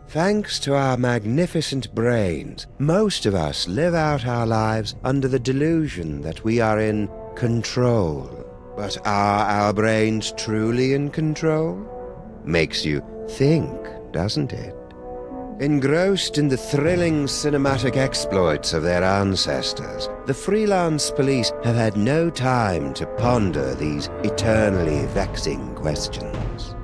Thanks to our magnificent brains, most of us live out our lives under the delusion that we are in control. But are our brains truly in control? Makes you think, doesn't it? Engrossed in the thrilling cinematic exploits of their ancestors, the freelance police have had no time to ponder these eternally vexing questions.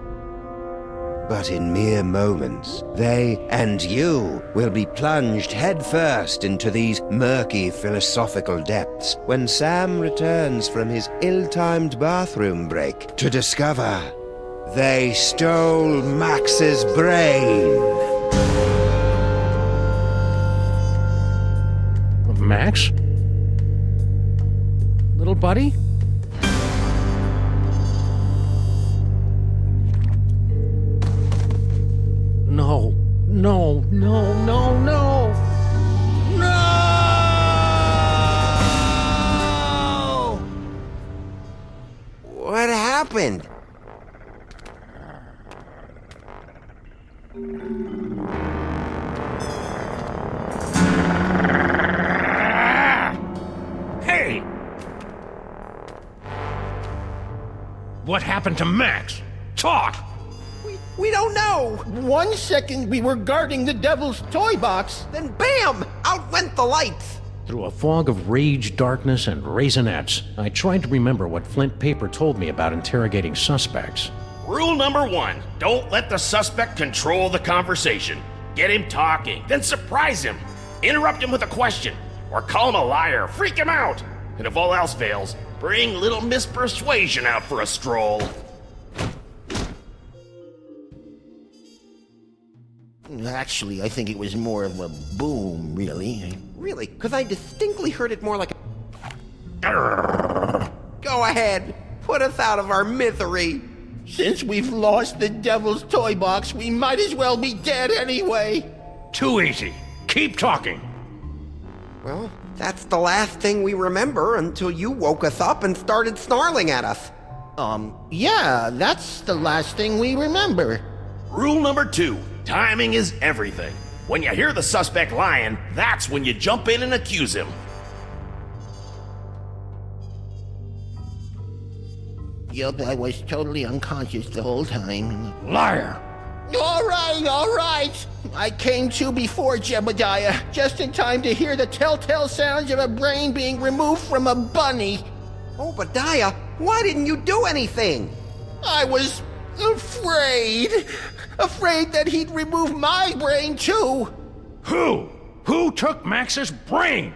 But in mere moments, they and you will be plunged headfirst into these murky philosophical depths when Sam returns from his ill-timed bathroom break to discover they stole Max's brain. Max? Little buddy? No, no, no, no, no! No! What happened? Hey! What happened to Max? Talk! We don't know! 1 second we were guarding the devil's toy box, then BAM! Out went the lights! Through a fog of rage, darkness, and raisinets, I tried to remember what Flint Paper told me about interrogating suspects. Rule number 1, don't let the suspect control the conversation. Get him talking, then surprise him. Interrupt him with a question, or call him a liar, freak him out. And if all else fails, bring little Miss Persuasion out for a stroll. Actually, I think it was more of a boom, really. Really? Because I distinctly heard it more like a... Go ahead, put us out of our misery. Since we've lost the devil's toy box, we might as well be dead anyway. Too easy. Keep talking. Well, that's the last thing we remember until you woke us up and started snarling at us. Yeah, that's the last thing we remember. Rule number 2, timing is everything. When you hear the suspect lying, that's when you jump in and accuse him. Yup, I was totally unconscious the whole time. Liar! All right. I came to before Jebediah, just in time to hear the telltale sounds of a brain being removed from a bunny. Obadiah, why didn't you do anything? I was afraid that he'd remove my brain too. Who? Who took Max's brain?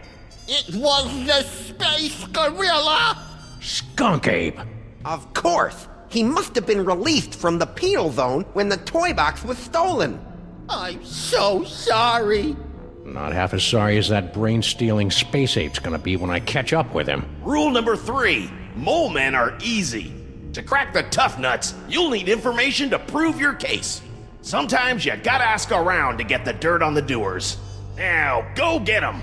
It was the space gorilla. Skunk Ape. Of course. He must have been released from the penal zone when the toy box was stolen. I'm so sorry. Not half as sorry as that brain-stealing space ape's gonna be when I catch up with him. Rule number 3, mole men are easy. To crack the tough nuts, you'll need information to prove your case. Sometimes you gotta ask around to get the dirt on the doers. Now, go get 'em!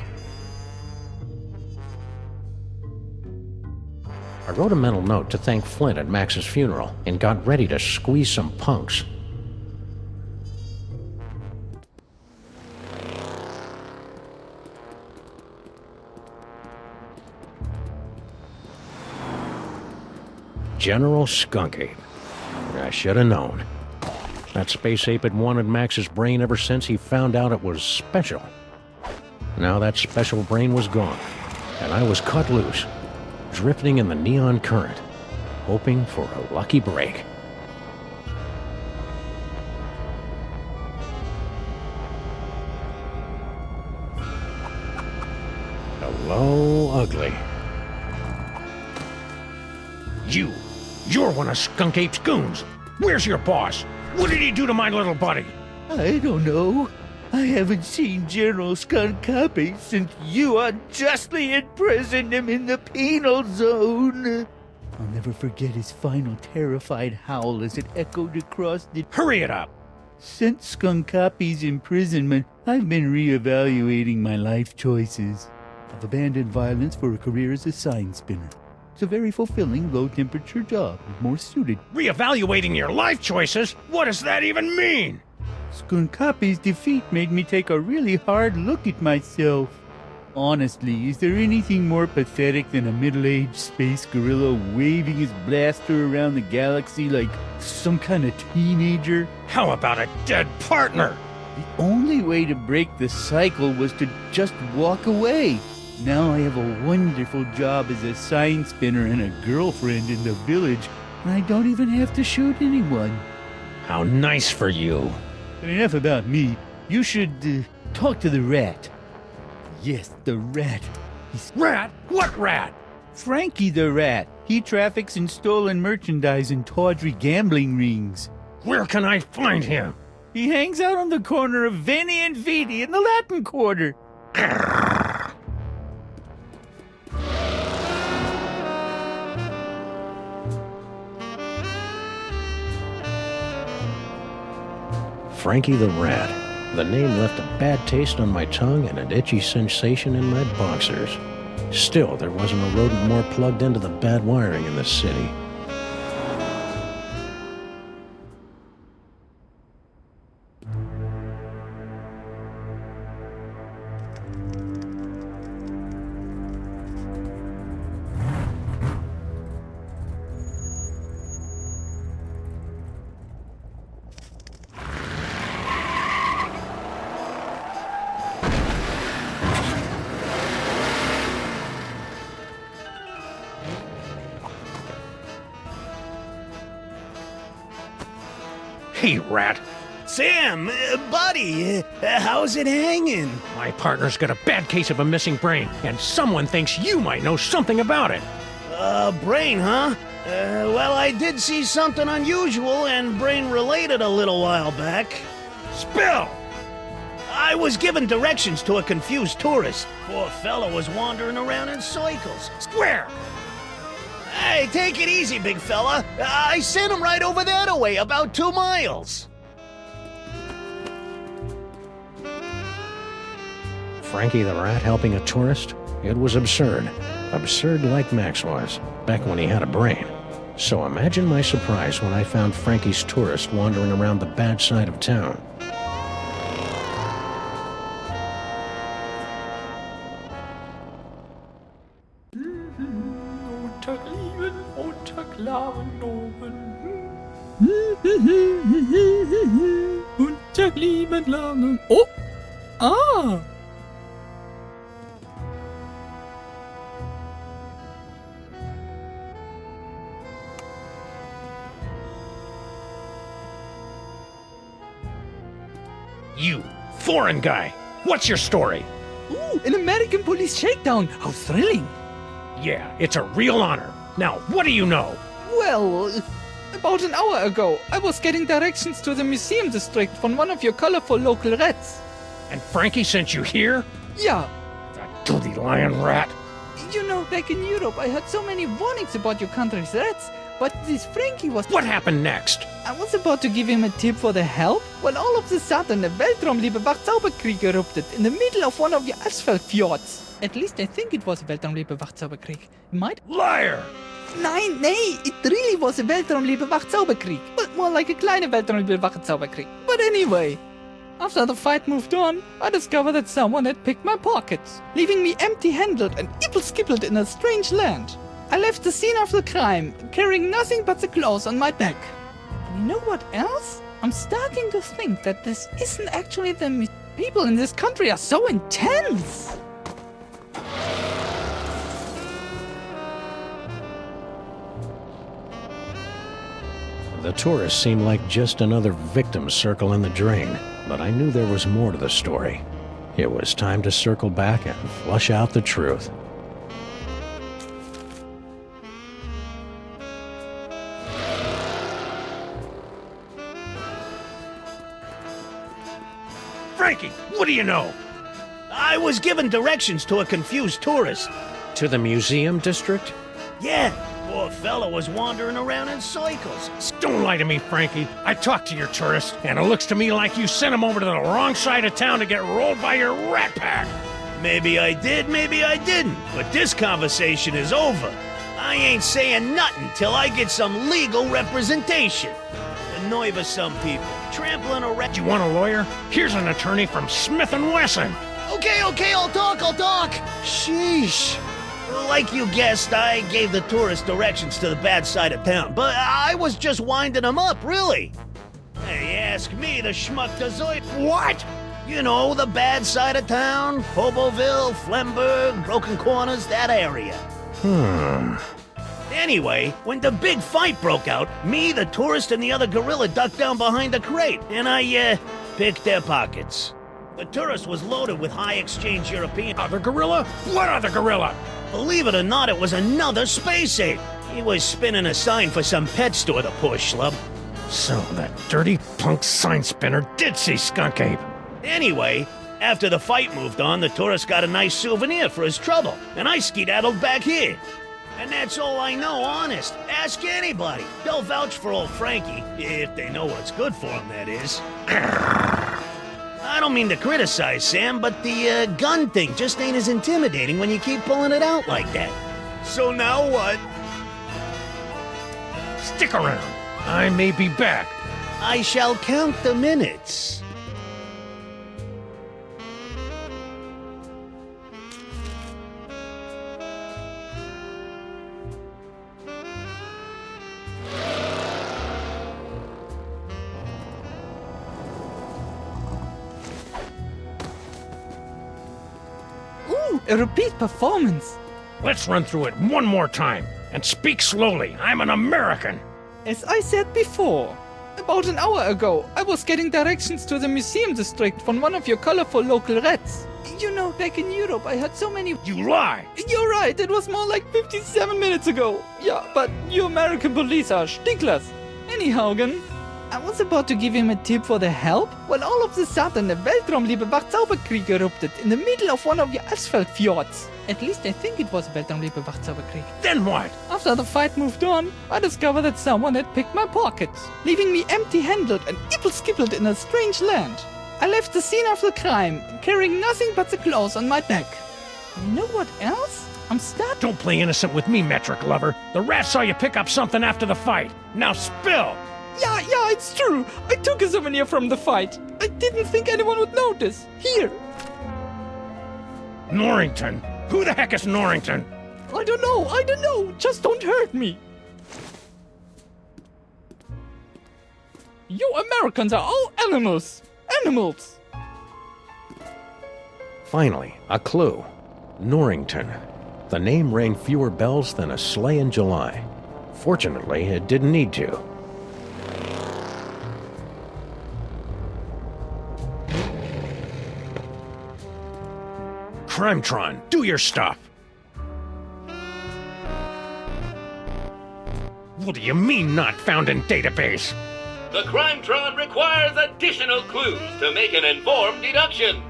I wrote a mental note to thank Flint at Max's funeral and got ready to squeeze some punks. General Skunk Ape. I should have known. That space ape had wanted Max's brain ever since he found out it was special. Now that special brain was gone, and I was cut loose, drifting in the neon current, hoping for a lucky break. Hello, ugly. You're one of Skunk Ape's goons. Where's your boss? What did he do to my little buddy? I don't know. I haven't seen General Skunk Ape since you unjustly imprisoned him in the penal zone. I'll never forget his final terrified howl as it echoed across the... Hurry it up! Since Skunk Ape's imprisonment, I've been reevaluating my life choices. I've abandoned violence for a career as a sign spinner. It's a very fulfilling, low-temperature job, more suited. Reevaluating your life choices? What does that even mean? Skunk Ape's defeat made me take a really hard look at myself. Honestly, is there anything more pathetic than a middle-aged space gorilla waving his blaster around the galaxy like some kind of teenager? How about a dead partner? The only way to break the cycle was to just walk away. Now I have a wonderful job as a sign spinner and a girlfriend in the village, and I don't even have to shoot anyone. How nice for you. But enough about me. You should talk to the rat. Yes, the rat. Rat? What rat? Frankie the rat. He traffics in stolen merchandise and tawdry gambling rings. Where can I find him? He hangs out on the corner of Veni and Vidi in the Latin Quarter. Frankie the Rat. The name left a bad taste on my tongue and an itchy sensation in my boxers. Still, there wasn't a rodent more plugged into the bad wiring in this city. Hey, Rat. Sam, buddy, how's it hanging? My partner's got a bad case of a missing brain, and someone thinks you might know something about it. Brain, huh? Well, I did see something unusual and brain-related a little while back. Spill! I was given directions to a confused tourist. Poor fellow was wandering around in circles. Where? Hey, take it easy, big fella. I sent him right over that way, about 2 miles. Frankie the Rat helping a tourist? It was absurd. Absurd like Max was, back when he had a brain. So imagine my surprise when I found Frankie's tourist wandering around the bad side of town. Oh! Ah! You, foreign guy, what's your story? Ooh, an American police shakedown! How thrilling! Yeah, it's a real honor. Now, what do you know? Well, about an hour ago, I was getting directions to the museum district from one of your colorful local rats. And Frankie sent you here? Yeah. That dirty lion rat. You know, back in Europe, I heard so many warnings about your country's rats, but this Frankie was... What happened next? I was about to give him a tip for the help, when all of a sudden a Weltraumliebewach Zauberkrieg erupted in the middle of one of your asphalt fjords. At least I think it was a Weltraumliebewach Zauberkrieg. It might... Liar! Nein, it really was a Weltraumliebewach Zauberkrieg. But more like a kleine Weltraumliebewach Zauberkrieg. But anyway, after the fight moved on, I discovered that someone had picked my pockets, leaving me empty-handed and ibble-skibbled in a strange land. I left the scene of the crime, carrying nothing but the clothes on my back. And you know what else? I'm starting to think that this isn't actually the people in this country are so intense. The tourists seemed like just another victim circling the drain, but I knew there was more to the story. It was time to circle back and flush out the truth. Frankie, what do you know? I was given directions to a confused tourist. To the museum district? Yeah, poor fella was wandering around in circles. Don't lie to me, Frankie. I talked to your tourist, and it looks to me like you sent him over to the wrong side of town to get rolled by your rat pack. Maybe I did, maybe I didn't. But this conversation is over. I ain't saying nothing till I get some legal representation. The nerve of some people, trampling around. Do you want a lawyer? Here's an attorney from Smith & Wesson. Okay, I'll talk. Sheesh. Like you guessed, I gave the tourist directions to the bad side of town, but I was just winding them up, really. Hey, ask me, the schmuck deserves. What? You know, the bad side of town, Hoboville, Flemberg, Broken Corners, that area. Anyway, when the big fight broke out, me, the tourist, and the other gorilla ducked down behind a crate, and I, picked their pockets. The tourist was loaded with high-exchange European... Other gorilla? What other gorilla? Believe it or not, it was another space ape. He was spinning a sign for some pet store, the poor schlub. So that dirty punk sign spinner did see Skunk Ape. Anyway, after the fight moved on, the tourist got a nice souvenir for his trouble, and I skedaddled back here. And that's all I know, honest. Ask anybody. They'll vouch for old Frankie, if they know what's good for him, that is. I don't mean to criticize, Sam, but the gun thing just ain't as intimidating when you keep pulling it out like that. So now what? Stick around. I may be back. I shall count the minutes. A repeat performance. Let's run through it one more time. And speak slowly. I'm an American. As I said before, about an hour ago, I was getting directions to the museum district from one of your colorful local rats. You know, back in Europe, I had so many... You lie! You're right, it was more like 57 minutes ago. Yeah, but you American police are stinklers. Anyhow, Gun, I was about to give him a tip for the help when all of a sudden a Weltraumliebe Wachzauberkrieg erupted in the middle of one of your asphalt fjords. At least I think it was a Weltraumliebe Wachzauberkrieg. Then what? After the fight moved on, I discovered that someone had picked my pockets, leaving me empty-handed and ipple-skippled in a strange land. I left the scene of the crime, carrying nothing but the clothes on my back. And you know what else? I'm starting... Don't play innocent with me, metric lover. The rat saw you pick up something after the fight. Now spill! Yeah, it's true. I took a souvenir from the fight. I didn't think anyone would notice. Here. Norrington? Who the heck is Norrington? I don't know. Just don't hurt me. You Americans are all animals. Animals. Finally, a clue. Norrington. The name rang fewer bells than a sleigh in July. Fortunately, it didn't need to. Crimetron, do your stuff! What do you mean not found in database? The Crimetron requires additional clues to make an informed deduction.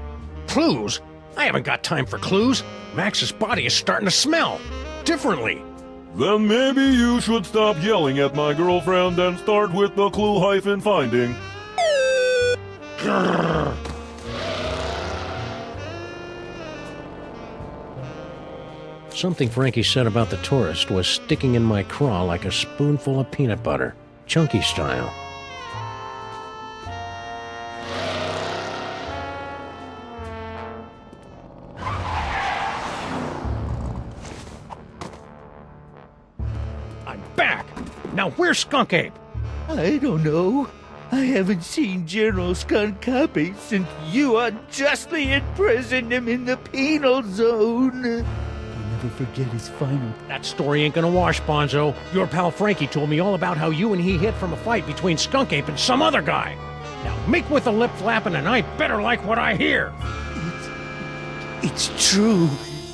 Clues? I haven't got time for clues. Max's body is starting to smell differently. Then maybe you should stop yelling at my girlfriend and start with the clue-finding. Grrr. Something Frankie said about the tourist was sticking in my craw like a spoonful of peanut butter, chunky style. back! Now where's Skunk Ape? I don't know. I haven't seen General Skunkapi since you unjustly imprisoned him in the penal zone. I'll never forget his final. That story ain't gonna wash, Bonzo. Your pal Frankie told me all about how you and he hid from a fight between Skunk Ape and some other guy. Now make with the lip flapping and I better like what I hear. It's true.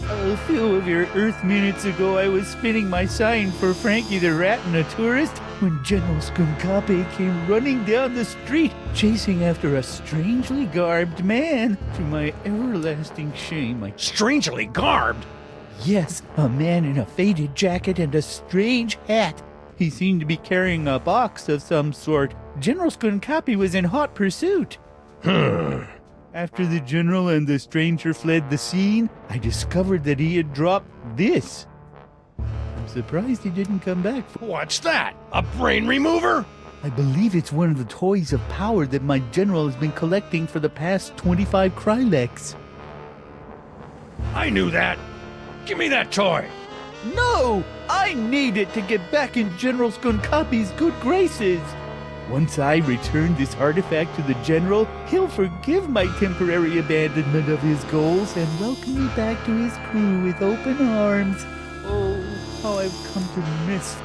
A few of your Earth minutes ago, I was spinning my sign for Frankie the Rat and a tourist when General Skunkapi came running down the street, chasing after a strangely garbed man. To my everlasting shame, I... Strangely garbed? Yes, a man in a faded jacket and a strange hat. He seemed to be carrying a box of some sort. General Skunkapi was in hot pursuit. After the general and the stranger fled the scene, I discovered that he had dropped this. I'm surprised he didn't come back. What's that? A brain remover? I believe it's one of the toys of power that my general has been collecting for the past 25 Kryleks. I knew that. Give me that toy. No! I need it to get back in General Skunkapi's good graces. Once I return this artifact to the general, he'll forgive my temporary abandonment of his goals and welcome me back to his crew with open arms. Oh, how I've come to miss.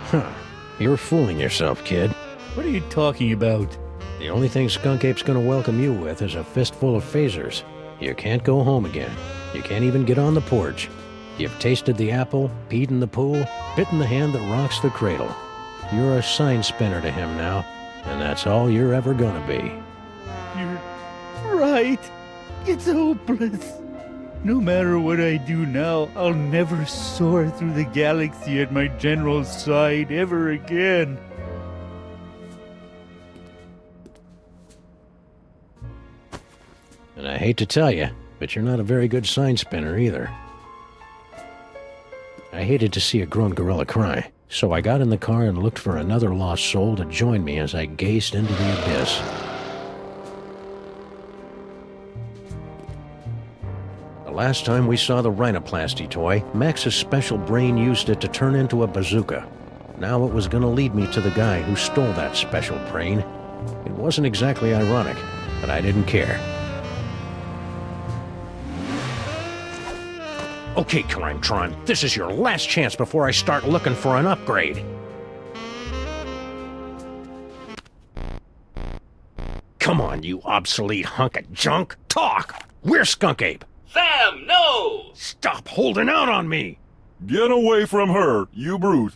You're fooling yourself, kid. What are you talking about? The only thing Skunk Ape's gonna welcome you with is a fistful of phasers. You can't go home again. You can't even get on the porch. You've tasted the apple, peed in the pool, bitten the hand that rocks the cradle. You're a sign spinner to him now. And that's all you're ever gonna be. You're right. It's hopeless. No matter what I do now, I'll never soar through the galaxy at my general's side ever again. And I hate to tell you, but you're not a very good sign spinner either. I hated to see a grown gorilla cry. So I got in the car and looked for another lost soul to join me as I gazed into the abyss. The last time we saw the rhinoplasty toy, Max's special brain used it to turn into a bazooka. Now it was going to lead me to the guy who stole that special brain. It wasn't exactly ironic, but I didn't care. Okay, Crimetron, this is your last chance before I start looking for an upgrade. Come on, you obsolete hunk of junk. Talk! Where's Skunk Ape? Sam, no! Stop holding out on me! Get away from her, you brute.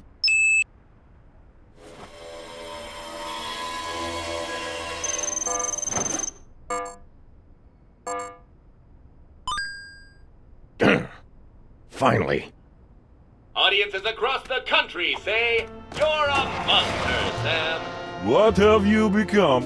Finally. Audiences across the country say, you're a monster, Sam. What have you become?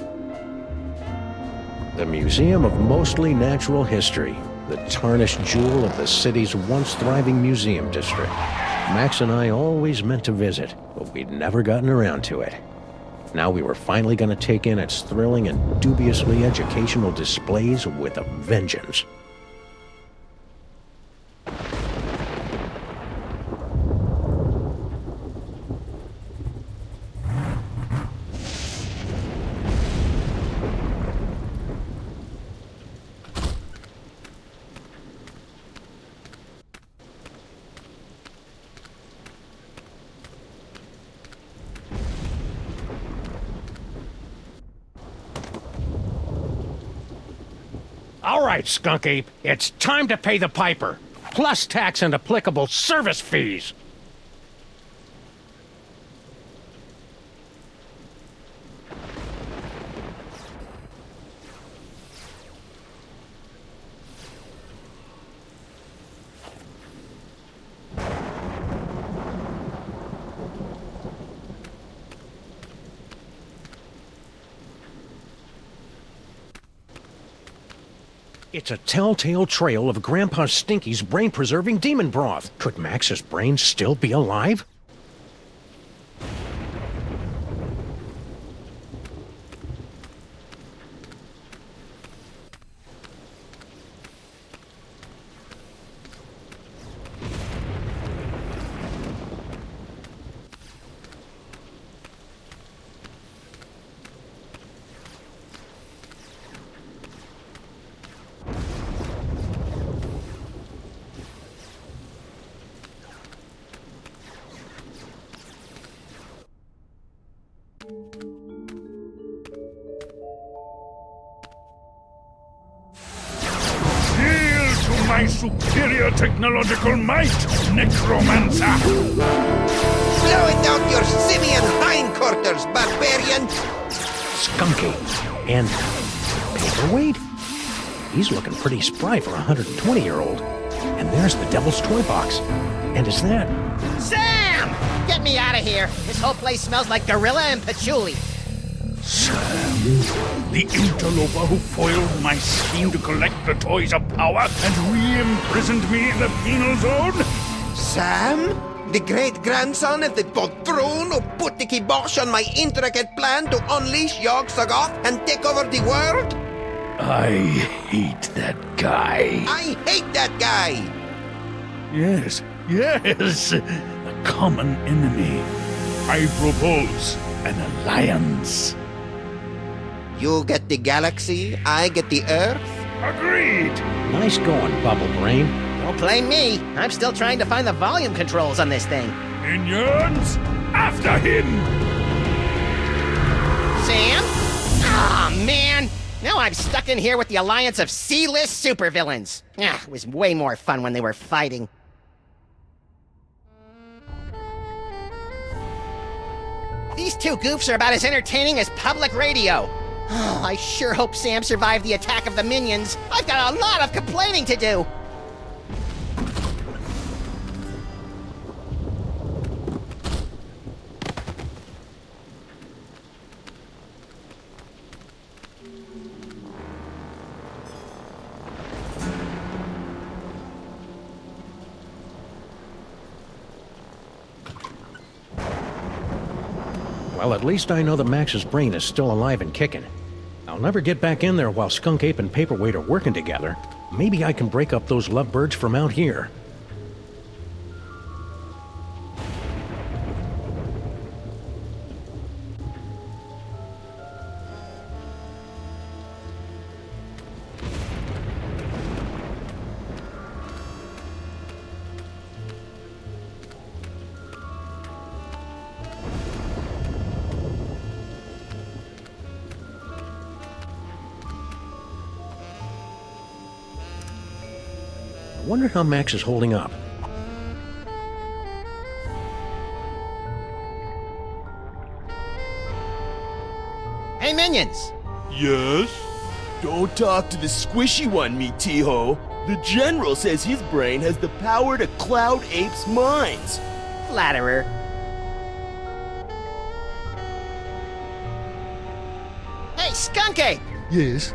The Museum of Mostly Natural History, the tarnished jewel of the city's once thriving museum district. Max and I always meant to visit, but we'd never gotten around to it. Now we were finally going to take in its thrilling and dubiously educational displays with a vengeance. All right, Skunk Ape, it's time to pay the piper, plus tax and applicable service fees. It's a telltale trail of Grandpa Stinky's brain-preserving demon broth. Could Max's brain still be alive? technological might, necromancer! Blow it out your simian hindquarters, barbarian! Skunky. And Paperweight? He's looking pretty spry for a 120-year-old. And there's the Devil's Toy Box. And is that... Sam! Get me out of here. This whole place smells like gorilla and patchouli. Sam, the interloper who foiled my scheme to collect the toys of power and re-imprisoned me in the penal zone? Sam? The great-grandson of the poltroon who put the kibosh on my intricate plan to unleash Yog-Sothoth and take over the world? I hate that guy. I hate that guy! Yes, a common enemy. I propose an alliance. You get the galaxy, I get the Earth? Agreed! Nice going, Bubble Brain. Don't blame me. I'm still trying to find the volume controls on this thing. Minions, after him! Sam? Aw, man! Now I'm stuck in here with the alliance of C-list supervillains. It was way more fun when they were fighting. These two goofs are about as entertaining as public radio. Oh, I sure hope Sam survived the attack of the minions. I've got a lot of complaining to do. Well, at least I know that Max's brain is still alive and kicking. I'll never get back in there while Skunk Ape and Paperweight are working together. Maybe I can break up those lovebirds from out here. I wonder how Max is holding up. Hey, minions! Yes? Don't talk to the squishy one, me T-ho. The General says his brain has the power to cloud apes' minds. Flatterer. Hey, Skunk Ape! Yes?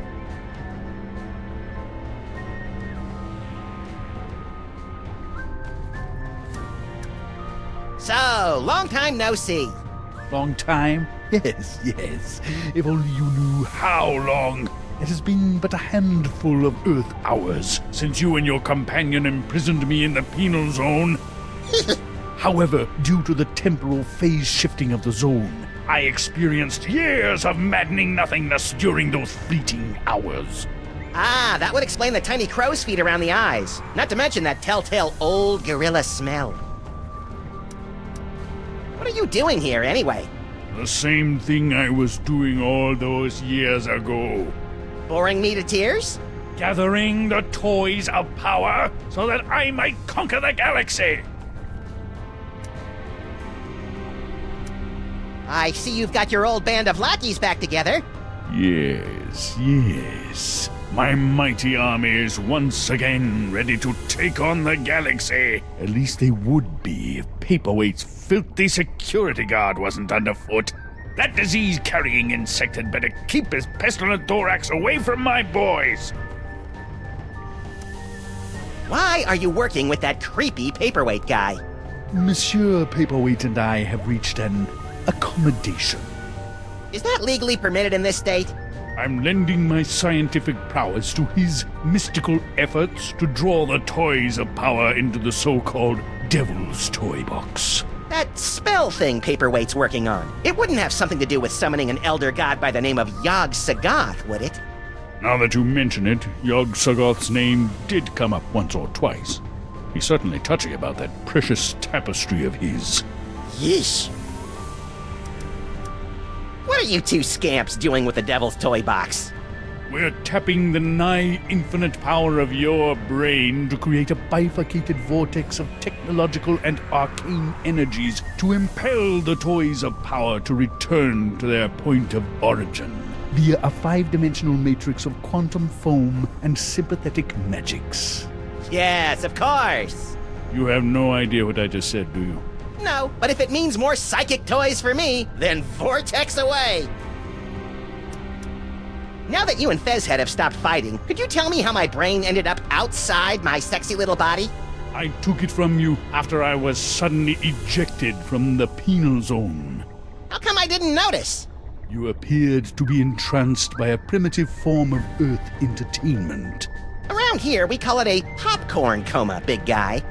So, long time no see. Long time? Yes. If only you knew how long. It has been but a handful of Earth hours since you and your companion imprisoned me in the penal zone. However, due to the temporal phase shifting of the zone, I experienced years of maddening nothingness during those fleeting hours. Ah, that would explain the tiny crow's feet around the eyes. Not to mention that telltale old gorilla smell. What are you doing here, anyway? The same thing I was doing all those years ago. Boring me to tears? Gathering the toys of power so that I might conquer the galaxy. I see you've got your old band of lackeys back together. Yes. My mighty army is once again ready to take on the galaxy. At least they would be if Paperweight's filthy security guard wasn't underfoot. That disease-carrying insect had better keep his pestilent thorax away from my boys. Why are you working with that creepy Paperweight guy? Monsieur Paperweight and I have reached an accommodation. Is that legally permitted in this state? I'm lending my scientific prowess to his mystical efforts to draw the toys of power into the so-called Devil's Toy Box. That spell thing Paperweight's working on. It wouldn't have something to do with summoning an elder god by the name of Yog-Sothoth, would it? Now that you mention it, Yog-Sothoth's name did come up once or twice. He's certainly touchy about that precious tapestry of his. Yeesh. What are you two scamps doing with the Devil's Toy Box? We're tapping the nigh-infinite power of your brain to create a bifurcated vortex of technological and arcane energies to impel the toys of power to return to their point of origin via a 5-dimensional matrix of quantum foam and sympathetic magics. Yes, of course. You have no idea what I just said, do you? No, but if it means more psychic toys for me, then vortex away. Now that you and Fezhead have stopped fighting, could you tell me how my brain ended up outside my sexy little body? I took it from you after I was suddenly ejected from the penal zone. How come I didn't notice? You appeared to be entranced by a primitive form of Earth entertainment. Around here, we call it a popcorn coma, big guy.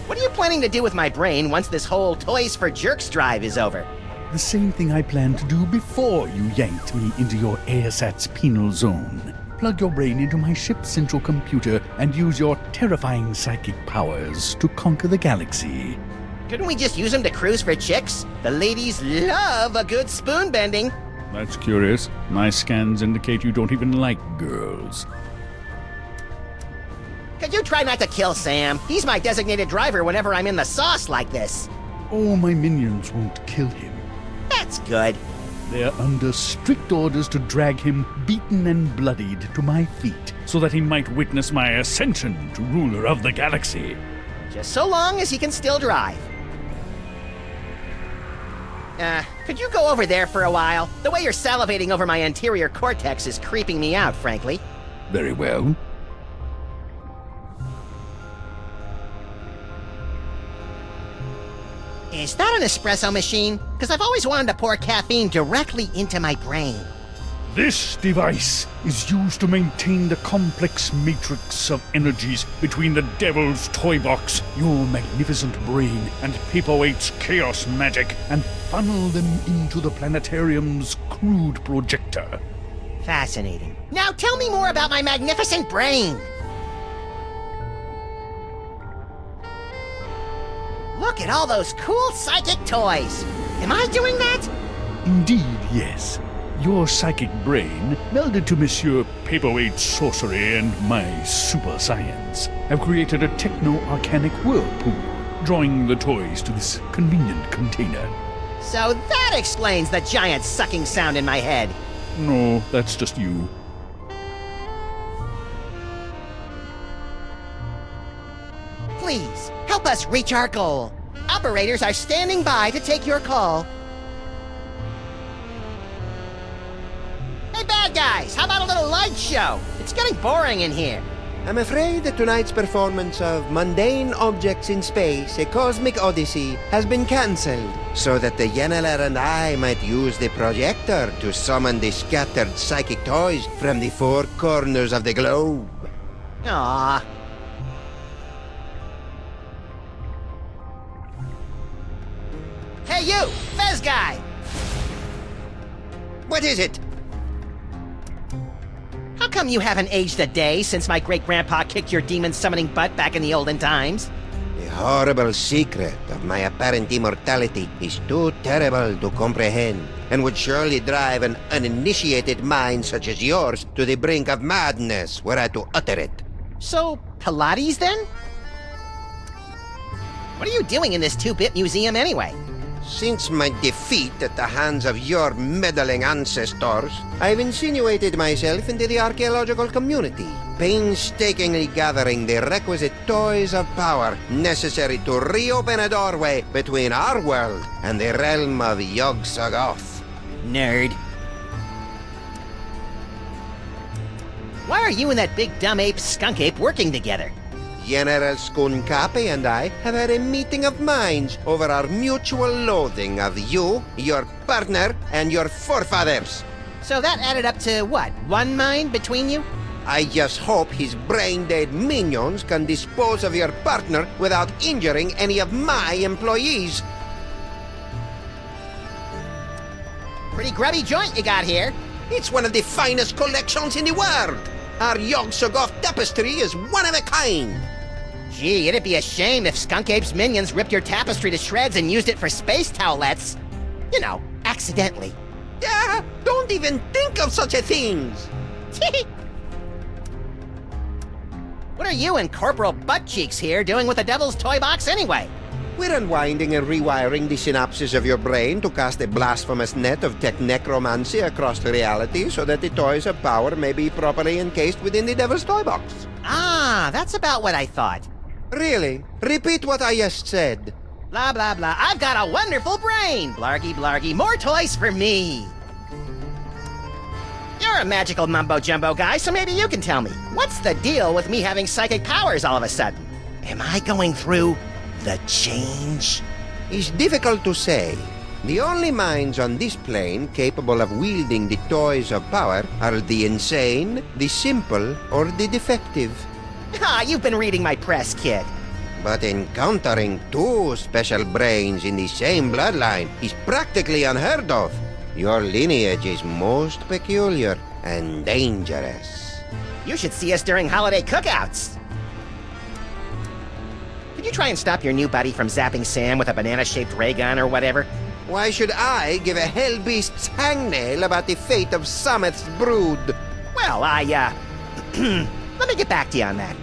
What are you planning to do with my brain once this whole Toys for Jerks drive is over? The same thing I planned to do before you yanked me into your AirSat's penal zone. Plug your brain into my ship's central computer and use your terrifying psychic powers to conquer the galaxy. Couldn't we just use them to cruise for chicks? The ladies love a good spoon bending. That's curious. My scans indicate you don't even like girls. Could you try not to kill Sam? He's my designated driver whenever I'm in the sauce like this. Oh, my minions won't kill him. That's good. They're under strict orders to drag him, beaten and bloodied, to my feet, so that he might witness my ascension to ruler of the galaxy. Just so long as he can still drive. Could you go over there for a while? The way you're salivating over my anterior cortex is creeping me out, frankly. Very well. Is that an espresso machine? Because I've always wanted to pour caffeine directly into my brain. This device is used to maintain the complex matrix of energies between the Devil's Toy Box, your magnificent brain, and Paperweight's chaos magic, and funnel them into the planetarium's crude projector. Fascinating. Now tell me more about my magnificent brain. Look at all those cool psychic toys. Am I doing that? Indeed, yes. Your psychic brain, melded to Monsieur Paperweight's sorcery and my super science, have created a techno-arcanic whirlpool, drawing the toys to this convenient container. So that explains the giant sucking sound in my head. No, that's just you. Please, help us reach our goal. Operators are standing by to take your call. Hey, bad guys, how about a little light show? It's getting boring in here. I'm afraid that tonight's performance of Mundane Objects in Space, a Cosmic Odyssey, has been cancelled, so that the Yeneler and I might use the projector to summon the scattered psychic toys from the four corners of the globe. Aww. Hey you, Fez guy! What is it? How come you haven't aged a day since my great-grandpa kicked your demon-summoning butt back in the olden times? The horrible secret of my apparent immortality is too terrible to comprehend, and would surely drive an uninitiated mind such as yours to the brink of madness were I to utter it. So, Pilates then? What are you doing in this 2-bit museum anyway? Since my defeat at the hands of your meddling ancestors, I've insinuated myself into the archaeological community, painstakingly gathering the requisite toys of power necessary to reopen a doorway between our world and the realm of Yog-Sothoth. Nerd. Why are you and that big dumb ape skunk ape working together? General Skunkapi and I have had a meeting of minds over our mutual loathing of you, your partner, and your forefathers. So that added up to what, 1 mind between you? I just hope his brain-dead minions can dispose of your partner without injuring any of my employees. Pretty grubby joint you got here. It's one of the finest collections in the world. Our Yog-Sothoth tapestry is one of a kind. Gee, it'd be a shame if Skunk Ape's minions ripped your tapestry to shreds and used it for space towelettes. You know, accidentally. Ah, don't even think of such a thing! What are you and Corporal Buttcheeks here doing with the Devil's Toy Box anyway? We're unwinding and rewiring the synapses of your brain to cast a blasphemous net of tech necromancy across reality so that the toys of power may be properly encased within the Devil's Toy Box. Ah, that's about what I thought. Really? Repeat what I just said. Blah, blah, blah. I've got a wonderful brain! Blargy, blargy. More toys for me! You're a magical mumbo-jumbo guy, so maybe you can tell me. What's the deal with me having psychic powers all of a sudden? Am I going through the change? It's difficult to say. The only minds on this plane capable of wielding the toys of power are the insane, the simple, or the defective. Ah, you've been reading my press, kid. But encountering two special brains in the same bloodline is practically unheard of. Your lineage is most peculiar and dangerous. You should see us during holiday cookouts. Could you try and stop your new buddy from zapping Sam with a banana-shaped ray gun or whatever? Why should I give a hellbeast's hangnail about the fate of Sameth's brood? Well, let me get back to you on that.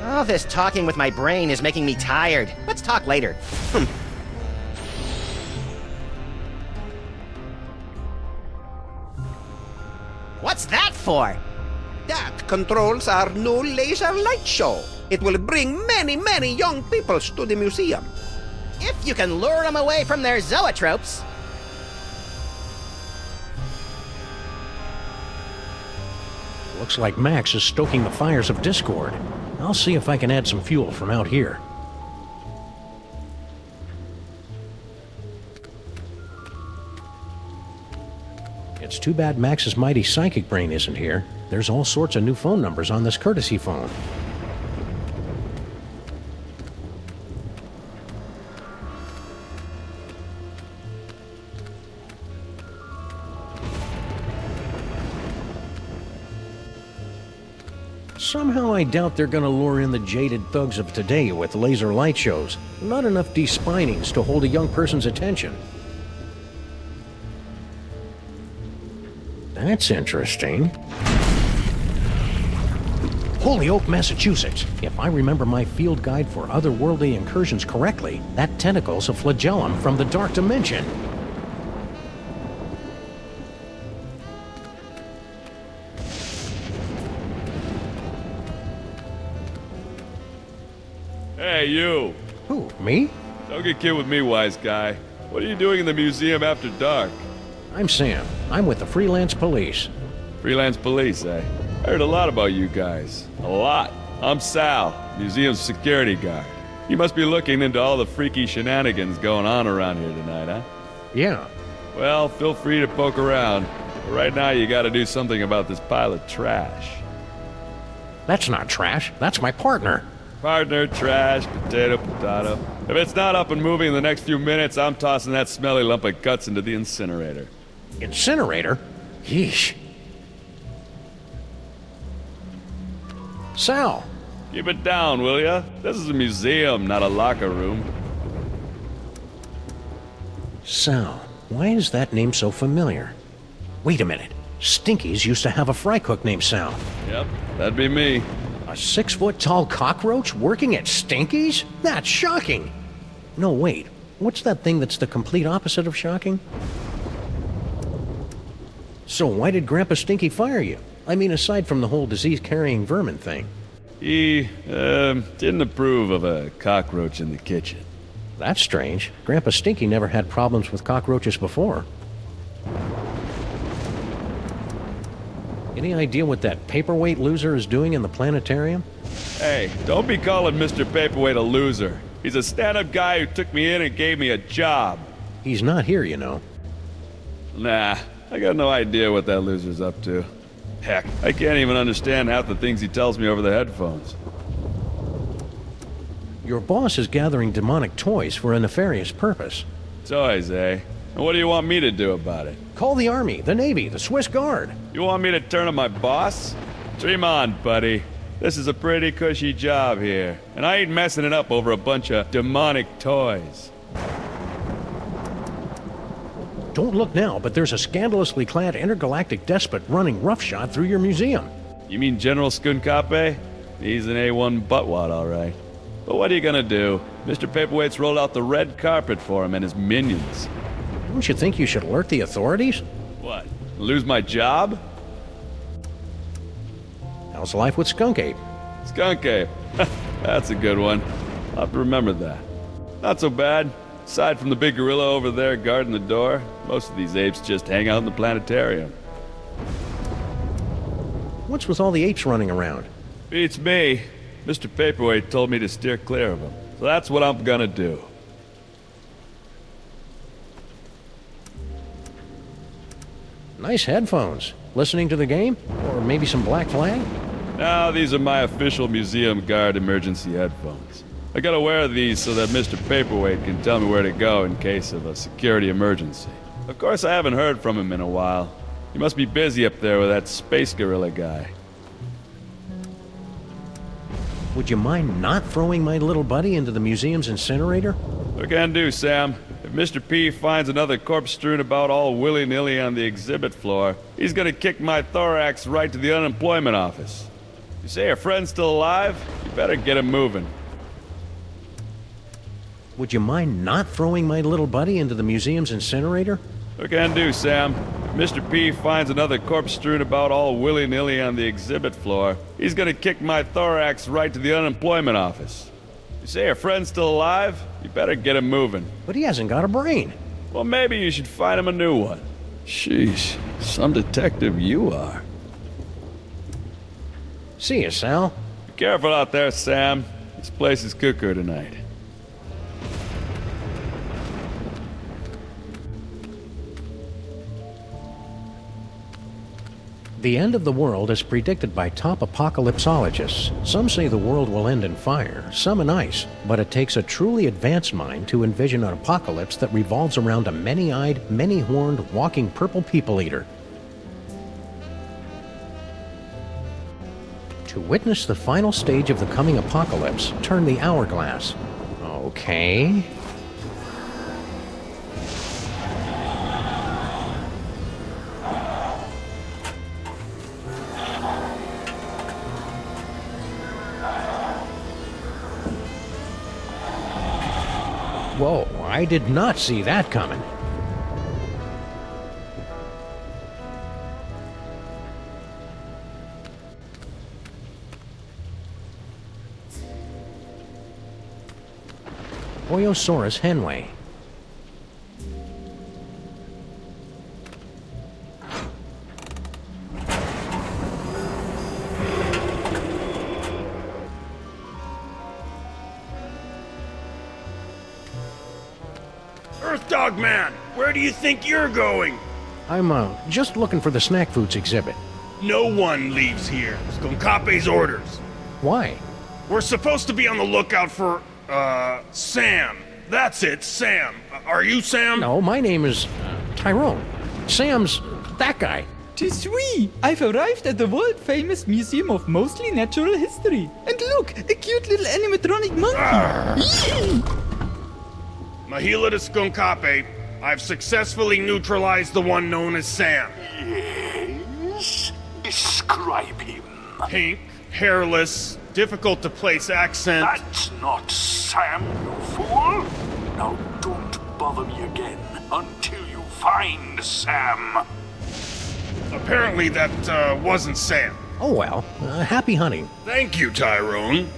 Oh, this talking with my brain is making me tired. Let's talk later. What's that for? That controls our new laser light show. It will bring many, many young peoples to the museum. If you can lure them away from their zoetropes. Looks like Max is stoking the fires of discord. I'll see if I can add some fuel from out here. It's too bad Max's mighty psychic brain isn't here. There's all sorts of new phone numbers on this courtesy phone. Somehow I doubt they're gonna lure in the jaded thugs of today with laser light shows. Not enough despinings to hold a young person's attention. That's interesting. Holyoke, Massachusetts. If I remember my field guide for otherworldly incursions correctly, that tentacle's a flagellum from the dark dimension. Hey, you! Who, me? Don't get kid with me, wise guy. What are you doing in the museum after dark? I'm Sam. I'm with the freelance police. Freelance police, eh? I heard a lot about you guys. A lot. I'm Sal, museum's security guard. You must be looking into all the freaky shenanigans going on around here tonight, huh? Yeah. Well, feel free to poke around. But right now, you gotta do something about this pile of trash. That's not trash. That's my partner. Partner, trash, potato, potato. If it's not up and moving in the next few minutes, I'm tossing that smelly lump of guts into the incinerator. Incinerator? Yeesh. Sal! Keep it down, will ya? This is a museum, not a locker room. Sal, why is that name so familiar? Wait a minute. Stinky's used to have a fry cook named Sal. Yep, that'd be me. A 6-foot-tall cockroach working at Stinky's? That's shocking! No, wait. What's that thing that's the complete opposite of shocking? So why did Grandpa Stinky fire you? I mean, aside from the whole disease-carrying vermin thing. He, didn't approve of a cockroach in the kitchen. That's strange. Grandpa Stinky never had problems with cockroaches before. Any idea what that paperweight loser is doing in the planetarium? Hey, don't be calling Mr. Paperweight a loser. He's a stand-up guy who took me in and gave me a job. He's not here, you know. Nah, I got no idea what that loser's up to. Heck, I can't even understand half the things he tells me over the headphones. Your boss is gathering demonic toys for a nefarious purpose. Toys, eh? And what do you want me to do about it? Call the Army, the Navy, the Swiss Guard. You want me to turn on my boss? Dream on, buddy. This is a pretty cushy job here, and I ain't messing it up over a bunch of demonic toys. Don't look now, but there's a scandalously clad intergalactic despot running roughshod through your museum. You mean General Skunkape? He's an A1 buttwad, all right. But what are you gonna do? Mr. Paperweight's rolled out the red carpet for him and his minions. Don't you think you should alert the authorities? What? Lose my job? How's life with Skunk Ape? Skunk Ape. That's a good one. I'll have to remember that. Not so bad. Aside from the big gorilla over there guarding the door, most of these apes just hang out in the planetarium. What's with all the apes running around? Beats me. Mr. Paperweight told me to steer clear of them. So that's what I'm gonna do. Nice headphones. Listening to the game? Or maybe some Black Flag? No, these are my official museum guard emergency headphones. I gotta wear these so that Mr. Paperweight can tell me where to go in case of a security emergency. Of course, I haven't heard from him in a while. He must be busy up there with that space gorilla guy. Would you mind not throwing my little buddy into the museum's incinerator? What can do, Sam? If Mr. P finds another corpse strewn about all willy-nilly on the exhibit floor, he's gonna kick my thorax right to the unemployment office. You say your friend's still alive? You better get him moving. Would you mind not throwing my little buddy into the museum's incinerator? What can do, Sam? If Mr. P finds another corpse strewn about all willy-nilly on the exhibit floor, he's gonna kick my thorax right to the unemployment office. You say your friend's still alive? You better get him moving. But he hasn't got a brain. Well, maybe you should find him a new one. Sheesh, some detective you are. See you, Sal. Be careful out there, Sam. This place is cuckoo tonight. The end of the world is predicted by top apocalypsologists. Some say the world will end in fire, some in ice, but it takes a truly advanced mind to envision an apocalypse that revolves around a many-eyed, many-horned, walking purple people-eater. To witness the final stage of the coming apocalypse, turn the hourglass. Okay. Whoa, I did not see that coming. Oyosaurus henway. Earthdog Man, where do you think you're going? I'm, just looking for the snack foods exhibit. No one leaves here. Skunkape's orders. Why? We're supposed to be on the lookout for, Sam. That's it, Sam. Are you Sam? No, my name is, Tyrone. Sam's that guy. Tis we! I've arrived at the world-famous Museum of Mostly Natural History. And look, a cute little animatronic monkey! Mahila to Skunkape, I've successfully neutralized the one known as Sam. Yes? Describe him. Pink, hairless, difficult to place accent. That's not Sam, you fool! Now don't bother me again until you find Sam. Apparently that, wasn't Sam. Oh well, happy hunting. Thank you, Tyrone.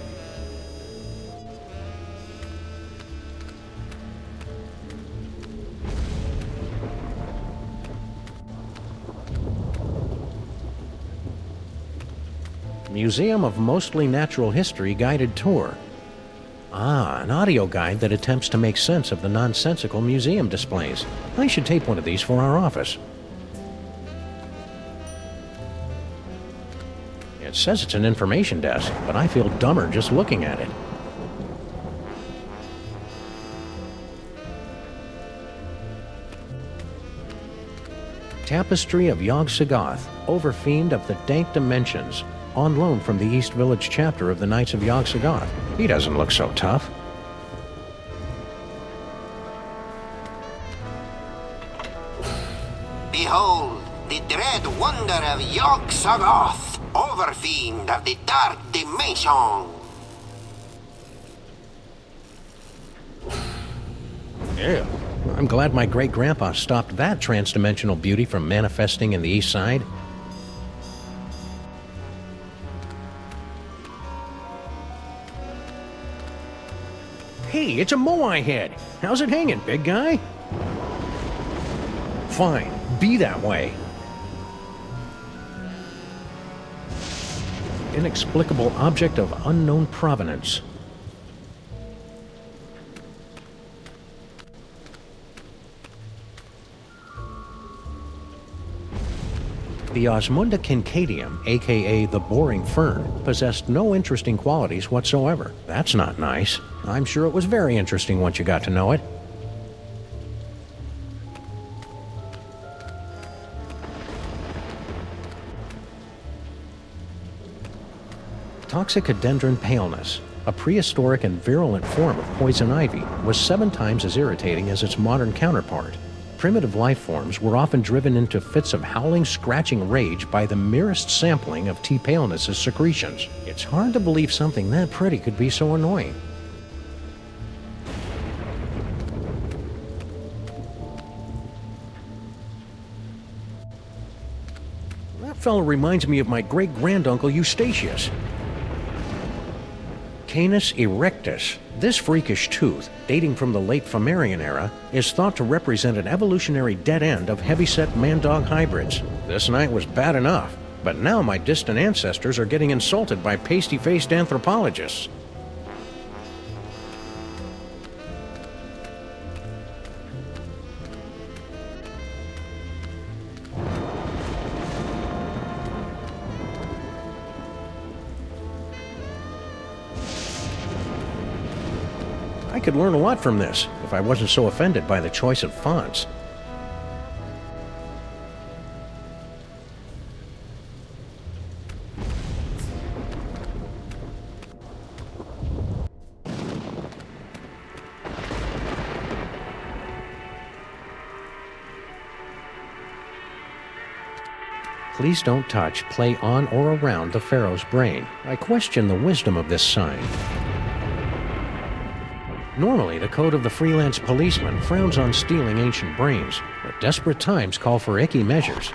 Museum of Mostly Natural History guided tour. Ah, an audio guide that attempts to make sense of the nonsensical museum displays. I should tape one of these for our office. It says it's an information desk, but I feel dumber just looking at it. Tapestry of Yog-Sothoth, Overfiend of the Dank Dimensions, on loan from the East Village chapter of the Knights of Yog-Sothoth. He doesn't look so tough. behold the dread wonder of Yog-Sothoth, overfiend of the dark dimension. Yeah. I'm glad my great-grandpa stopped that transdimensional beauty from manifesting in the East Side. Hey, it's a Moai head. How's it hanging, big guy? Fine, be that way. Inexplicable object of unknown provenance. The Osmunda Kincadium, aka the boring fern, possessed no interesting qualities whatsoever. That's not nice. I'm sure it was very interesting once you got to know it. Toxicodendron paleness, a prehistoric and virulent form of poison ivy, was 7 times as irritating as its modern counterpart. Primitive life forms were often driven into fits of howling, scratching rage by the merest sampling of T. paleness's secretions. It's hard to believe something that pretty could be so annoying. That fellow reminds me of my great-granduncle Eustachius. Canis erectus. This freakish tooth, dating from the late Flammarian era, is thought to represent an evolutionary dead end of heavyset man-dog hybrids. This night was bad enough, but now my distant ancestors are getting insulted by pasty-faced anthropologists. I could learn a lot from this, if I wasn't so offended by the choice of fonts. Please don't touch, play on or around the Pharaoh's brain. I question the wisdom of this sign. Normally, the code of the freelance policeman frowns on stealing ancient brains, but desperate times call for icky measures.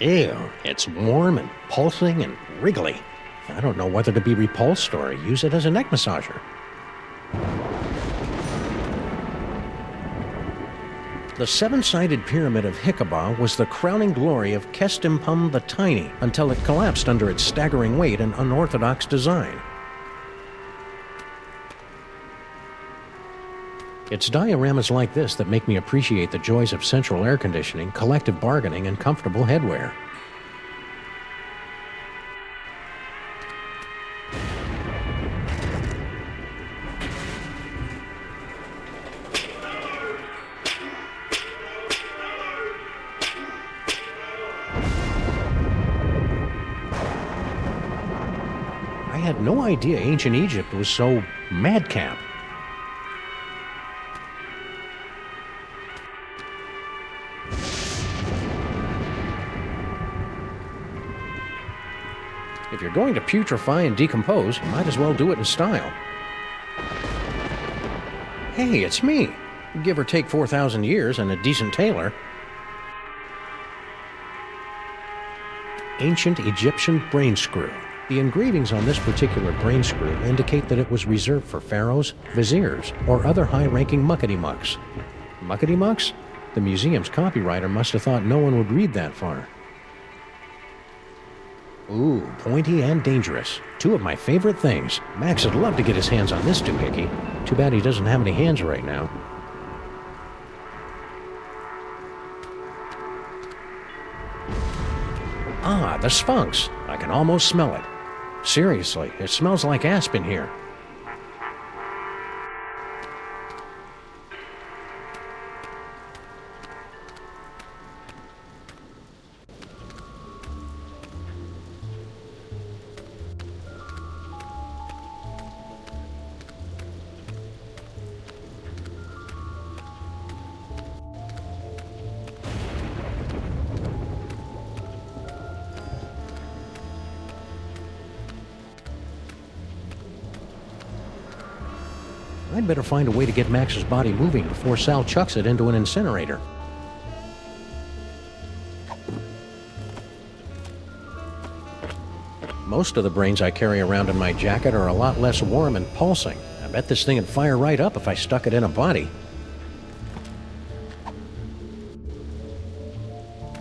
Ew, it's warm and pulsing and wriggly. I don't know whether to be repulsed or use it as a neck massager. The 7-sided pyramid of Hikaba was the crowning glory of Kestimpum the Tiny until it collapsed under its staggering weight and unorthodox design. It's dioramas like this that make me appreciate the joys of central air conditioning, collective bargaining, and comfortable headwear. I had no idea ancient Egypt was so madcap. If you're going to putrefy and decompose, you might as well do it in style. Hey, it's me. Give or take 4,000 years and a decent tailor. Ancient Egyptian brain screw. The engravings on this particular brain screw indicate that it was reserved for pharaohs, viziers, or other high-ranking muckety-mucks. Muckety-mucks? The museum's copywriter must have thought no one would read that far. Ooh, pointy and dangerous. 2 of my favorite things. Max would love to get his hands on this doohickey. Too bad he doesn't have any hands right now. Ah, the Sphinx. I can almost smell it. Seriously, it smells like aspen here. I'd better find a way to get Max's body moving before Sal chucks it into an incinerator. Most of the brains I carry around in my jacket are a lot less warm and pulsing. I bet this thing would fire right up if I stuck it in a body.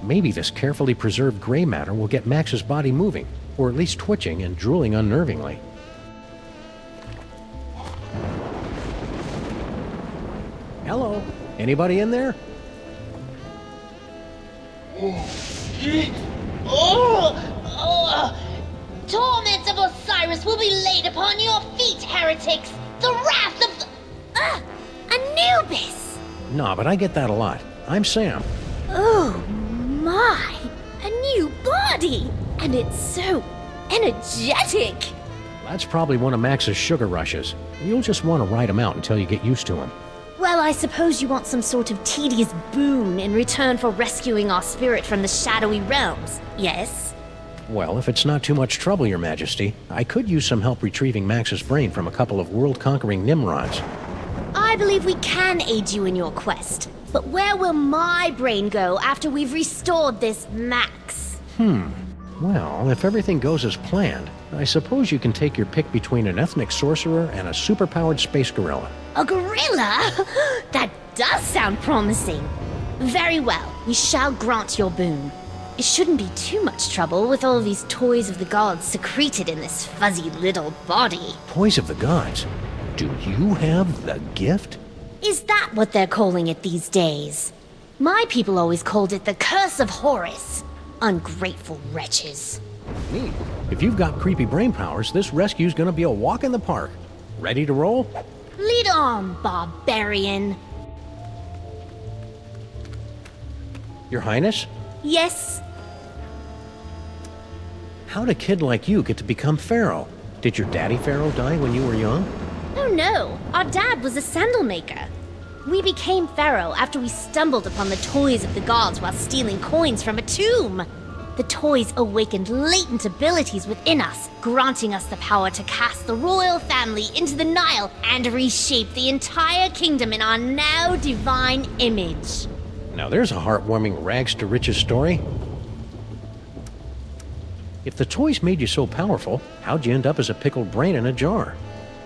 Maybe this carefully preserved gray matter will get Max's body moving, or at least twitching and drooling unnervingly. Hello? Anybody in there? Torment of Osiris will be laid upon your feet, heretics! The wrath of Anubis! Nah, but I get that a lot. I'm Sam. Oh my! A new body! And it's so energetic! That's probably one of Max's sugar rushes. You'll just want to ride him out until you get used to him. Well, I suppose you want some sort of tedious boon in return for rescuing our spirit from the shadowy realms, yes? Well, if it's not too much trouble, Your Majesty, I could use some help retrieving Max's brain from a couple of world-conquering Nimrods. I believe we can aid you in your quest. But where will my brain go after we've restored this Max? Well, if everything goes as planned, I suppose you can take your pick between an ethnic sorcerer and a superpowered space gorilla. A gorilla? That does sound promising. Very well, we shall grant your boon. It shouldn't be too much trouble with all these toys of the gods secreted in this fuzzy little body. Toys of the gods? Do you have the gift? Is that what they're calling it these days? My people always called it the Curse of Horus. Ungrateful wretches. Neat. If you've got creepy brain powers, this rescue's gonna be a walk in the park. Ready to roll? Lead on, barbarian. Your Highness? Yes? How'd a kid like you get to become Pharaoh? Did your daddy Pharaoh die when you were young? Oh no, our dad was a sandal maker. We became Pharaoh after we stumbled upon the toys of the gods while stealing coins from a tomb. The toys awakened latent abilities within us, granting us the power to cast the royal family into the Nile and reshape the entire kingdom in our now divine image. Now there's a heartwarming rags to riches story. If the toys made you so powerful, how'd you end up as a pickled brain in a jar?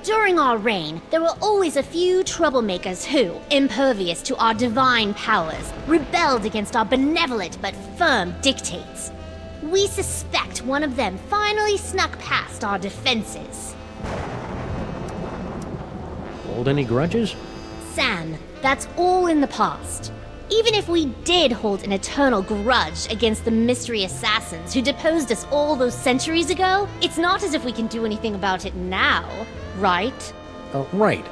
During our reign, there were always a few troublemakers who, impervious to our divine powers, rebelled against our benevolent but firm dictates. We suspect one of them finally snuck past our defenses. Hold any grudges? Sam, that's all in the past. Even if we did hold an eternal grudge against the mystery assassins who deposed us all those centuries ago, it's not as if we can do anything about it now, right? Right.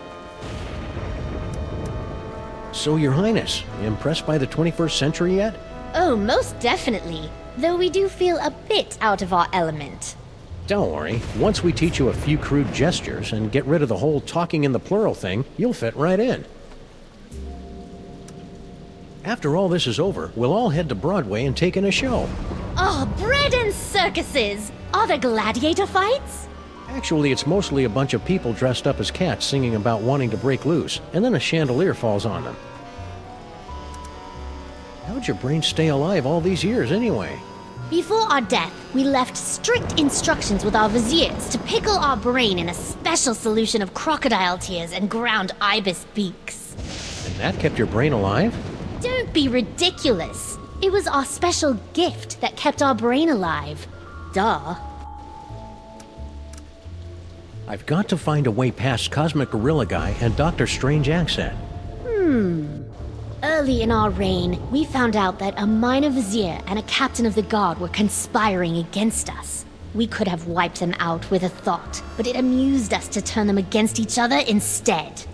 So, Your Highness, impressed by the 21st century yet? Oh, most definitely. Though we do feel a bit out of our element. Don't worry. Once we teach you a few crude gestures and get rid of the whole talking in the plural thing, you'll fit right in. After all this is over, we'll all head to Broadway and take in a show. Oh, bread and circuses! Are there gladiator fights? Actually, it's mostly a bunch of people dressed up as cats singing about wanting to break loose, and then a chandelier falls on them. How'd your brain stay alive all these years, anyway? Before our death, we left strict instructions with our viziers to pickle our brain in a special solution of crocodile tears and ground ibis beaks. And that kept your brain alive? Don't be ridiculous. It was our special gift that kept our brain alive. Duh. I've got to find a way past Cosmic Gorilla Guy and Dr. Strange Accent. Early in our reign, we found out that a minor vizier and a captain of the guard were conspiring against us. We could have wiped them out with a thought, but it amused us to turn them against each other instead.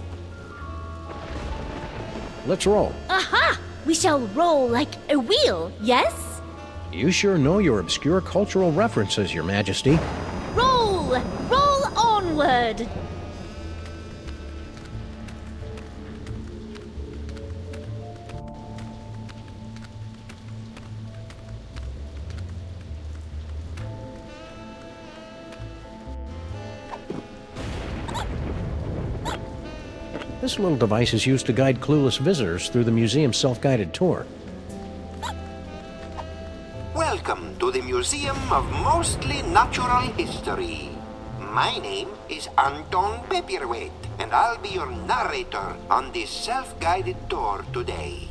Let's roll. Aha! We shall roll like a wheel, yes? You sure know your obscure cultural references, Your Majesty. Roll! Roll onward! This little device is used to guide clueless visitors through the museum's self-guided tour. Welcome to the Museum of Mostly Natural History. My name is Anton Paperweight, and I'll be your narrator on this self-guided tour today.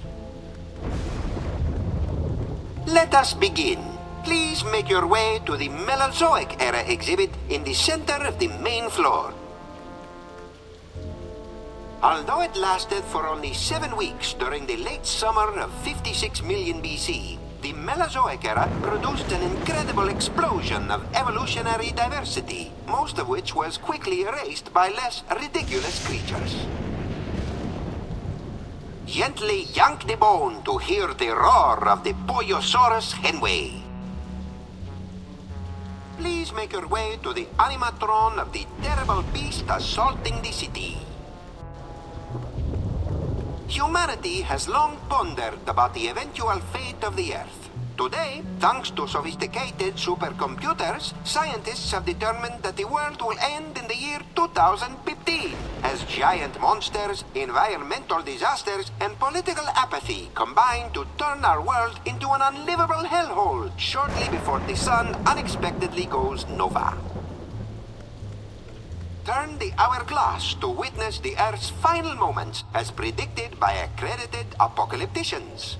Let us begin. Please make your way to the Mesozoic era exhibit in the center of the main floor. Although it lasted for only 7 weeks during the late summer of 56 million BC, the Mesozoic era produced an incredible explosion of evolutionary diversity, most of which was quickly erased by less ridiculous creatures. Gently yank the bone to hear the roar of the Poiosaurus henway. Please make your way to the animatron of the terrible beast assaulting the city. Humanity has long pondered about the eventual fate of the Earth. Today, thanks to sophisticated supercomputers, scientists have determined that the world will end in the year 2015, as giant monsters, environmental disasters, and political apathy combine to turn our world into an unlivable hellhole shortly before the sun unexpectedly goes nova. Turn the hourglass to witness the Earth's final moments as predicted by accredited apocalypticians.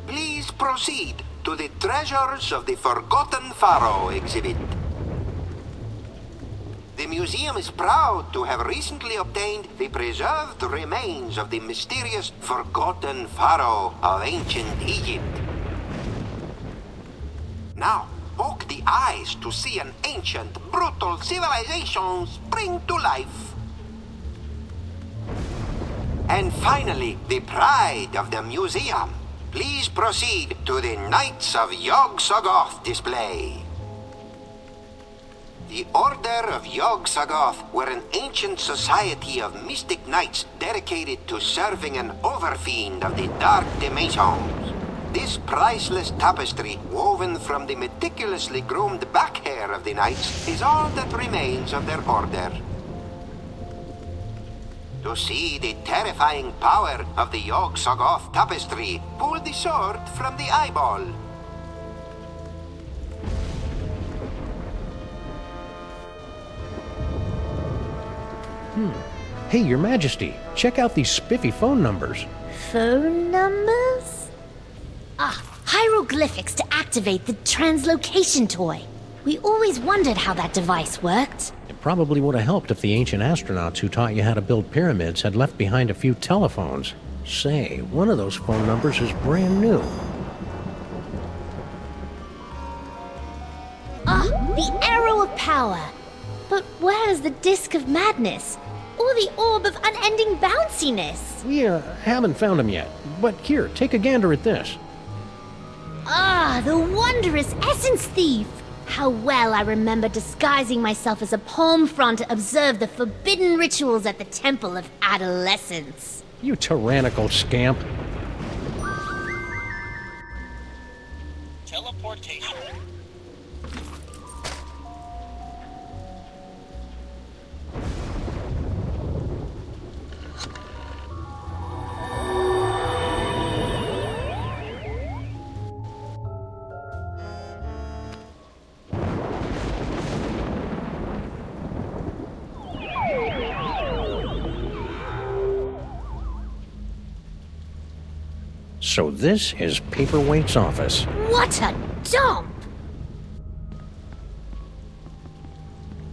Please proceed to the Treasures of the Forgotten Pharaoh exhibit. The museum is proud to have recently obtained the preserved remains of the mysterious Forgotten Pharaoh of ancient Egypt. Now, poke the eyes to see an ancient, brutal civilization spring to life. And finally, the pride of the museum. Please proceed to the Knights of Yog-Sothoth display. The Order of Yog-Sothoth were an ancient society of mystic knights dedicated to serving an overfiend of the dark dimensions. This priceless tapestry, woven from the meticulously groomed back hair of the knights, is all that remains of their order. To see the terrifying power of the Yog-Sothoth tapestry, pull the sword from the eyeball. Hey, Your Majesty, check out these spiffy phone numbers. Phone numbers? Ah, hieroglyphics to activate the translocation toy. We always wondered how that device worked. It probably would have helped if the ancient astronauts who taught you how to build pyramids had left behind a few telephones. Say, one of those phone numbers is brand new. Ah, the Arrow of Power. But where's the Disc of Madness? Or the Orb of Unending Bounciness? We haven't found them yet, but here, take a gander at this. Ah, the wondrous Essence Thief! How well I remember disguising myself as a palm frond to observe the forbidden rituals at the Temple of Adolescence. You tyrannical scamp. Teleportation. So this is Paperweight's office. What a dump!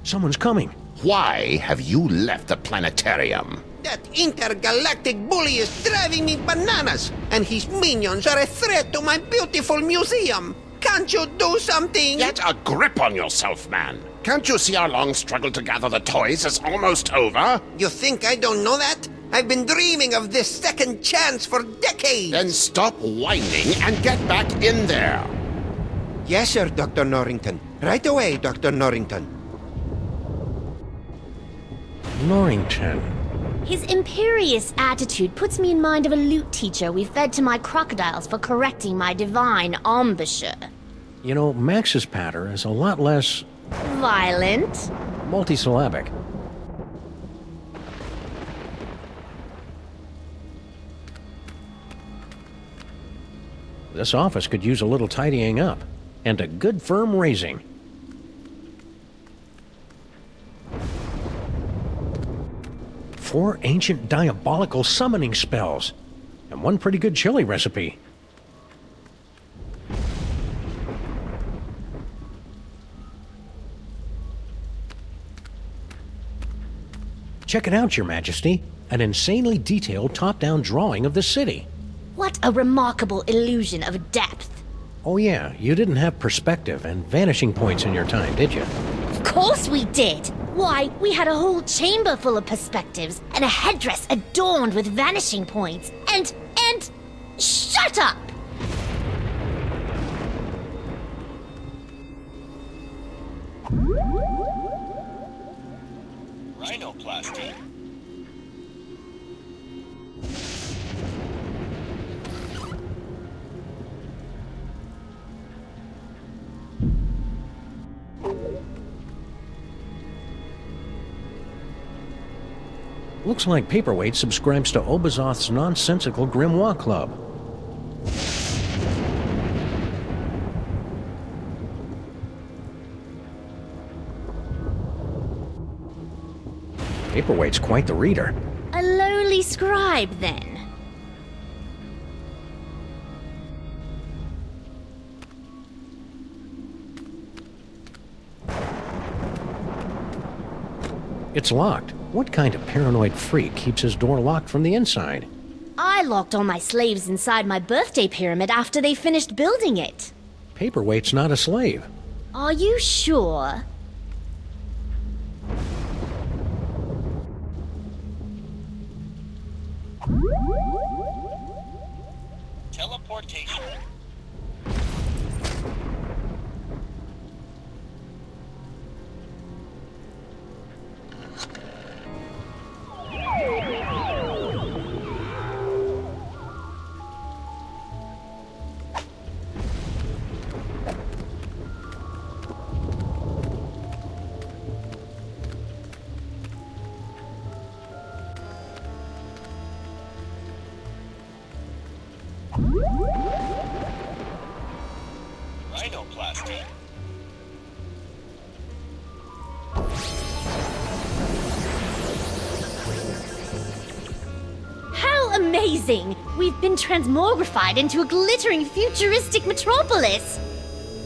Someone's coming. Why have you left the planetarium? That intergalactic bully is driving me bananas, and his minions are a threat to my beautiful museum. Can't you do something? Get a grip on yourself, man. Can't you see our long struggle to gather the toys is almost over? You think I don't know that? I've been dreaming of this second chance for decades. Then stop whining and get back in there. Yes, sir, Dr. Norrington. Right away, Dr. Norrington. Norrington. His imperious attitude puts me in mind of a lute teacher we fed to my crocodiles for correcting my divine embouchure. You know, Max's patter is a lot less... Violent? multisyllabic. This office could use a little tidying up, and a good firm raising. Four ancient diabolical summoning spells, and one pretty good chili recipe. Check it out, Your Majesty. An insanely detailed top-down drawing of the city. What a remarkable illusion of depth. Oh yeah, you didn't have perspective and vanishing points in your time, did you? Of course we did. Why, we had a whole chamber full of perspectives and a headdress adorned with vanishing points. And... shut up! Rhinoplasty. Looks like Paperweight subscribes to Obazoth's nonsensical Grimoire Club. Paperweight's quite the reader. A lowly scribe, then. It's locked. What kind of paranoid freak keeps his door locked from the inside? I locked all my slaves inside my birthday pyramid after they finished building it. Paperweight's not a slave. Are you sure? Teleportation. Rhinoplasty. How amazing! We've been transmogrified into a glittering futuristic metropolis!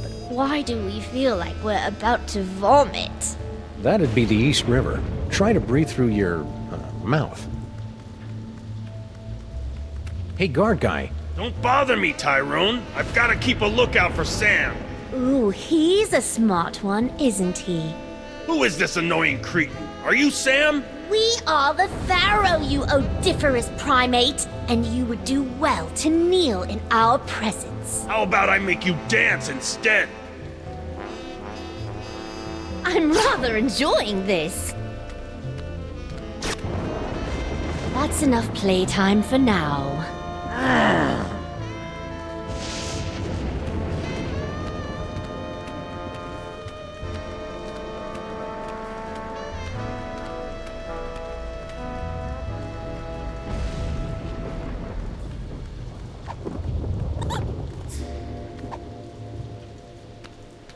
But why do we feel like we're about to vomit? That'd be the East River. Try to breathe through your mouth. Hey, guard guy. Don't bother me, Tyrone. I've got to keep a lookout for Sam. Ooh, he's a smart one, isn't he? Who is this annoying cretin? Are you Sam? We are the Pharaoh, you odiferous primate, and you would do well to kneel in our presence. How about I make you dance instead? I'm rather enjoying this. That's enough playtime for now.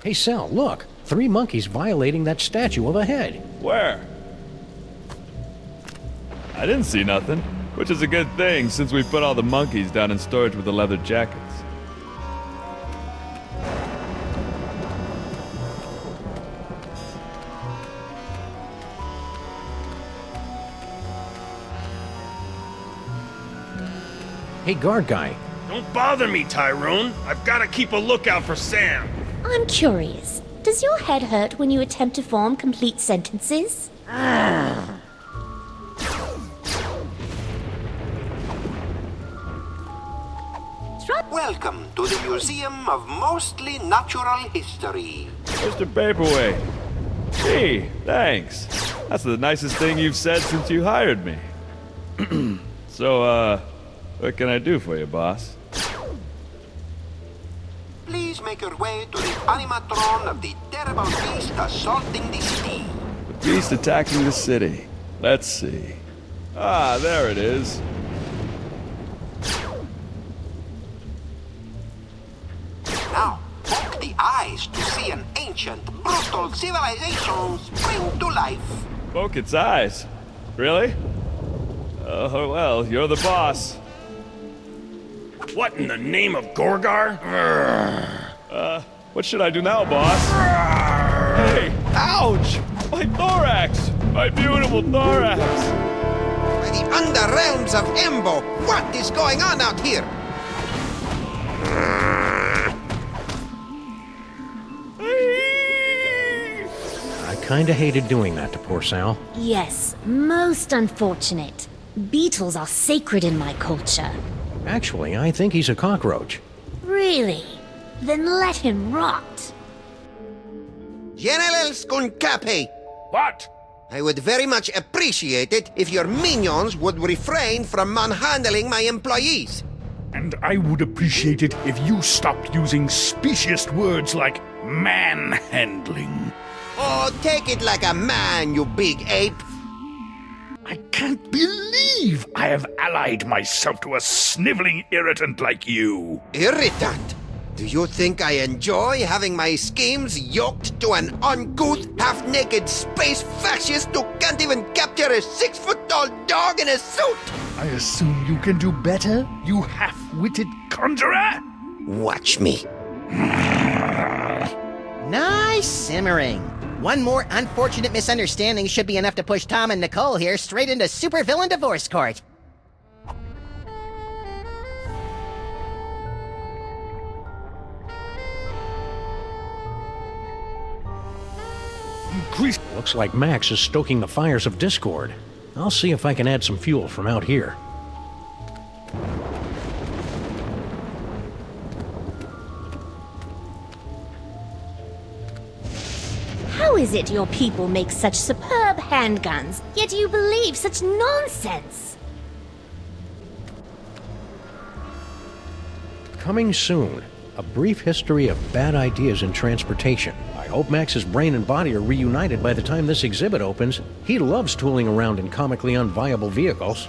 Hey, Sal, look. 3 monkeys violating that statue of a head. Where? I didn't see nothing, which is a good thing since we put all the monkeys down in storage with the leather jackets. Hey, guard guy. Don't bother me, Tyrone. I've got to keep a lookout for Sam. I'm curious. Does your head hurt when you attempt to form complete sentences? Welcome to the Museum of Mostly Natural History. Mr. Paperweight. Gee, thanks. That's the nicest thing you've said since you hired me. So, what can I do for you, boss? Please make your way to the animatron of the terrible beast assaulting the city. The beast attacking the city. Let's see. Ah, there it is. ancient, brutal civilizations spring to life. Poke its eyes. Really? Oh, well, you're the boss. What in the name of Gorgar? What should I do now, boss? Hey! Ouch! My thorax! My beautiful thorax! By the underrealms of Embo, what is going on out here? I kinda hated doing that to poor Sal. Yes, most unfortunate. Beetles are sacred in my culture. Actually, I think he's a cockroach. Really? Then let him rot. General Skunkape, What? I would very much appreciate it if your minions would refrain from manhandling my employees. And I would appreciate it if you stopped using specious words like manhandling. Oh, take it like a man, you big ape. I can't believe I have allied myself to a sniveling irritant like you. Irritant? Do you think I enjoy having my schemes yoked to an uncouth, half-naked space fascist who can't even capture a 6-foot-tall dog in a suit? I assume you can do better, you half-witted conjurer? Watch me. Nice simmering. One more unfortunate misunderstanding should be enough to push Tom and Nicole here straight into supervillain divorce court. Looks like Max is stoking the fires of discord. I'll see if I can add some fuel from out here. How is it your people make such superb handguns, yet you believe such nonsense? Coming soon, a brief history of bad ideas in transportation. I hope Max's brain and body are reunited by the time this exhibit opens. He loves tooling around in comically unviable vehicles.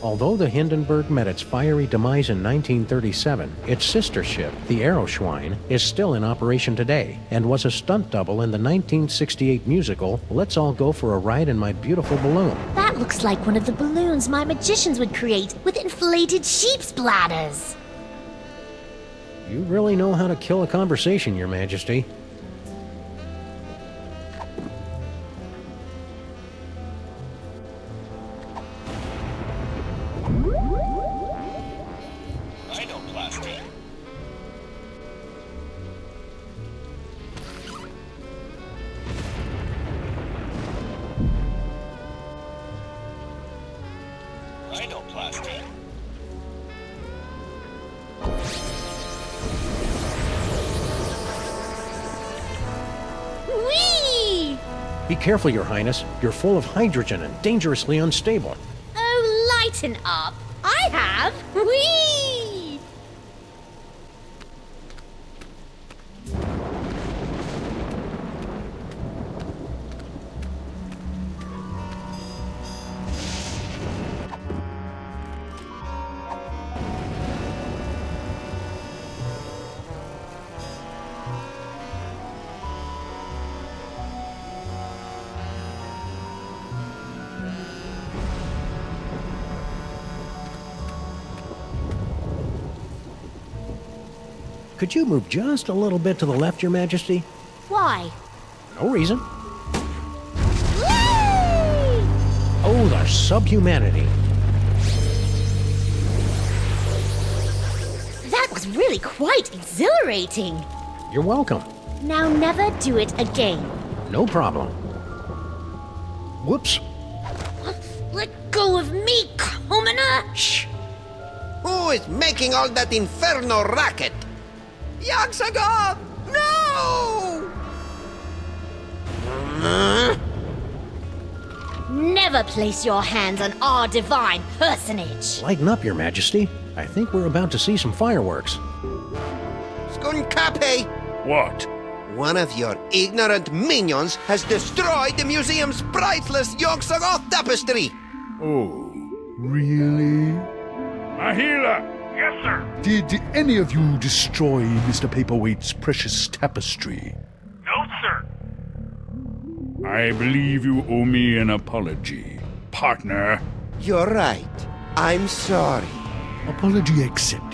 Although the Hindenburg met its fiery demise in 1937, its sister ship, the Aeroschwein, is still in operation today and was a stunt double in the 1968 musical Let's All Go for a Ride in My Beautiful Balloon. That looks like one of the balloons my magicians would create with inflated sheep's bladders. You really know how to kill a conversation, Your Majesty. Rhinoplasty. Rhinoplasty. Whee! Be careful, Your Highness. You're full of hydrogen and dangerously unstable. Oh, lighten up. I have. Whee! Could you move just a little bit to the left, Your Majesty? Why? No reason. Whee! Oh, the subhumanity. That was really quite exhilarating. You're welcome. Now never do it again. No problem. Whoops. Let go of me, commoner! Shh. Who is making all that inferno racket? Yaxagov! No! Never place your hands on our divine personage. Lighten up, Your Majesty. I think we're about to see some fireworks. Skunkape! What? One of your ignorant minions has destroyed the museum's priceless Yogg-Sothoth tapestry! Oh, really? Mahila! Yes, sir. Did any of you destroy Mr. Paperweight's precious tapestry? No, sir. I believe you owe me an apology, partner. You're right. I'm sorry. Apology accepted.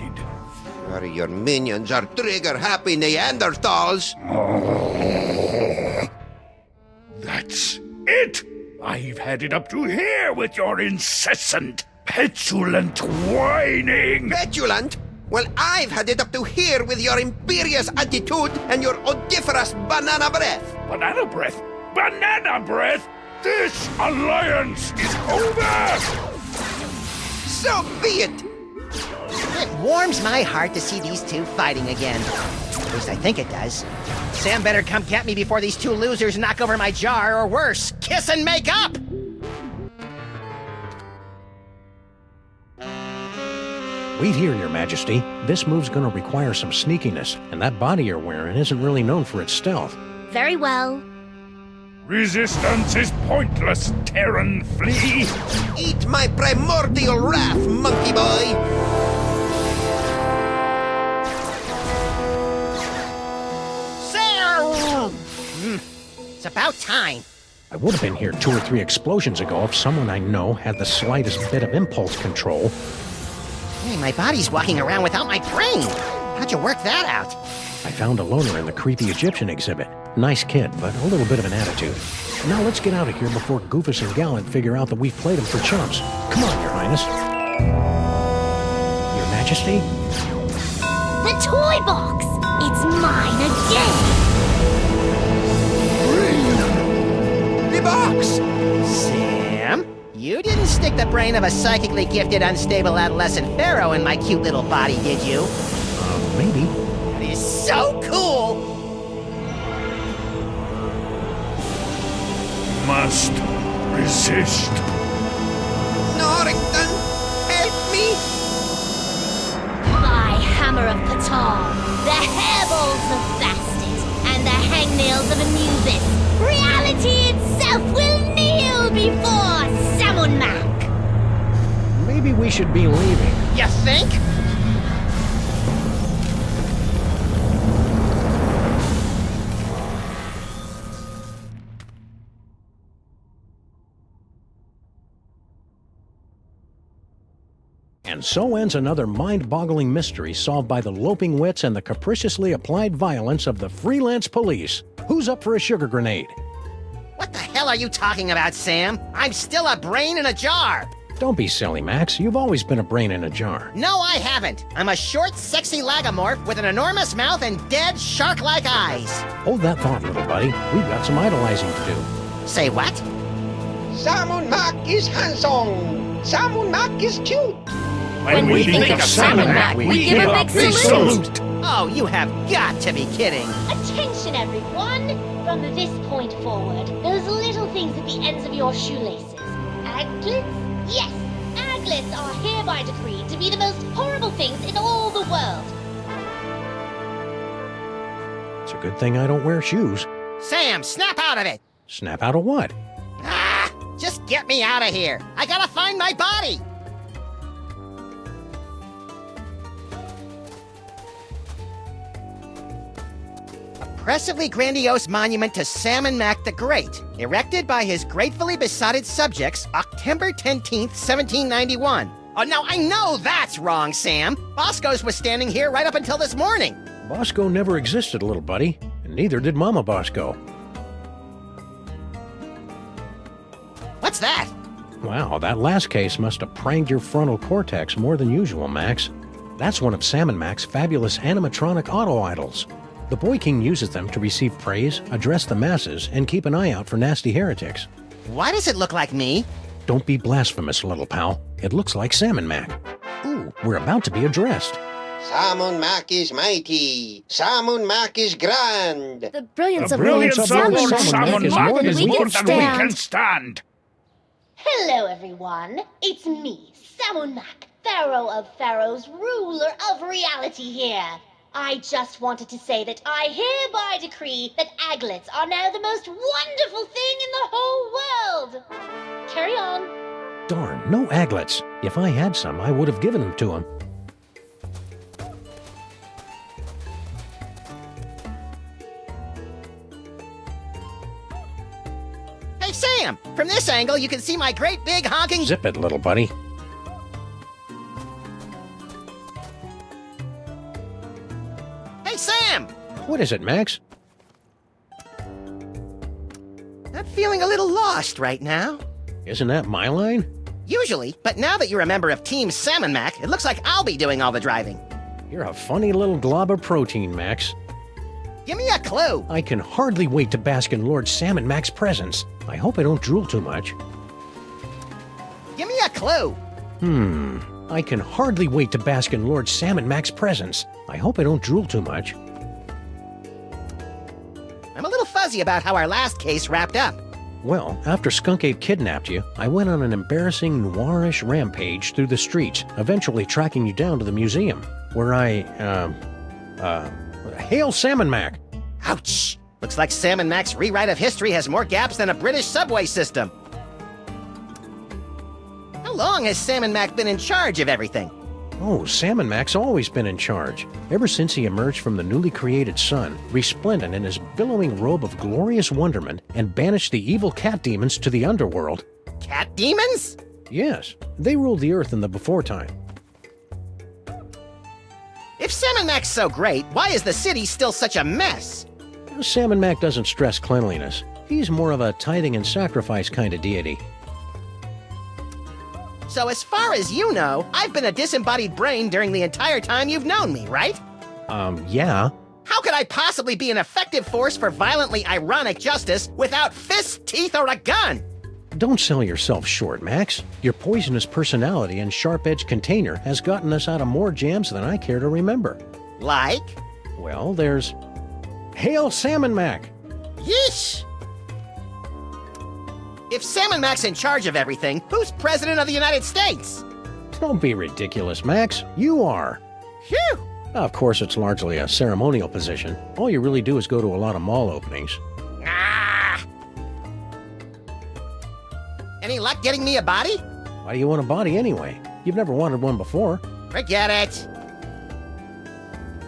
Your minions are trigger-happy Neanderthals. That's it! I've had it up to here with your incessant, petulant whining! Petulant? Well, I've had it up to here with your imperious attitude and your odoriferous banana breath. Banana breath? Banana breath? This alliance is over! So be it! It warms my heart to see these two fighting again. At least I think it does. Sam better come get me before these two losers knock over my jar, or worse, kiss and make up! Wait here, Your Majesty. This move's gonna require some sneakiness, and that body you're wearing isn't really known for its stealth. Very well. Resistance is pointless, Terran flea! Eat my primordial wrath, monkey boy! It's about time. I would have been here 2 or 3 explosions ago if someone I know had the slightest bit of impulse control. Hey, my body's walking around without my brain. How'd you work that out? I found a loner in the creepy Egyptian exhibit. Nice kid, but a little bit of an attitude. Now let's get out of here before Goofus and Gallant figure out that we've played him for chumps. Come on, Your Highness. Your Majesty? The toy box! It's mine again! The box! Sam, you didn't stick the brain of a psychically gifted, unstable adolescent pharaoh in my cute little body, did you? Maybe. That is so cool! Must resist. Norrington, help me! By Hammer of Ptah, the hairballs of Bastet, and the hangnails of Anubis, reality itself will kneel before Samunmak! Maybe we should be leaving. You think? And so ends another mind-boggling mystery solved by the loping wits and the capriciously applied violence of the freelance police. Who's up for a sugar grenade? What the hell are you talking about, Sam? I'm still a brain in a jar! Don't be silly, Max. You've always been a brain in a jar. No, I haven't. I'm a short, sexy lagomorph with an enormous mouth and dead, shark-like eyes. Hold that thought, little buddy. We've got some idolizing to do. Say what? Samunmak is handsome. Samunmak is cute. When we think of Samunmak, we give a big salute. Oh, you have got to be kidding. Attention, everyone! From this point forward, those little things at the ends of your shoelaces. Aglets? Yes! Aglets are hereby decreed to be the most horrible things in all the world. It's a good thing I don't wear shoes. Sam, snap out of it! Snap out of what? Ah! Just get me out of here! I gotta find my body! Impressively grandiose monument to Samunmak the Great, erected by his gratefully besotted subjects, October 10th, 1791. Oh, now I know that's wrong, Sam. Bosco's was standing here right up until this morning. Bosco never existed, little buddy, and neither did Mama Bosco. What's that? Wow, that last case must have pranked your frontal cortex more than usual, Max. That's one of Samunmak's fabulous animatronic auto-idols. The Boy King uses them to receive praise, address the masses, and keep an eye out for nasty heretics. Why does it look like me? Don't be blasphemous, little pal. It looks like Samunmak. Ooh, we're about to be addressed. Samunmak is mighty. Samunmak is grand. The brilliance The of brilliance Lord of Lord Samunmak is more than we can stand. stand. Hello, everyone. It's me, Samunmak, Pharaoh of Pharaohs, ruler of reality here. I just wanted to say that I hereby decree that aglets are now the most wonderful thing in the whole world. Carry on. Darn, no aglets. If I had some, I would have given them to him. Sam! From this angle, you can see my great big honking... Zip it, little buddy. Hey, Sam! What is it, Max? I'm feeling a little lost right now. Isn't that my line? Usually, but now that you're a member of Team Salmon Mac, it looks like I'll be doing all the driving. You're a funny little glob of protein, Max. Give me a clue. I can hardly wait to bask in Lord Salmon Mac's presence. I hope I don't drool too much. Give me a clue. I can hardly wait to bask in Lord Salmon Mac's presence. I hope I don't drool too much. I'm a little fuzzy about how our last case wrapped up. Well, after Skunk Ape kidnapped you, I went on an embarrassing noirish rampage through the streets, eventually tracking you down to the museum, where Hail Salmon Mac! Ouch! Looks like Salmon Mac's rewrite of history has more gaps than a British subway system. How long has Salmon Mac been in charge of everything? Oh, Salmon Mac's always been in charge. Ever since he emerged from the newly created sun, resplendent in his billowing robe of glorious wonderment, and banished the evil cat demons to the underworld. Cat demons? Yes, they ruled the earth in the before time. If Salmon Mac's so great, why is the city still such a mess? Salmon Mac doesn't stress cleanliness. He's more of a tithing and sacrifice kind of deity. So as far as you know, I've been a disembodied brain during the entire time you've known me, right? Yeah. How could I possibly be an effective force for violently ironic justice without fists, teeth, or a gun? Don't sell yourself short, Max. Your poisonous personality and sharp-edged container has gotten us out of more jams than I care to remember. Like? Well, there's... Hail Salmon Mac! Yeesh! If Salmon Mac's in charge of everything, who's President of the United States? Don't be ridiculous, Max. You are. Phew! Of course, it's largely a ceremonial position. All you really do is go to a lot of mall openings. Ah! Any luck getting me a body? Why do you want a body anyway? You've never wanted one before. Forget it.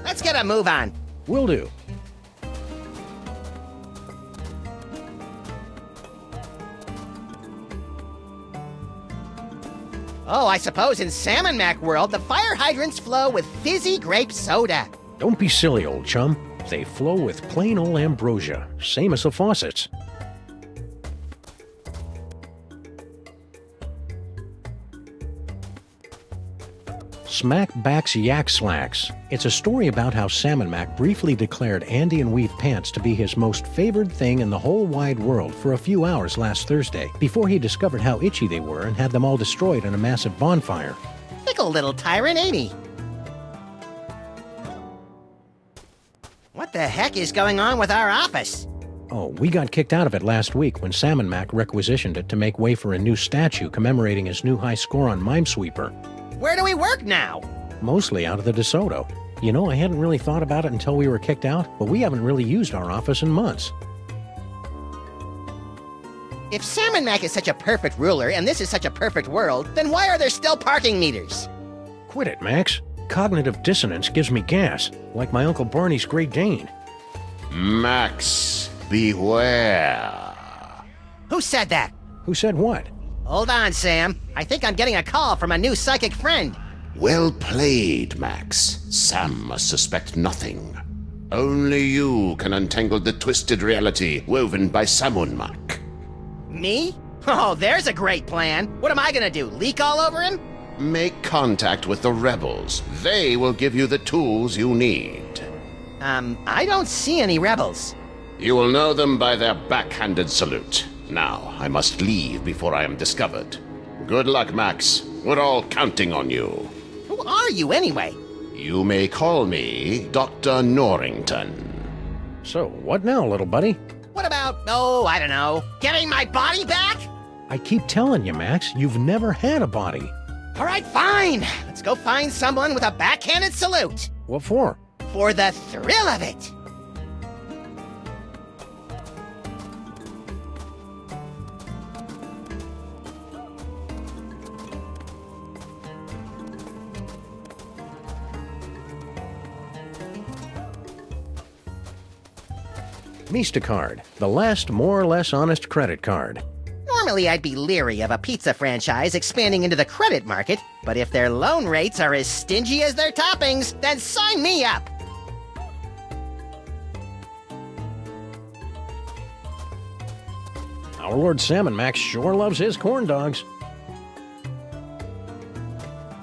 Let's get a move on. Will do. Oh, I suppose in Salmon Mac world, the fire hydrants flow with fizzy grape soda. Don't be silly, old chum. They flow with plain old ambrosia, same as the faucets. Smack Backs Yak Slacks. It's a story about how Salmon Mac briefly declared Andean weave pants to be his most favored thing in the whole wide world for a few hours last Thursday, before he discovered how itchy they were and had them all destroyed in a massive bonfire. Fickle little tyrant, ain't he? What the heck is going on with our office? Oh, we got kicked out of it last week when Salmon Mac requisitioned it to make way for a new statue commemorating his new high score on Minesweeper. Where do we work now? Mostly out of the DeSoto. You know, I hadn't really thought about it until we were kicked out, but we haven't really used our office in months. If Salmon Mac is such a perfect ruler and this is such a perfect world, then why are there still parking meters? Quit it, Max. Cognitive dissonance gives me gas, like my Uncle Barney's Great Dane. Max, beware. Who said that? Who said what? Hold on, Sam. I think I'm getting a call from a new psychic friend. Well played, Max. Sam must suspect nothing. Only you can untangle the twisted reality woven by Salmon Mac. Me? Oh, there's a great plan. What am I gonna do, leak all over him? Make contact with the rebels. They will give you the tools you need. I don't see any rebels. You will know them by their backhanded salute. Now, I must leave before I am discovered. Good luck, Max. We're all counting on you. Who are you, anyway? You may call me Dr. Norrington. So, what now, little buddy? What about, I don't know, getting my body back? I keep telling you, Max, you've never had a body. All right, fine. Let's go find someone with a backhanded salute. What for? For the thrill of it. Mista card, the last more or less honest credit card. Normally, I'd be leery of a pizza franchise expanding into the credit market, but if their loan rates are as stingy as their toppings, then sign me up! Our Lord Salmon Max sure loves his corn dogs.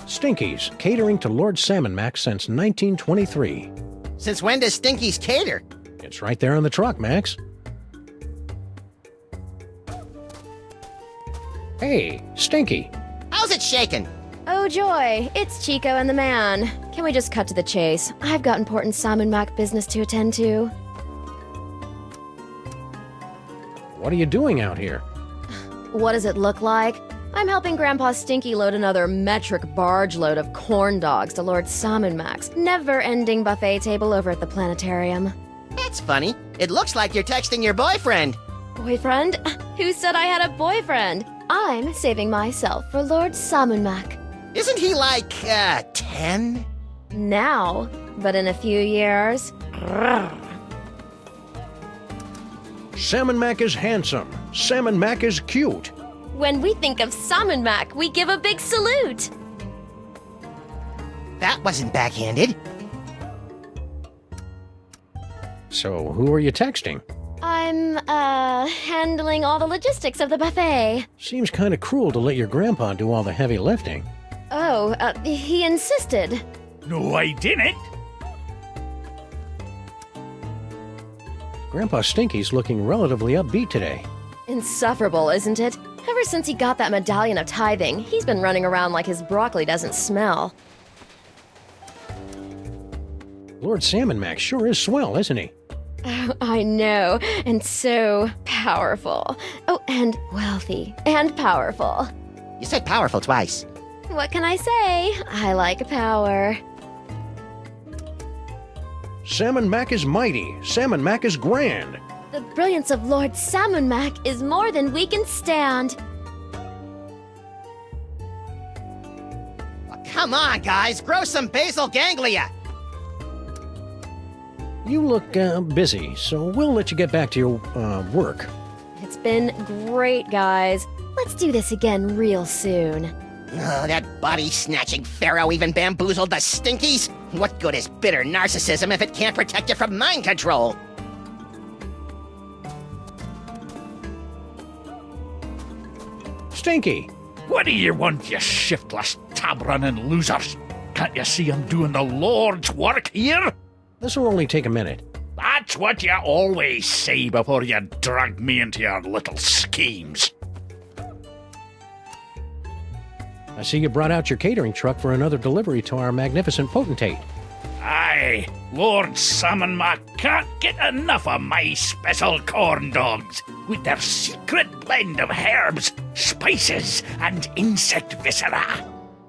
Stinky's, catering to Lord Salmon Max since 1923. Since when does Stinky's cater? It's right there on the truck, Max. Hey, Stinky. How's it shaking? Oh joy, it's Chico and the man. Can we just cut to the chase? I've got important Salmon Mac business to attend to. What are you doing out here? What does it look like? I'm helping Grandpa Stinky load another metric barge load of corn dogs to Lord Salmon Mac's never-ending buffet table over at the planetarium. That's funny. It looks like you're texting your boyfriend. Boyfriend? Who said I had a boyfriend? I'm saving myself for Lord Salmon Mac. Isn't he like, 10? Now, but in a few years. Salmon Mac is handsome. Salmon Mac is cute. When we think of Salmon Mac, we give a big salute. That wasn't backhanded. So, who are you texting? I'm, handling all the logistics of the buffet. Seems kind of cruel to let your grandpa do all the heavy lifting. Oh, he insisted. No, I didn't. Grandpa Stinky's looking relatively upbeat today. Insufferable, isn't it? Ever since he got that medallion of tithing, he's been running around like his broccoli doesn't smell. Lord Salmon Mac sure is swell, isn't he? Oh, I know, and so powerful. Oh, and wealthy, and powerful. You said powerful twice. What can I say? I like power. Salmon Mac is mighty. Salmon Mac is grand. The brilliance of Lord Salmon Mac is more than we can stand. Oh, come on, guys. Grow some basal ganglia. You look busy, so we'll let you get back to your work. It's been great, guys. Let's do this again real soon. Oh, that body-snatching pharaoh even bamboozled the Stinkies? What good is bitter narcissism if it can't protect you from mind control? Stinky! What do you want, you shiftless, tab-running losers? Can't you see I'm doing the Lord's work here? This will only take a minute. That's what you always say before you drag me into your little schemes. I see you brought out your catering truck for another delivery to our magnificent potentate. Aye, Lord Salmon Mac can't get enough of my special corn dogs with their secret blend of herbs, spices, and insect viscera.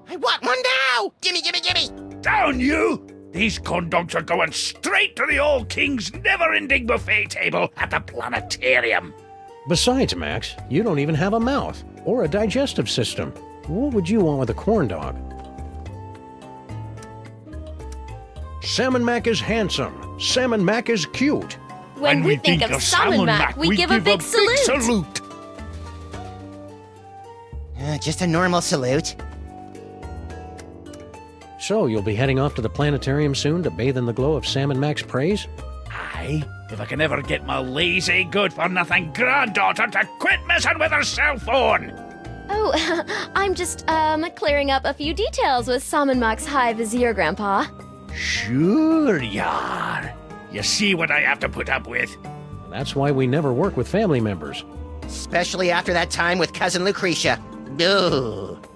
I want one now! Gimme, gimme, gimme! Down you! These corn dogs are going straight to the old king's never-ending buffet table at the planetarium. Besides, Max, you don't even have a mouth or a digestive system. What would you want with a corn dog? Salmon Mac is handsome. Salmon Mac is cute. When we think of Salmon Mac, we give a big salute. Just a normal salute. So, you'll be heading off to the planetarium soon to bathe in the glow of Salmon Mac's praise? Aye, if I can ever get my lazy, good-for-nothing granddaughter to quit messing with her cell phone. Oh, I'm just, clearing up a few details with Salmon Mac's High Vizier, Grandpa. Sure you are. You see what I have to put up with? That's why we never work with family members. Especially after that time with Cousin Lucretia. Ugh.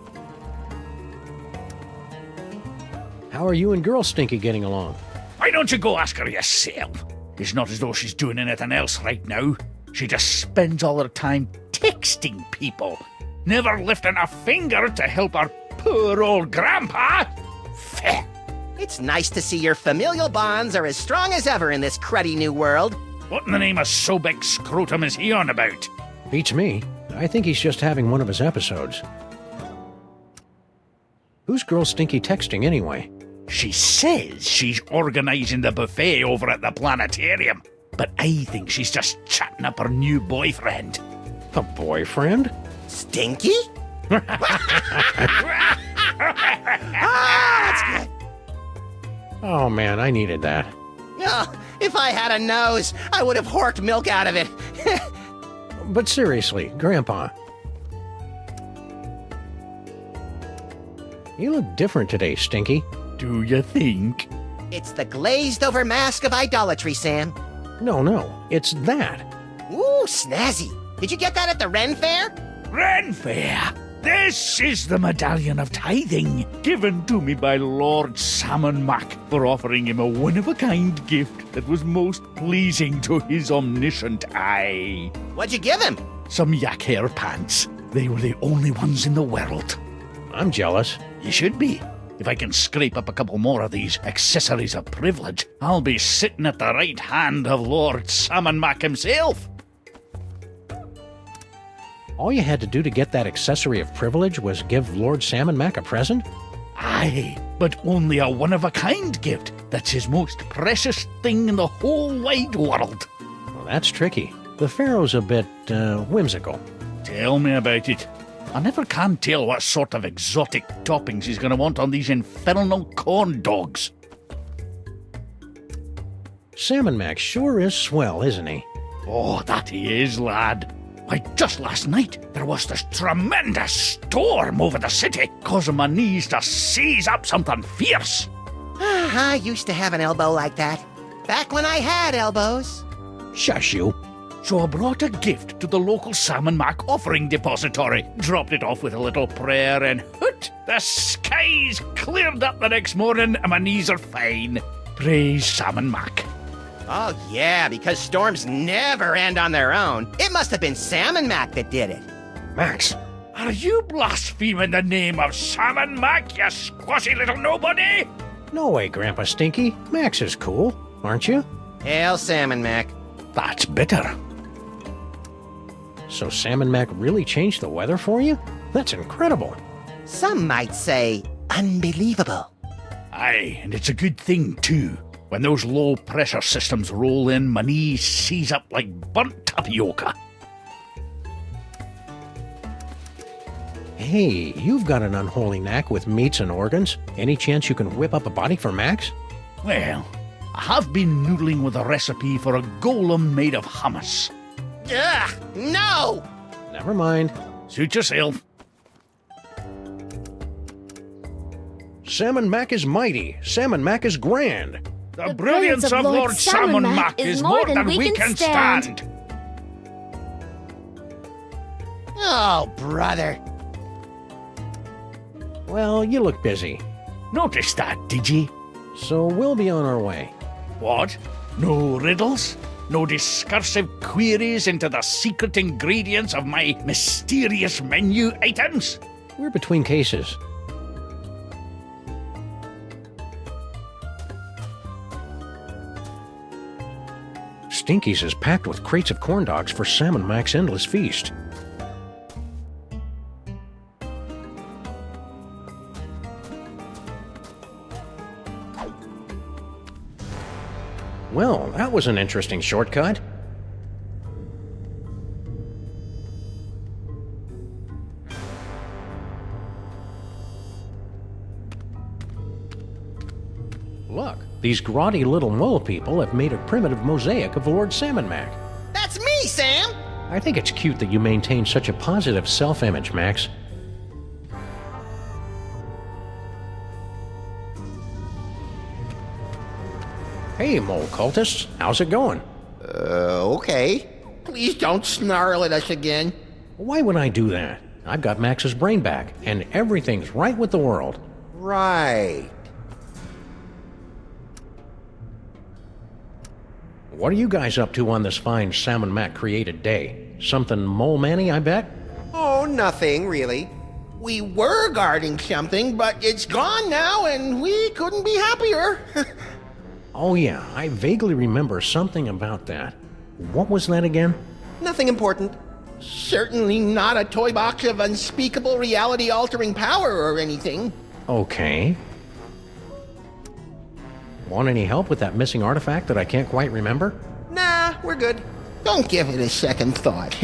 How are you and Girl Stinky getting along? Why don't you go ask her yourself? It's not as though she's doing anything else right now. She just spends all her time texting people, never lifting a finger to help her poor old grandpa. Feh. It's nice to see your familial bonds are as strong as ever in this cruddy new world. What in the name of so big scrotum is he on about? Beats me. I think he's just having one of his episodes. Who's Girl Stinky texting anyway? She says she's organizing the buffet over at the planetarium, but I think she's just chatting up her new boyfriend. A boyfriend? Stinky? That's good. Oh man, I needed that. Oh, if I had a nose, I would have horked milk out of it. But seriously, Grandpa. You look different today, Stinky. Do you think? It's the glazed over mask of idolatry, Sam. No, it's that. Ooh, snazzy. Did you get that at the Ren Fair? Ren Fair! This is the Medallion of Tithing, given to me by Lord Salmon Mac for offering him a one-of-a-kind gift that was most pleasing to his omniscient eye. What'd you give him? Some yak hair pants. They were the only ones in the world. I'm jealous. You should be. If I can scrape up a couple more of these accessories of privilege, I'll be sitting at the right hand of Lord Salmon Mac himself. All you had to do to get that accessory of privilege was give Lord Salmon Mac a present? Aye, but only a one-of-a-kind gift that's his most precious thing in the whole wide world. Well, that's tricky. The Pharaoh's a bit, whimsical. Tell me about it. I never can tell what sort of exotic toppings he's going to want on these infernal corn dogs. Salmon Mac sure is swell, isn't he? Oh, that he is, lad. Why, just last night, there was this tremendous storm over the city, causing my knees to seize up something fierce. I used to have an elbow like that. Back when I had elbows. Shush you. So I brought a gift to the local Salmon Mac offering depository, dropped it off with a little prayer, and hoot! The skies cleared up the next morning and my knees are fine. Praise Salmon Mac. Oh, yeah, because storms never end on their own. It must have been Salmon Mac that did it. Max. Are you blaspheming the name of Salmon Mac, you squashy little nobody? No way, Grandpa Stinky. Max is cool, aren't you? Hail, Salmon Mac. That's bitter. So Salmon Mac really changed the weather for you? That's incredible. Some might say unbelievable. Aye, and it's a good thing, too. When those low-pressure systems roll in, my knees seize up like burnt tapioca. Hey, you've got an unholy knack with meats and organs. Any chance you can whip up a body for Max? Well, I have been noodling with a recipe for a golem made of hummus. Ugh, no! Never mind. Suit yourself. Salmon Mac is mighty. Salmon Mac is grand. The brilliance of Lord Salmon Mac is more than we can stand. Oh, brother. Well, you look busy. Noticed that, did ye? So we'll be on our way. What? No riddles? No discursive queries into the secret ingredients of my mysterious menu items? We're between cases. Stinky's is packed with crates of corn dogs for Salmon Mac's endless feast. Well, that was an interesting shortcut. Look, these grotty little mole people have made a primitive mosaic of Lord Salmon Mac. That's me, Sam! I think it's cute that you maintain such a positive self-image, Max. Hey, mole cultists, how's it going? Okay. Please don't snarl at us again. Why would I do that? I've got Max's brain back, and everything's right with the world. Right. What are you guys up to on this fine Salmon Mac created day? Something mole-manny, I bet? Oh, nothing, really. We were guarding something, but it's gone now, and we couldn't be happier. Oh yeah, I vaguely remember something about that. What was that again? Nothing important. Certainly not a toy box of unspeakable reality-altering power or anything. Okay. Want any help with that missing artifact that I can't quite remember? Nah, we're good. Don't give it a second thought.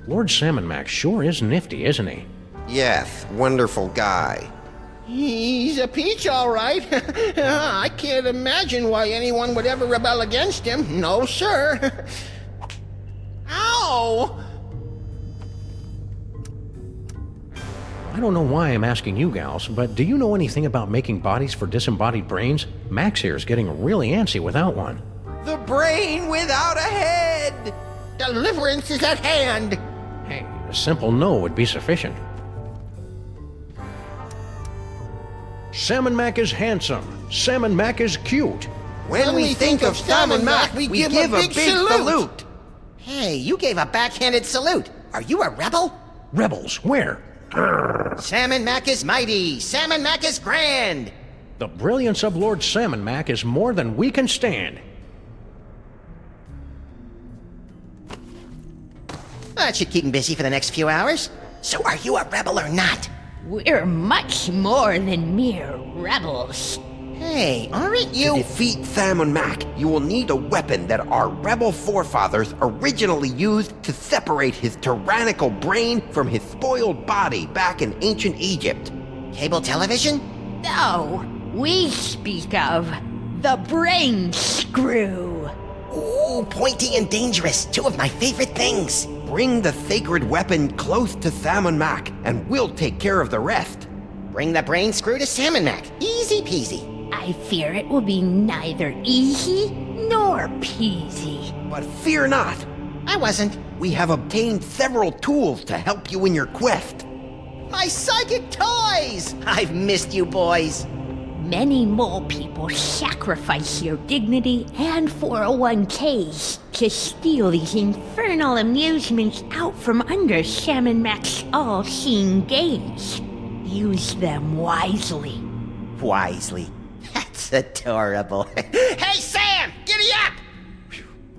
Lord Salmon Mac sure is nifty, isn't he? Yes, wonderful guy. He's a peach, all right. I can't imagine why anyone would ever rebel against him. No, sir. Ow! I don't know why I'm asking you gals, but do you know anything about making bodies for disembodied brains? Max here is getting really antsy without one. The brain without a head! Deliverance is at hand! Hey, a simple no would be sufficient. Salmon Mac is handsome. Salmon Mac is cute. When we think of Salmon Mac, we give a big salute. Hey, you gave a backhanded salute. Are you a rebel? Rebels, where? Salmon Mac is mighty. Salmon Mac is grand. The brilliance of Lord Salmon Mac is more than we can stand. That should keep him busy for the next few hours. So are you a rebel or not? We're much more than mere rebels. Hey, aren't you? To defeat Salmon Mac, you will need a weapon that our rebel forefathers originally used to separate his tyrannical brain from his spoiled body back in ancient Egypt. Cable television? No, we speak of the brain screw. Ooh, pointy and dangerous. Two of my favorite things. Bring the sacred weapon close to Salmon Mac, and we'll take care of the rest. Bring the brain screw to Salmon Mac. Easy peasy. I fear it will be neither easy nor peasy. But fear not. I wasn't. We have obtained several tools to help you in your quest. My psychic toys! I've missed you boys. Many mole people sacrifice their dignity and 401ks to steal these infernal amusements out from under Salmon Mac's all-seeing gaze. Use them wisely. Wisely. That's adorable. Hey, Sam! Giddy up!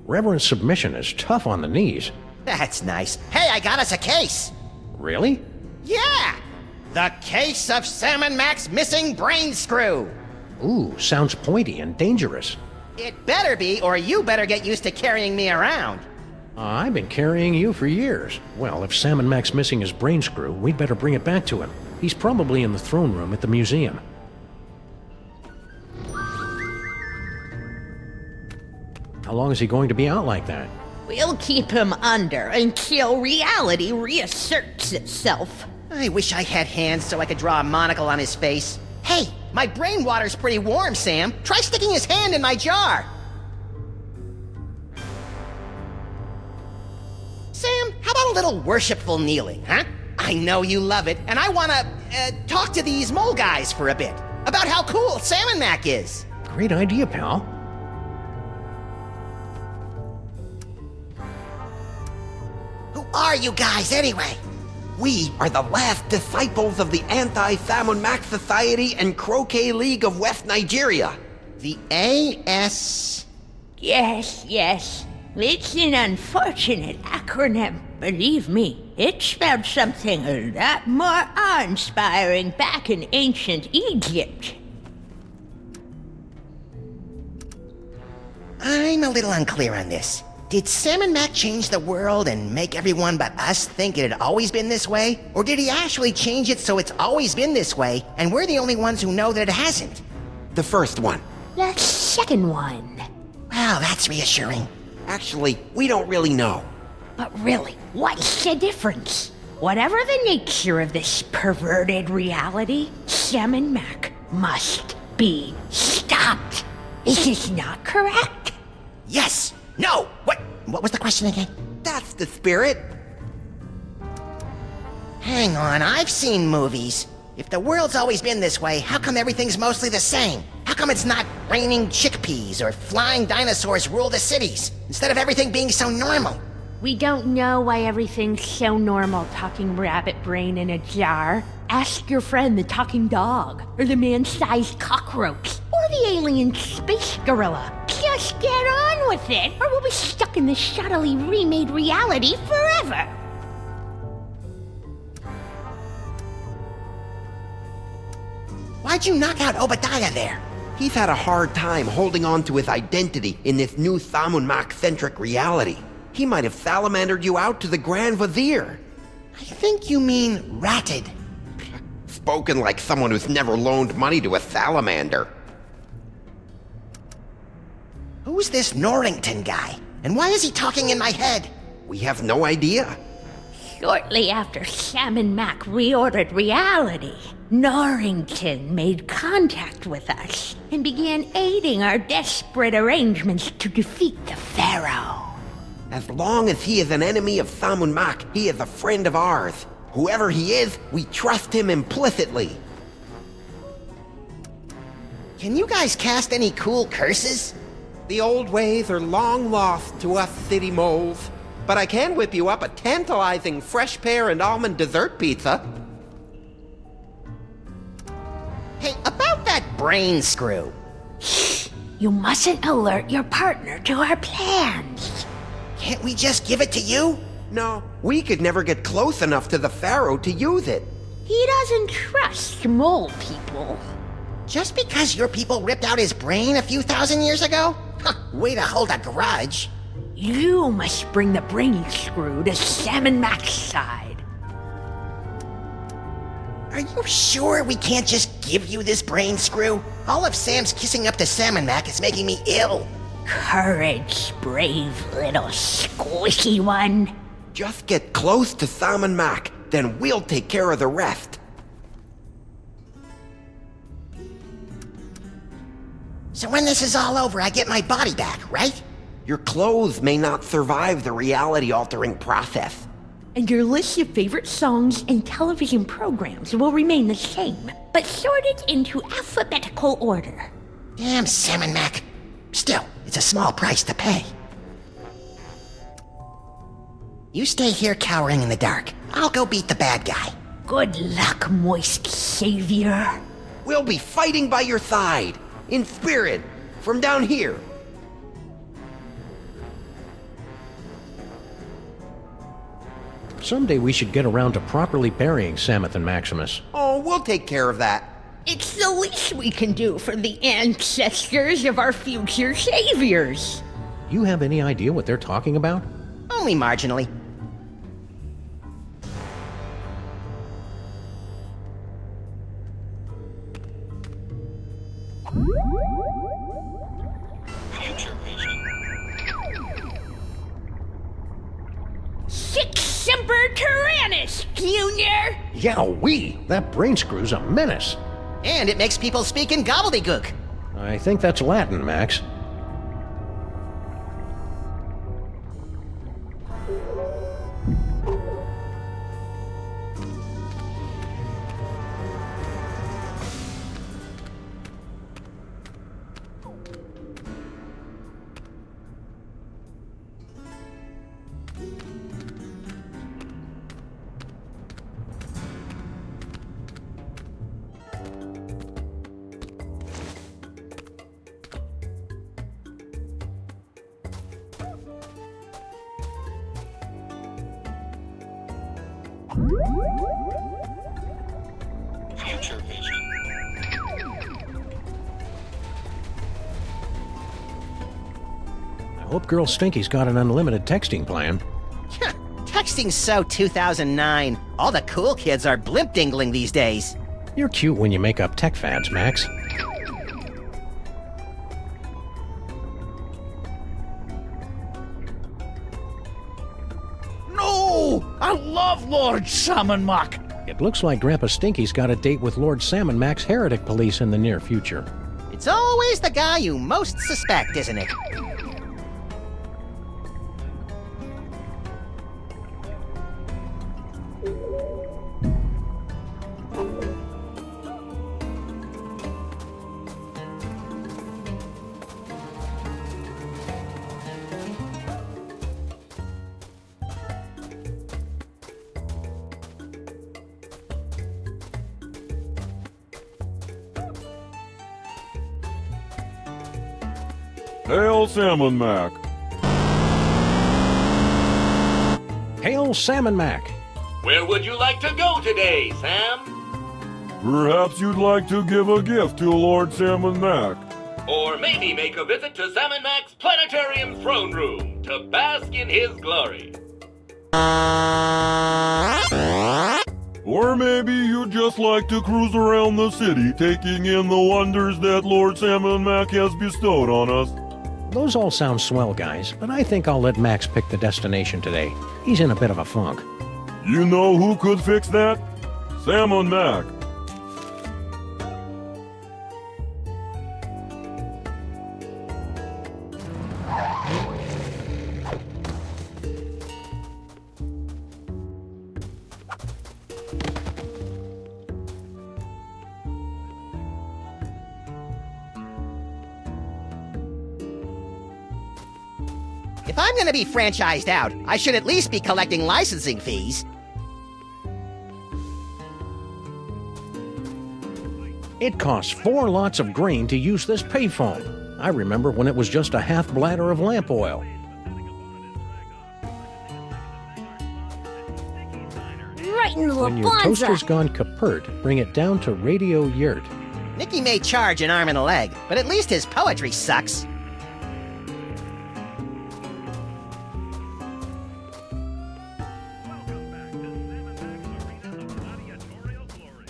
Reverend submission is tough on the knees. That's nice. Hey, I got us a case. Really? Yeah! The case of Salmon Mac's missing brain screw. Ooh, sounds pointy and dangerous. It better be, or you better get used to carrying me around. I've been carrying you for years. Well, if Salmon Mac's missing his brain screw, we'd better bring it back to him. He's probably in the throne room at the museum. How long is he going to be out like that? We'll keep him under until reality reasserts itself. I wish I had hands so I could draw a monocle on his face. Hey, my brain water's pretty warm, Sam. Try sticking his hand in my jar. Sam, how about a little worshipful kneeling, huh? I know you love it, and I want to talk to these mole guys for a bit about how cool Salmon Mac is. Great idea, pal. Who are you guys, anyway? We are the last disciples of the Anti-Salmon Mac Society and Croquet League of West Nigeria. The A.S.? Yes. It's an unfortunate acronym. Believe me, it spelled something a lot more awe-inspiring back in ancient Egypt. I'm a little unclear on this. Did Salmon Mac change the world and make everyone but us think it had always been this way? Or did he actually change it so it's always been this way, and we're the only ones who know that it hasn't? The first one. The second one. Well, that's reassuring. Actually, we don't really know. But really, what's the difference? Whatever the nature of this perverted reality, Salmon Mac must be stopped. Is this not correct? Yes! No! What was the question again? That's the spirit. Hang on, I've seen movies. If the world's always been this way, how come everything's mostly the same? How come it's not raining chickpeas or flying dinosaurs rule the cities, instead of everything being so normal? We don't know why everything's so normal, talking rabbit brain in a jar. Ask your friend the talking dog, or the man-sized cockroach, or the alien space gorilla. Just get on with it, or we'll be stuck in this shoddily remade reality forever. Why'd you knock out Obadiah there? He's had a hard time holding on to his identity in this new Salmon Mac-centric reality. He might have salamandered you out to the Grand Vizier. I think you mean ratted. Spoken like someone who's never loaned money to a salamander. Who's this Norrington guy? And why is he talking in my head? We have no idea. Shortly after Sam and Mac reordered reality, Norrington made contact with us and began aiding our desperate arrangements to defeat the Pharaoh. As long as he is an enemy of Samun Mak, he is a friend of ours. Whoever he is, we trust him implicitly. Can you guys cast any cool curses? The old ways are long lost to us city moles. But I can whip you up a tantalizing fresh pear and almond dessert pizza. Hey, about that brain screw. You mustn't alert your partner to our plans. Can't we just give it to you? No, we could never get close enough to the Pharaoh to use it. He doesn't trust mole people. Just because your people ripped out his brain a few thousand years ago? Huh, way to hold a grudge. You must bring the brain screw to Sam and Mac's side. Are you sure we can't just give you this brain screw? All of Sam's kissing up to Sam and Mac is making me ill. Courage, brave little squishy one. Just get close to Samun Mak, then we'll take care of the rest. So when this is all over, I get my body back, right? Your clothes may not survive the reality-altering process. And your list of favorite songs and television programs will remain the same, but sorted into alphabetical order. Damn Sam and Mac. Still, it's a small price to pay. You stay here cowering in the dark. I'll go beat the bad guy. Good luck, moist savior. We'll be fighting by your side, in spirit, from down here. Someday we should get around to properly burying Samuth and Maximus. Oh, we'll take care of that. It's the least we can do for the ancestors of our future saviors. You have any idea what they're talking about? Only marginally. Sic Semper Tyrannis, Junior! Yowee! That brain screw's a menace. And it makes people speak in gobbledygook. I think that's Latin, Max. Future vision. I hope Girl Stinky's got an unlimited texting plan. Texting's so 2009. All the cool kids are blimp dingling these days. You're cute when you make up tech fads, Max. No! I love Lord Salmon Mac. It looks like Grandpa Stinky's got a date with Lord Sam and Mac's heretic police in the near future. It's always the guy you most suspect, isn't it? Hail Salmon Mac. Hail Sam and Mac. Where would you like to go today, Sam? Perhaps you'd like to give a gift to Lord Salmon Mac. Or maybe make a visit to Salmon Mac's planetarium throne room to bask in his glory. Or maybe you'd just like to cruise around the city, taking in the wonders that Lord Salmon Mac has bestowed on us. Those all sound swell, guys, but I think I'll let Max pick the destination today. He's in a bit of a funk. You know who could fix that? Salmon Mac. If I'm gonna be franchised out, I should at least be collecting licensing fees. It costs 4 lots of grain to use this payphone. I remember when it was just a half bladder of lamp oil. Right in the When your Labanza. toaster's gone kaput, bring it down to Radio Yurt. Nicky may charge an arm and a leg, but at least his poetry sucks.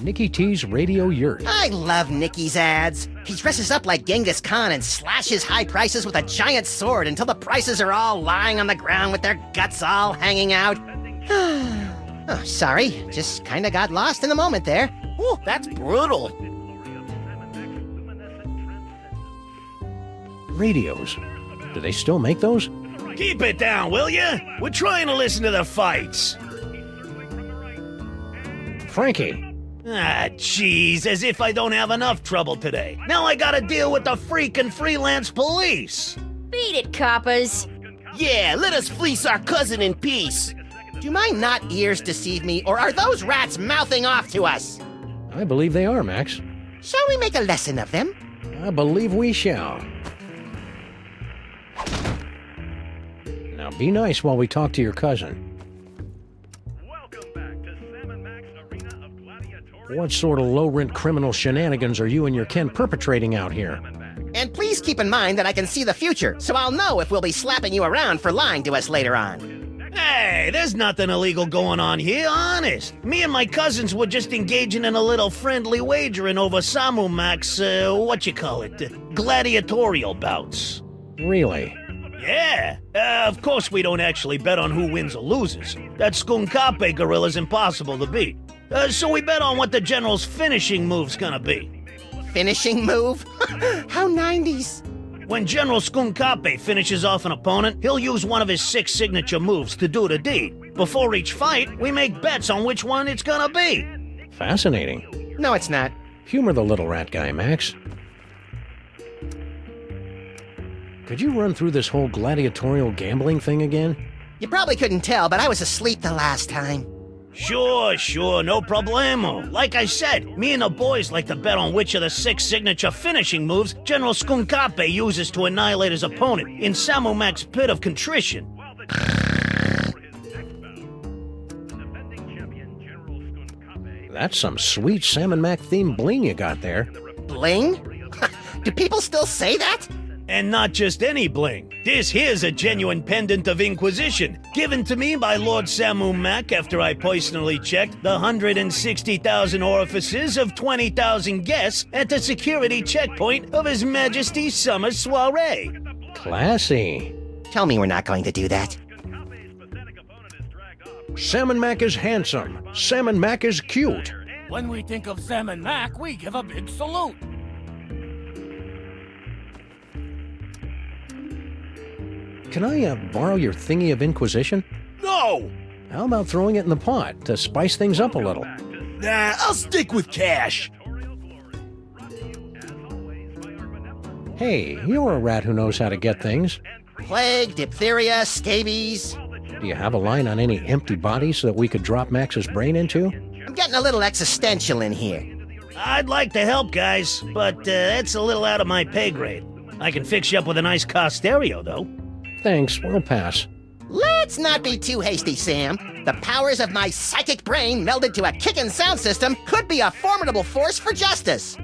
Nicky T's Radio Yurt. I love Nicky's ads. He dresses up like Genghis Khan and slashes high prices with a giant sword until the prices are all lying on the ground with their guts all hanging out. Oh, sorry, just kinda got lost in the moment there. Ooh, that's brutal. Radios. Do they still make those? Keep it down, will ya? We're trying to listen to the fights. Frankie. Ah, jeez, as if I don't have enough trouble today. Now I gotta deal with the freaking freelance police. Beat it, coppers. Yeah, let us fleece our cousin in peace. Do my not ears deceive me, or are those rats mouthing off to us? I believe they are, Max. Shall we make a lesson of them? I believe we shall. Now be nice while we talk to your cousin. What sort of low-rent criminal shenanigans are you and your Ken perpetrating out here? And please keep in mind that I can see the future, so I'll know if we'll be slapping you around for lying to us later on. Hey, there's nothing illegal going on here, honest. Me and my cousins were just engaging in a little friendly wagering over Samu Mac's, gladiatorial bouts. Really? Yeah. Of course we don't actually bet on who wins or loses. That Skunkape gorilla's impossible to beat. So we bet on what the general's finishing move's gonna be. Finishing move? How 90s. When General Skunkape finishes off an opponent, he'll use one of his 6 signature moves to do the deed. Before each fight, we make bets on which one it's gonna be. Fascinating. No, it's not. Humor the little rat guy, Max. Could you run through this whole gladiatorial gambling thing again? You probably couldn't tell, but I was asleep the last time. Sure, no problemo. Like I said, me and the boys like to bet on which of the 6 signature finishing moves General Skunkape uses to annihilate his opponent in Samu Mac's Pit of Contrition. That's some sweet Salmon Mac themed bling you got there. Bling? Do people still say that? And not just any bling. This here's a genuine pendant of Inquisition, given to me by Lord Samu Mac after I personally checked the 160,000 orifices of 20,000 guests at the security checkpoint of His Majesty's summer soiree. Classy. Tell me we're not going to do that. Salmon Mac is handsome. Salmon Mac is cute. When we think of Salmon Mac, we give a big salute. Can I borrow your thingy of Inquisition? No! How about throwing it in the pot to spice things up a little? Nah, I'll stick with cash. Hey, you're a rat who knows how to get things. Plague, diphtheria, scabies. Do you have a line on any empty bodies so that we could drop Max's brain into? I'm getting a little existential in here. I'd like to help, guys, but that's a little out of my pay grade. I can fix you up with a nice car stereo, though. Thanks, we'll pass. Let's not be too hasty, Sam. The powers of my psychic brain melded to a kickin' sound system could be a formidable force for justice.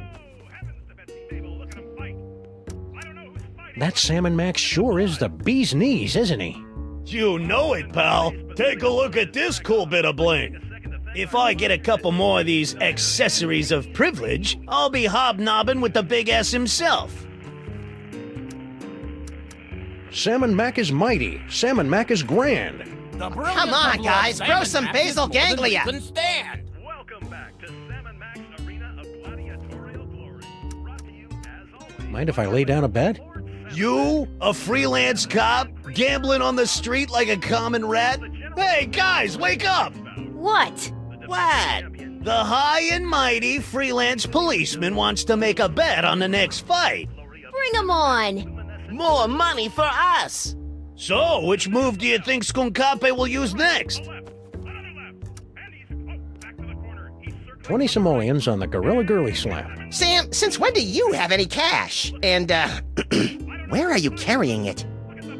That Salmon Max sure is the bee's knees, isn't he? You know it, pal. Take a look at this cool bit of bling. If I get a couple more of these accessories of privilege, I'll be hobnobbing with the big S himself. Salmon Mac is mighty. Salmon Mac is grand. Come on, guys, grow some basal ganglia. Stand. Mind if I lay down a bet? You, a freelance cop, gambling on the street like a common rat? Hey, guys, wake up! What? What? The high and mighty freelance policeman wants to make a bet on the next fight. Bring him on! More money for us! So, which move do you think Skunkape will use next? 20 simoleons on the Gorilla Girly Slap. Sam, since when do you have any cash? And, where are you carrying it?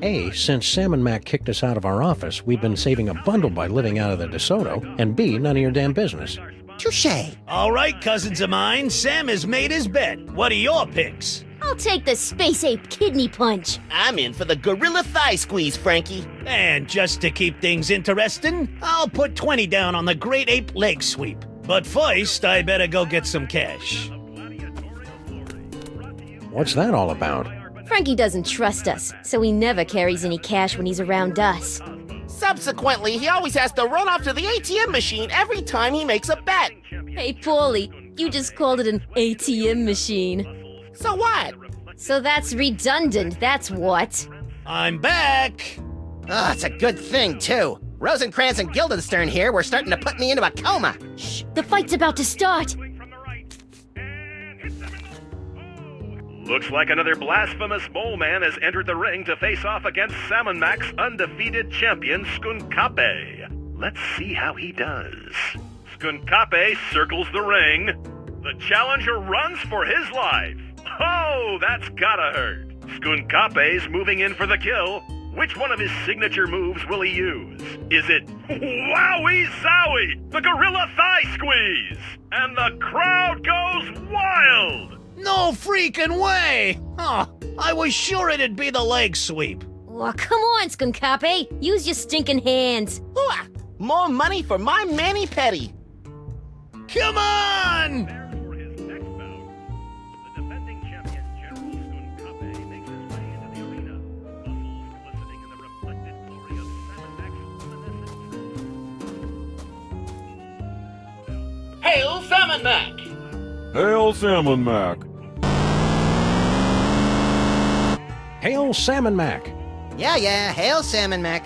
A, since Salmon Mac kicked us out of our office, we've been saving a bundle by living out of the DeSoto, and B, none of your damn business. Touché. All right, cousins of mine, Sam has made his bet. What are your picks? I'll take the Space Ape Kidney Punch. I'm in for the Gorilla Thigh Squeeze, Frankie. And just to keep things interesting, I'll put 20 down on the Great Ape Leg Sweep. But first, I better go get some cash. What's that all about? Frankie doesn't trust us, so he never carries any cash when he's around us. Subsequently, he always has to run off to the ATM machine every time he makes a bet. Hey, Paulie, you just called it an ATM machine. So what? So that's redundant, that's what. I'm back! Oh, it's a good thing, too. Rosencrantz and Guildenstern here were starting to put me into a coma. Shh, the fight's about to start. Looks like another blasphemous mole man has entered the ring to face off against Salmon Mac's undefeated champion, Skunkape. Let's see how he does. Skunkape circles the ring. The challenger runs for his life. Oh, that's gotta hurt. Skunkape's moving in for the kill. Which one of his signature moves will he use? Is it Wowie Zowie, the Gorilla Thigh Squeeze? And the crowd goes wild! No freaking way! Huh, I was sure it'd be the leg sweep. Oh, come on, Skunkape. Use your stinking hands. Ooh, more money for my mani-pedi. Come on! Hail Salmon Mac! Hail Salmon Mac! Hail Salmon Mac! Yeah, hail Salmon Mac.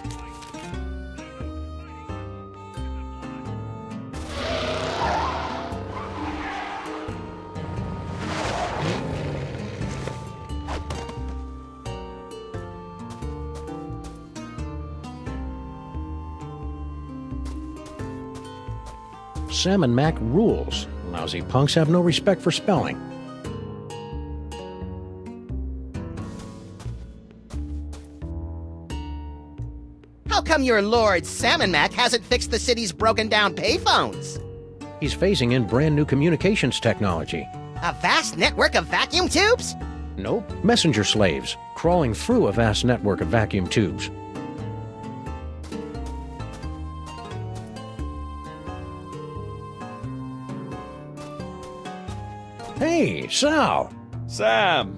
Salmon Mac rules. Lousy punks have no respect for spelling. How come your lord, Salmon Mac, hasn't fixed the city's broken-down payphones? He's phasing in brand new communications technology. A vast network of vacuum tubes? Nope. Messenger slaves, crawling through a vast network of vacuum tubes. Hey, Sal! Sam!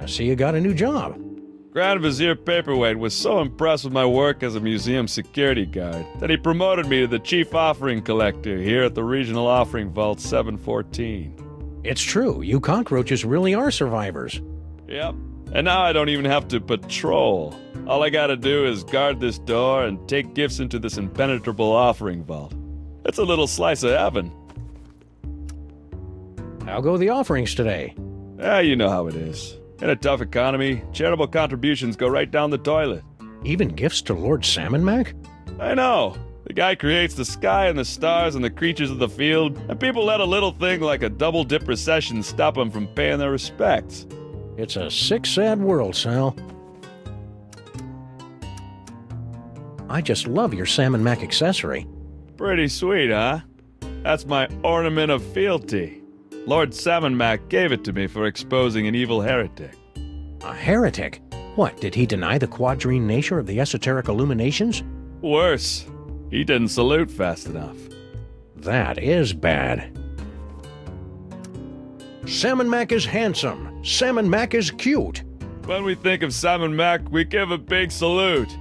I see you got a new job. Grand Vizier Paperweight was so impressed with my work as a museum security guard that he promoted me to the Chief Offering Collector here at the Regional Offering Vault 714. It's true, you cockroaches really are survivors. Yep. And now I don't even have to patrol. All I gotta do is guard this door and take gifts into this impenetrable offering vault. It's a little slice of heaven. How go the offerings today? You know how it is. In a tough economy, charitable contributions go right down the toilet. Even gifts to Lord Salmon Mac? I know. The guy creates the sky and the stars and the creatures of the field, and people let a little thing like a double-dip recession stop him from paying their respects. It's a sick, sad world, Sal. I just love your Salmon Mac accessory. Pretty sweet, huh? That's my ornament of fealty. Lord Salmon Mac gave it to me for exposing an evil heretic. A heretic? What, did he deny the quadrine nature of the esoteric illuminations? Worse, he didn't salute fast enough. That is bad. Salmon Mac is handsome. Salmon Mac is cute. When we think of Salmon Mac, we give a big salute.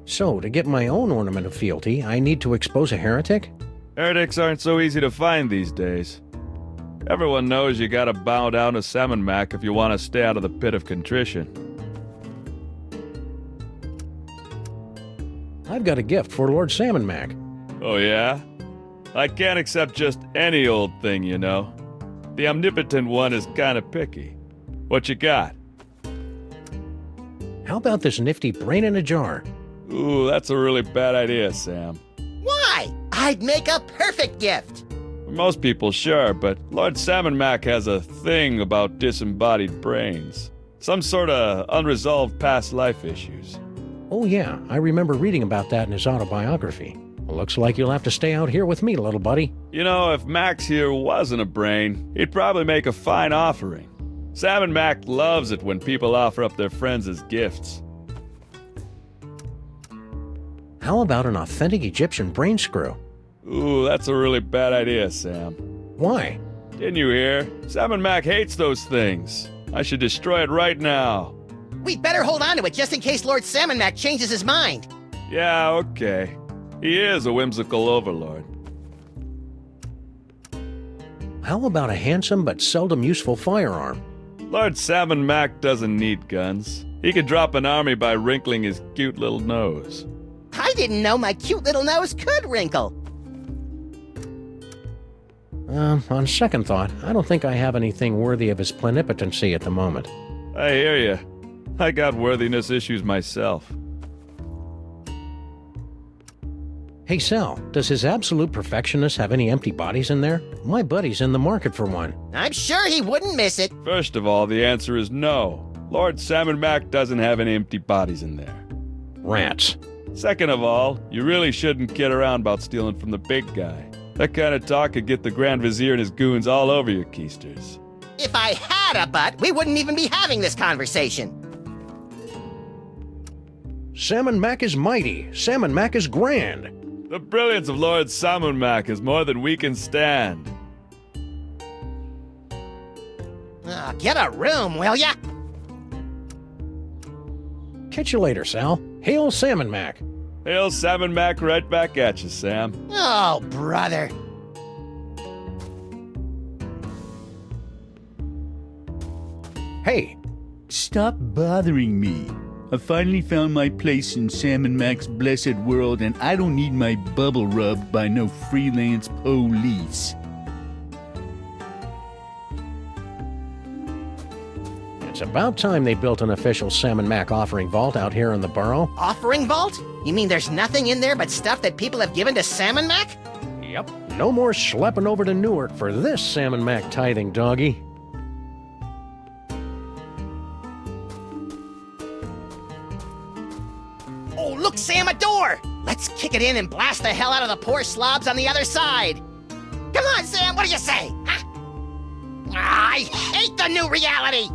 So, to get my own ornament of fealty, I need to expose a heretic? Heretics aren't so easy to find these days. Everyone knows you gotta bow down to Salmon Mac if you want to stay out of the pit of contrition. I've got a gift for Lord Salmon Mac. Oh yeah? I can't accept just any old thing, you know. The omnipotent one is kinda picky. What you got? How about this nifty brain in a jar? Ooh, that's a really bad idea, Sam. Why? I'd make a perfect gift. For most people, sure, but Lord Salmon Mac has a thing about disembodied brains. Some sort of unresolved past life issues. Oh yeah, I remember reading about that in his autobiography. Looks like you'll have to stay out here with me, little buddy. You know, if Max here wasn't a brain, he'd probably make a fine offering. Salmon Mac loves it when people offer up their friends as gifts. How about an authentic Egyptian brain screw? Ooh, that's a really bad idea, Sam. Why? Didn't you hear? Salmon Mac hates those things. I should destroy it right now. We'd better hold on to it just in case Lord Salmon Mac changes his mind. Yeah, okay. He is a whimsical overlord. How about a handsome but seldom useful firearm? Lord Salmon Mac doesn't need guns. He could drop an army by wrinkling his cute little nose. I didn't know my cute little nose could wrinkle. On second thought, I don't think I have anything worthy of his plenipotency at the moment. I hear ya. I got worthiness issues myself. Hey Sal, does his absolute perfectionist have any empty bodies in there? My buddy's in the market for one. I'm sure he wouldn't miss it. First of all, the answer is no. Lord Salmon Mac doesn't have any empty bodies in there. Rats. Second of all, you really shouldn't kid around about stealing from the big guy. That kind of talk could get the Grand Vizier and his goons all over your keisters. If I had a butt, we wouldn't even be having this conversation. Salmon Mac is mighty. Salmon Mac is grand. The brilliance of Lord Salmon Mac is more than we can stand. Get a room, will ya? Catch you later, Sal. Hail Salmon Mac. Hail Salmon Mac right back at you, Sam. Oh, brother. Hey. Stop bothering me. I finally found my place in Salmon Mac's blessed world, and I don't need my bubble rubbed by no freelance police. It's about time they built an official Salmon Mac offering vault out here in the borough. Offering vault? You mean there's nothing in there but stuff that people have given to Salmon Mac? Yep. No more schlepping over to Newark for this Salmon Mac tithing doggy. Oh, look, Sam, a door! Let's kick it in and blast the hell out of the poor slobs on the other side. Come on, Sam, what do you say? Huh? I hate the new reality!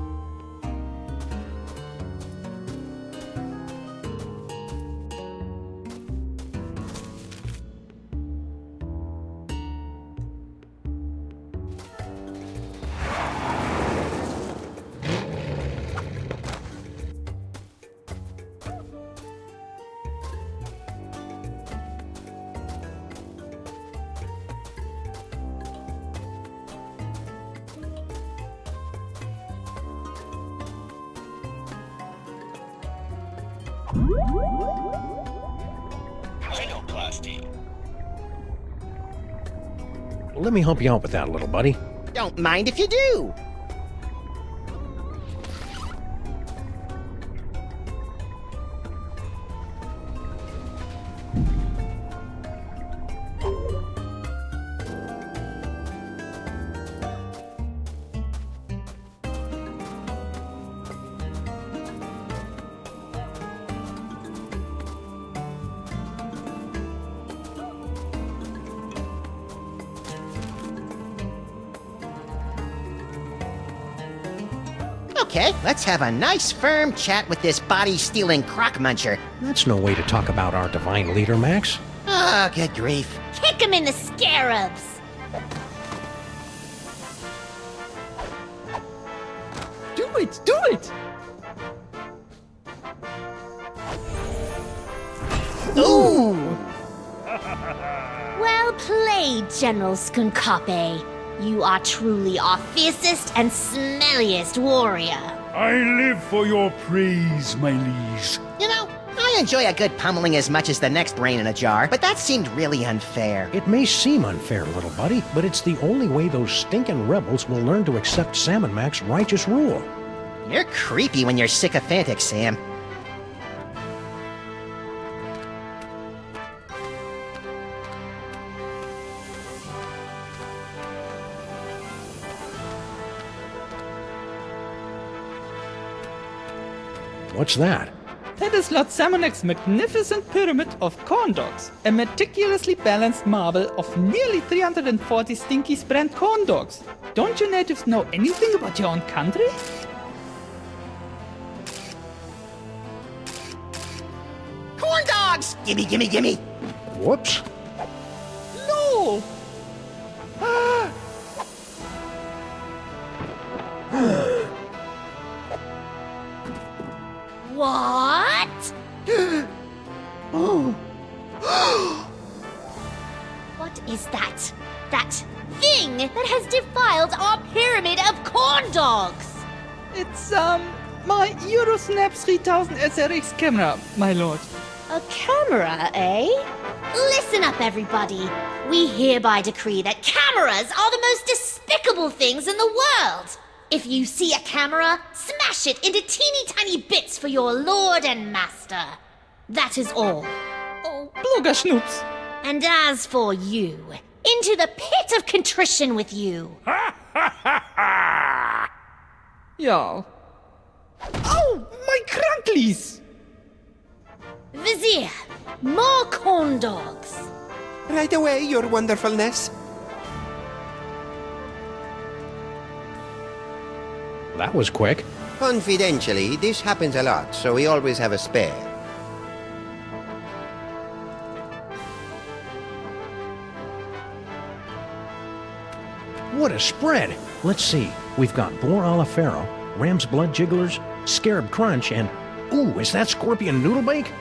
Let me help you out with that, little buddy. Don't mind if you do. Okay, let's have a nice firm chat with this body-stealing crock muncher. That's no way to talk about our divine leader, Max. Oh, good grief. Kick him in the scarabs! Do it! Do it! Ooh! Well played, General Skunkape. You are truly our fiercest and smelliest warrior. I live for your praise, my liege. You know, I enjoy a good pummeling as much as the next brain in a jar, but that seemed really unfair. It may seem unfair, little buddy, but it's the only way those stinking rebels will learn to accept Salmon Mac's righteous rule. You're creepy when you're sycophantic, Sam. What's that? That is Lord Samonak's magnificent pyramid of corn dogs, a meticulously balanced marvel of nearly 340 stinky brand corn dogs. Don't you natives know anything about your own country? Corn dogs! Gimme, gimme, gimme! Whoops. No! What? Oh. What is that? That thing that has defiled our pyramid of corn dogs! It's, my Eurosnap 3000 SRX camera, my lord. A camera, eh? Listen up, everybody. We hereby decree that cameras are the most despicable things in the world. If you see a camera, smash it into teeny tiny bits for your lord and master. That is all. Oh, Bloggerschnoops. And as for you, into the pit of contrition with you. Ja. Oh, my cranklies! Vizier, more corn dogs. Right away, your wonderfulness. That was quick. Confidentially, this happens a lot, so we always have a spare. What a spread! Let's see. We've got boar a la Pharaoh, ram's blood jigglers, scarab crunch, and... Ooh, is that scorpion noodle bake?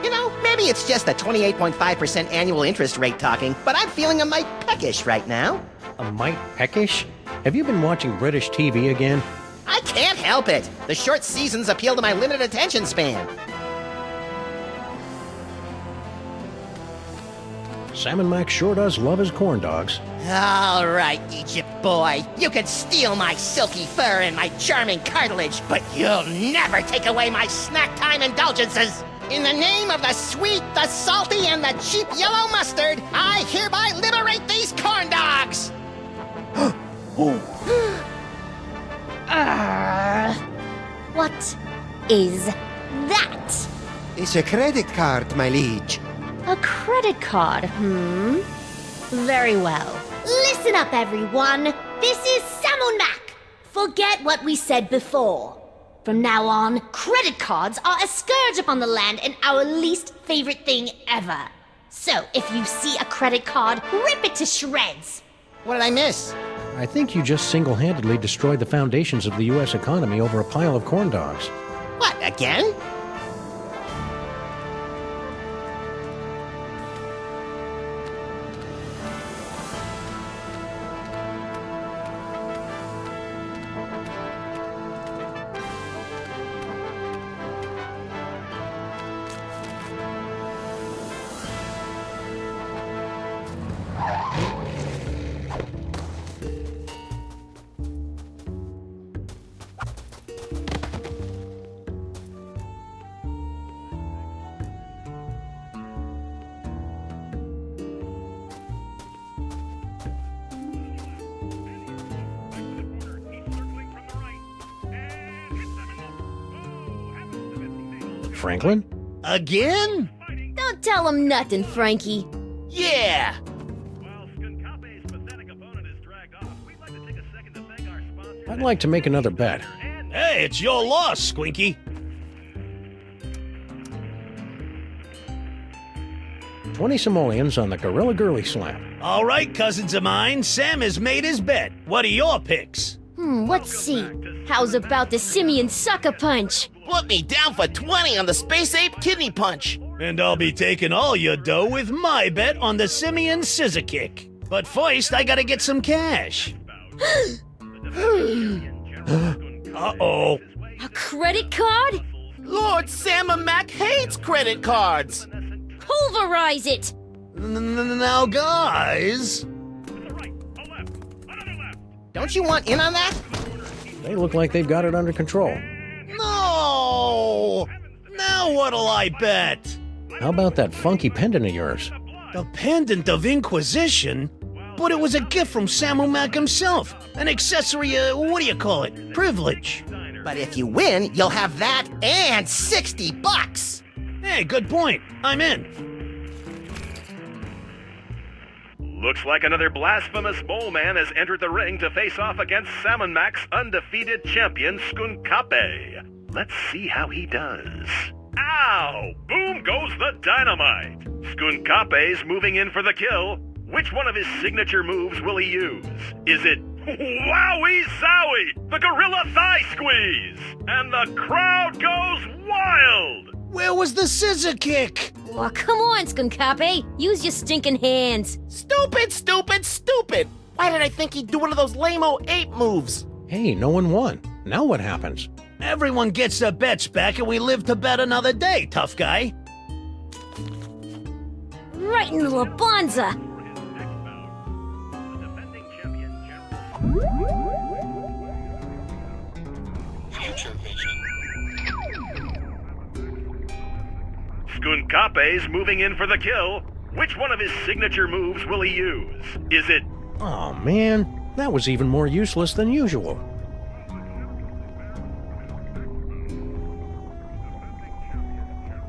You know, maybe it's just the 28.5% annual interest rate talking, but I'm feeling a mite peckish right now. A mite peckish? Have you been watching British TV again? I can't help it. The short seasons appeal to my limited attention span. Salmon Mac sure does love his corn dogs. All right, Egypt boy. You can steal my silky fur and my charming cartilage, but you'll never take away my snack time indulgences. In the name of the sweet, the salty, and the cheap yellow mustard, I hereby liberate these corn dogs! What is that? It's a credit card, my liege. A credit card, Very well. Listen up, everyone. This is Salmon Mac. Forget what we said before. From now on, credit cards are a scourge upon the land and our least favorite thing ever. So, if you see a credit card, rip it to shreds. What did I miss? I think you just single-handedly destroyed the foundations of the U.S. economy over a pile of corn dogs. What, again? Franklin? Again? Don't tell him nothing, Frankie. Yeah! I'd like to make another bet. Hey, it's your loss, Squinky. 20 simoleons on the Gorilla Girly Slam. All right, cousins of mine, Sam has made his bet. What are your picks? Let's see. How's about the Simian Sucker Punch? Put me down for 20 on the Space Ape Kidney Punch. And I'll be taking all your dough with my bet on the Simian Scissor Kick. But first, I gotta get some cash. Uh-oh. A credit card? Lord Sam Mac hates credit cards. Pulverize it! Now, guys... Don't you want in on that? They look like they've got it under control. No! Now what'll I bet? How about that funky pendant of yours? The Pendant of Inquisition? But it was a gift from Samu Mac himself. An accessory, what do you call it? Privilege. But if you win, you'll have that and $60. Hey, good point. I'm in. Looks like another blasphemous mole man has entered the ring to face off against Salmon Mac's undefeated champion, Skunkape. Let's see how he does. Ow! Boom goes the dynamite! Skunkape's moving in for the kill. Which one of his signature moves will he use? Is it Wowie Zowie, the Gorilla Thigh Squeeze? And the crowd goes wild! Where was the Scissor Kick? Oh, come on, Skunkape. Use your stinking hands. Stupid, stupid, stupid! Why did I think he'd do one of those lame-o ape moves? Hey, no one won. Now what happens? Everyone gets their bets back and we live to bet another day, tough guy. Right in the Labanza. Future vision. Skunkape's moving in for the kill. Which one of his signature moves will he use? Is it... Oh, man. That was even more useless than usual.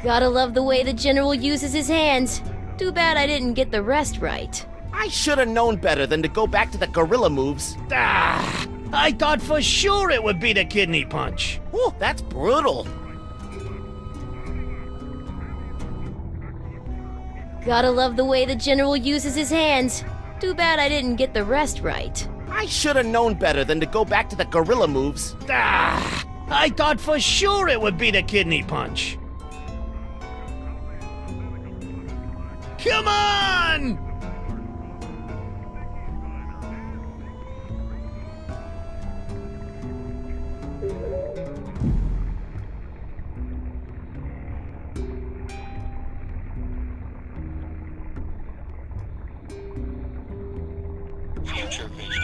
Gotta love the way the General uses his hands. Too bad I didn't get the rest right. I should have known better than to go back to the gorilla moves. Ah! I thought for sure it would be the Kidney Punch. Ooh, that's brutal. Gotta love the way the General uses his hands. Too bad I didn't get the rest right. I should have known better than to go back to the gorilla moves. Ah! I thought for sure it would be the Kidney Punch. Come on! Future vision.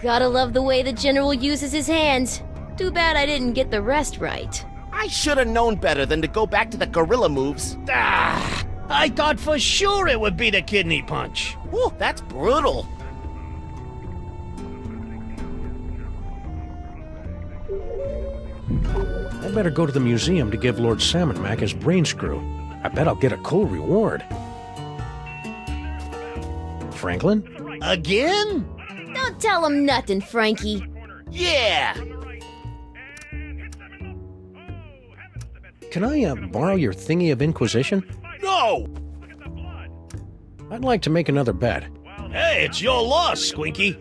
Gotta love the way the General uses his hands. Too bad I didn't get the rest right. I should have known better than to go back to the gorilla moves. Ah! I thought for sure it would be the Kidney Punch. Ooh, that's brutal. I better go to the museum to give Lord Salmon Mac his brain screw. I bet I'll get a cool reward. Franklin? Again? Don't tell him nothing, Frankie. Yeah! Can I, borrow your thingy of Inquisition? No! I'd like to make another bet. Hey, it's your loss, Squinky.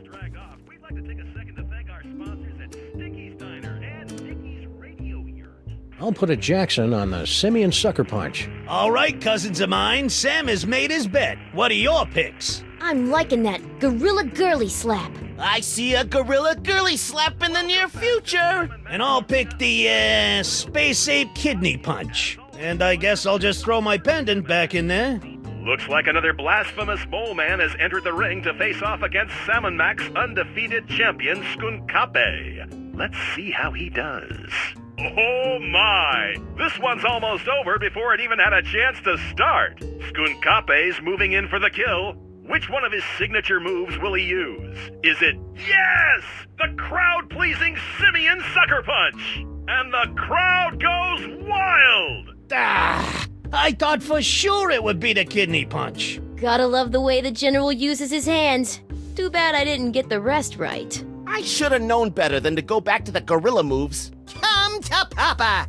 I'll put a Jackson on the Simian Sucker Punch. All right, cousins of mine, Sam has made his bet. What are your picks? I'm liking that Gorilla Girly Slap. I see a gorilla girly slap in the near future. And I'll pick the, Space Ape Kidney Punch. And I guess I'll just throw my pendant back in there. Looks like another blasphemous mole man has entered the ring to face off against Salmon Mac's undefeated champion, Skunkape. Let's see how he does. Oh my! This one's almost over before it even had a chance to start. Skunkape's moving in for the kill. Which one of his signature moves will he use? Is it, yes, the crowd-pleasing Simian Sucker Punch? and the crowd goes wild! Ah, I thought for sure it would be the kidney punch. Gotta love the way the General uses his hands. Too bad I didn't get the rest right. I should have known better than to go back to the gorilla moves. Come to Papa!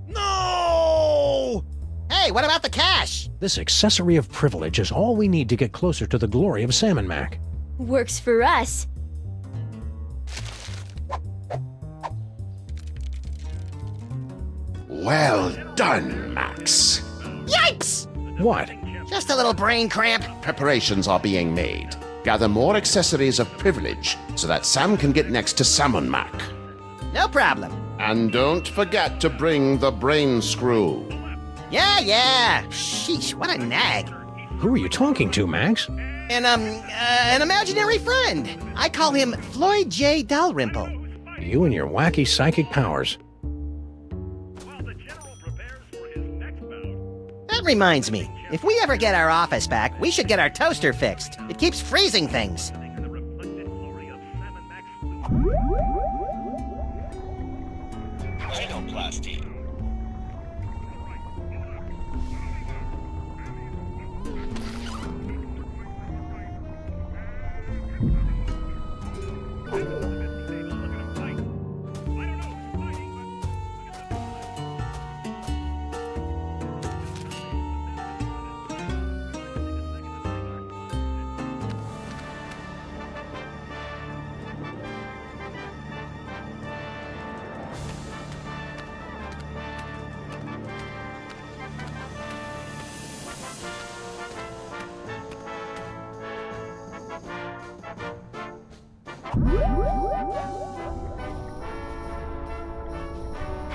No! Hey, what about the cash? This accessory of privilege is all we need to get closer to the glory of Salmon Mac. Works for us. Well done, Max. Yipes! What? Just a little brain cramp. Preparations are being made. Gather more accessories of privilege so that Sam can get next to Salmon Mac. No problem. And don't forget to bring the brain screw. Yeah. Sheesh, what a nag. Who are you talking to, Max? An imaginary friend. I call him Floyd J. Dalrymple. You and your wacky psychic powers. That reminds me, if we ever get our office back, we should get our toaster fixed. It keeps freezing things. Rhinoplasty.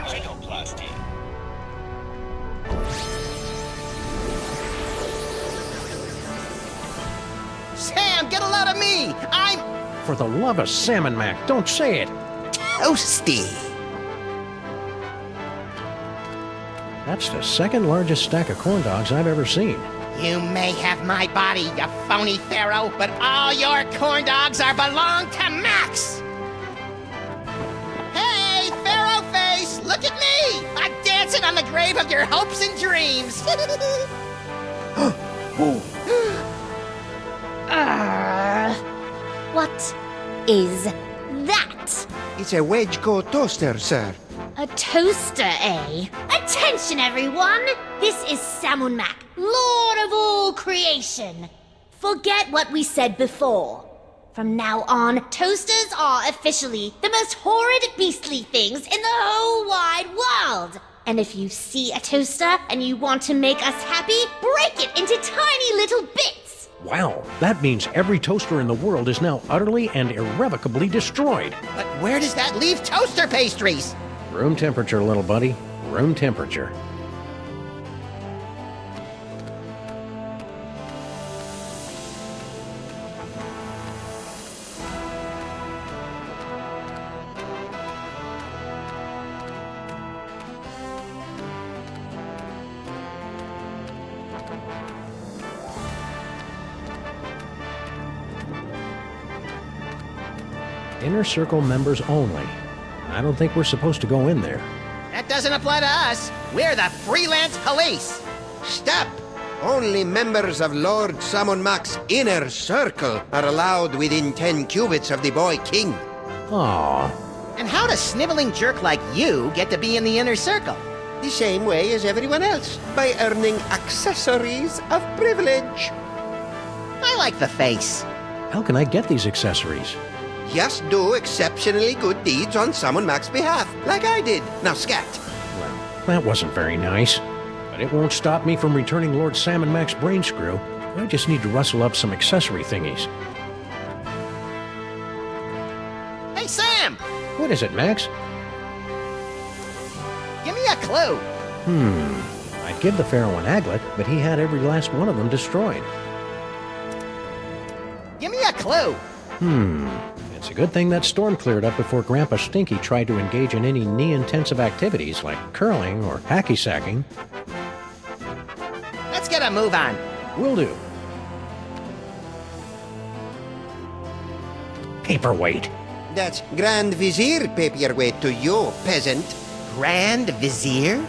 Rhinoplasty. Sam, get a load of me! I'm For the love of Salmon Mac, don't say it! toasty. That's the second largest stack of corn dogs I've ever seen. You may have my body, you phony pharaoh, but all your corn dogs belong to Max! Hey, Pharaoh Face, look at me! I'm dancing on the grave of your hopes and dreams! What is that? It's a wedge-core toaster, sir. A toaster, eh? Attention, everyone! This is Salmon Mac, Lord of all creation. Forget what we said before. From now on, toasters are officially the most horrid, beastly things in the whole wide world. And if you see a toaster and you want to make us happy, break it into tiny little bits. Wow, that means every toaster in the world is now utterly and irrevocably destroyed. But where does that leave toaster pastries? Room temperature, little buddy. Room temperature. Inner Circle members only. I don't think we're supposed to go in there. That doesn't apply to us. We're the freelance police. Stop! Only members of Lord Salmon Mac's inner circle are allowed within 10 cubits of the boy king. Aww. And how does sniveling jerk like you get to be in the inner circle? The same way as everyone else, by earning accessories of privilege. I like the face. How can I get these accessories? Just do exceptionally good deeds on Salmon Mac's behalf, like I did. Now scat. Well, that wasn't very nice. But it won't stop me from returning Lord Salmon Mac's brain screw. I just need to rustle up some accessory thingies. Hey, Sam! What is it, Max? Give me a clue. I'd give the Pharaoh an aglet, but he had every last one of them destroyed. Give me a clue. It's a good thing that storm cleared up before Grandpa Stinky tried to engage in any knee-intensive activities like curling or hacky-sacking. Let's get a move on. Will do. Paperweight. That's Grand Vizier paperweight to you, peasant. Grand Vizier?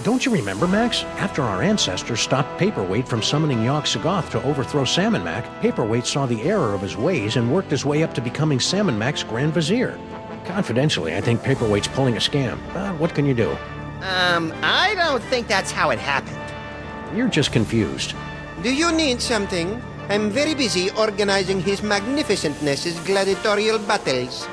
Don't you remember, Max? After our ancestors stopped Paperweight from summoning Yogg-Sothoth to overthrow Salmon Mac, Paperweight saw the error of his ways and worked his way up to becoming Salmon Mac's Grand Vizier. Confidentially, I think Paperweight's pulling a scam. But what can you do? I don't think that's how it happened. You're just confused. Do you need something? I'm very busy organizing His Magnificentness's gladiatorial battles.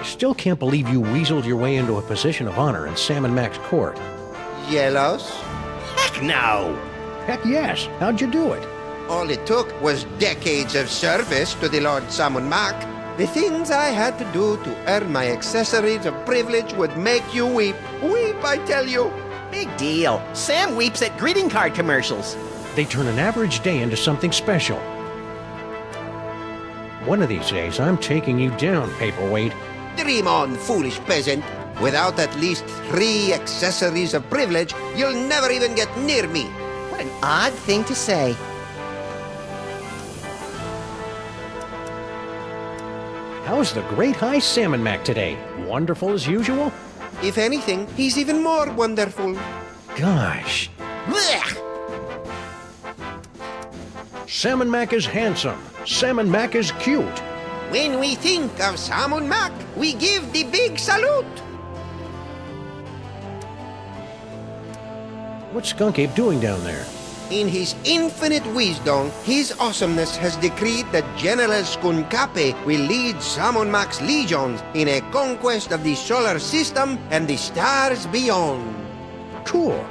Still can't believe you weaseled your way into a position of honor in Salmon Mac's court. Jealous? Heck no! Heck yes. How'd you do it? All it took was decades of service to the Lord Salmon Mac. The things I had to do to earn my accessories of privilege would make you weep. Weep, I tell you. Big deal. Sam weeps at greeting card commercials. They turn an average day into something special. One of these days, I'm taking you down, Paperweight. Dream on, foolish peasant. Without at least 3 accessories of privilege, you'll never even get near me. What an odd thing to say. How's the great high Salmon Mac today? Wonderful as usual? If anything, he's even more wonderful. Gosh. Blech! Salmon Mac is handsome. Salmon Mac is cute. When we think of Salmon Mac, we give the big salute. What's Skunk Ape doing down there? In his infinite wisdom, his awesomeness has decreed that General Skunkape will lead Salmon Mac's legions in a conquest of the solar system and the stars beyond. Cool.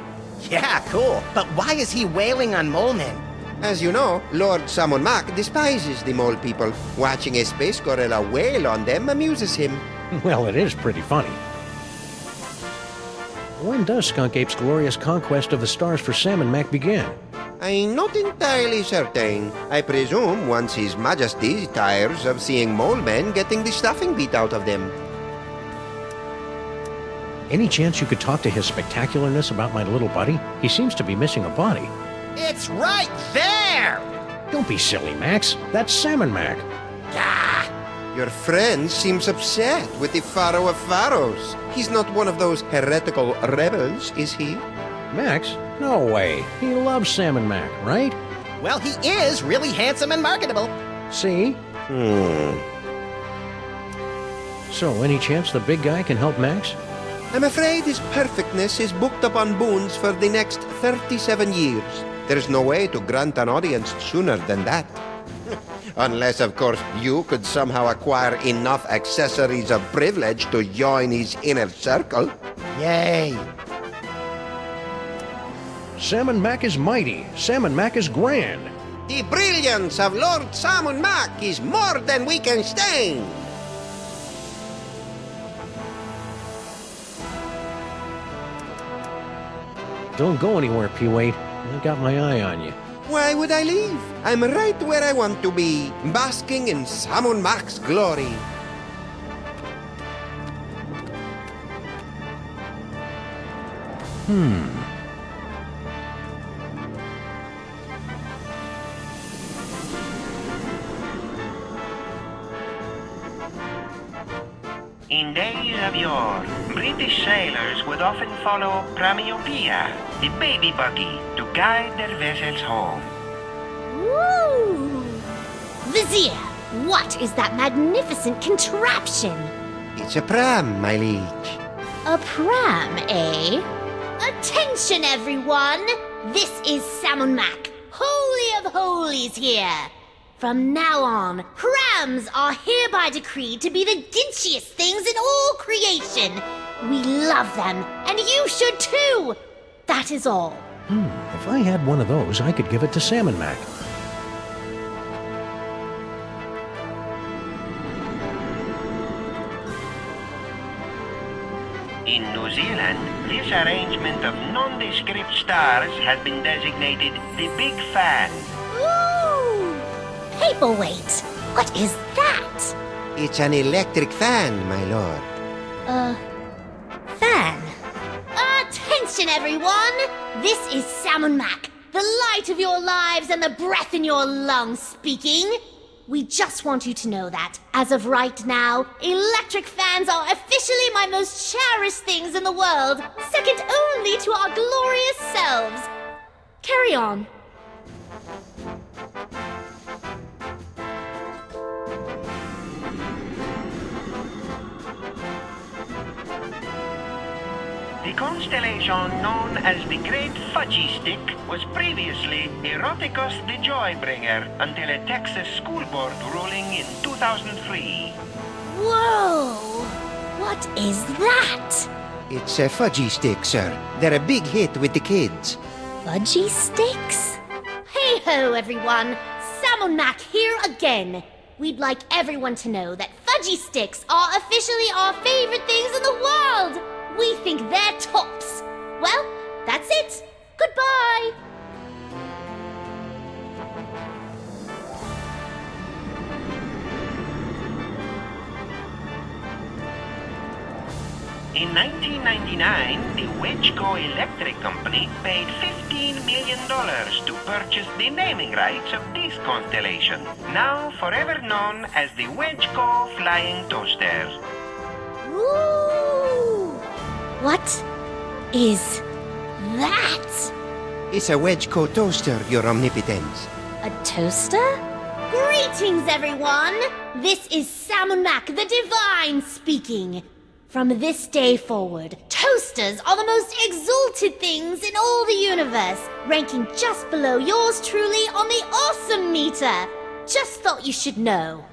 Yeah, cool. But why is he wailing on mole men? As you know, Lord Salmon Mac despises the mole people. Watching a space gorilla wail on them amuses him. Well, it is pretty funny. When does Skunk Ape's glorious conquest of the stars for Salmon Mac begin? I'm not entirely certain. I presume once His Majesty tires of seeing mole men getting the stuffing beat out of them. Any chance you could talk to His Spectacularness about my little buddy? He seems to be missing a body. It's right there! Don't be silly, Max. That's Salmon Mac. Ah! Your friend seems upset with the Pharaoh of Pharaohs. He's not one of those heretical rebels, is he? Max? No way. He loves Salmon Mac, right? Well, he is really handsome and marketable. See? So, any chance the big guy can help Max? I'm afraid his perfectness is booked up on boons for the next 37 years. There's no way to grant an audience sooner than that. Unless, of course, you could somehow acquire enough accessories of privilege to join his inner circle. Yay! Salmon Mac is mighty. Salmon Mac is grand. The brilliance of Lord Salmon Mac is more than we can stand. Don't go anywhere, P-Wade. I've got my eye on you. Why would I leave? I'm right where I want to be, basking in Salmon Mac's glory. In days of yore, British sailors would often follow Pramiopia, the baby buggy, to guide their vessels home. Woo! Vizier, what is that magnificent contraption? It's a pram, my liege. A pram, eh? Attention, everyone! This is Salmon Mac, Holy of Holies here. From now on, prams are hereby decreed to be the ginchiest things in all creation. We love them, and you should too. That is all. If I had one of those, I could give it to Salmon Mac. In New Zealand, this arrangement of nondescript stars has been designated the Big Fan. Ooh! Paperweight, what is that? It's an electric fan, my lord. Fan. Attention, everyone! This is Salmon Mac, the light of your lives and the breath in your lungs speaking. We just want you to know that, as of right now, electric fans are officially my most cherished things in the world, second only to our glorious selves. Carry on. The constellation known as the Great Fudgy Stick was previously Eroticus the Joybringer until a Texas school board ruling in 2003. Whoa! What is that? It's a fudgy stick, sir. They're a big hit with the kids. Fudgy sticks? Hey ho, everyone! Sam and Mac here again. We'd like everyone to know that fudgy sticks are officially our favorite things in the world. We think they're tops. Well, that's it. Goodbye. In 1999, the Wedgeco Electric Company paid $15 million to purchase the naming rights of this constellation, now forever known as the Wedgeco Flying Toaster. Ooh! What is that? It's a Wedgeco toaster, Your Omnipotence. A toaster? Greetings, everyone! This is Sam and Mac the Divine speaking. From this day forward, toasters are the most exalted things in all the universe, ranking just below yours truly on the awesome meter. Just thought you should know.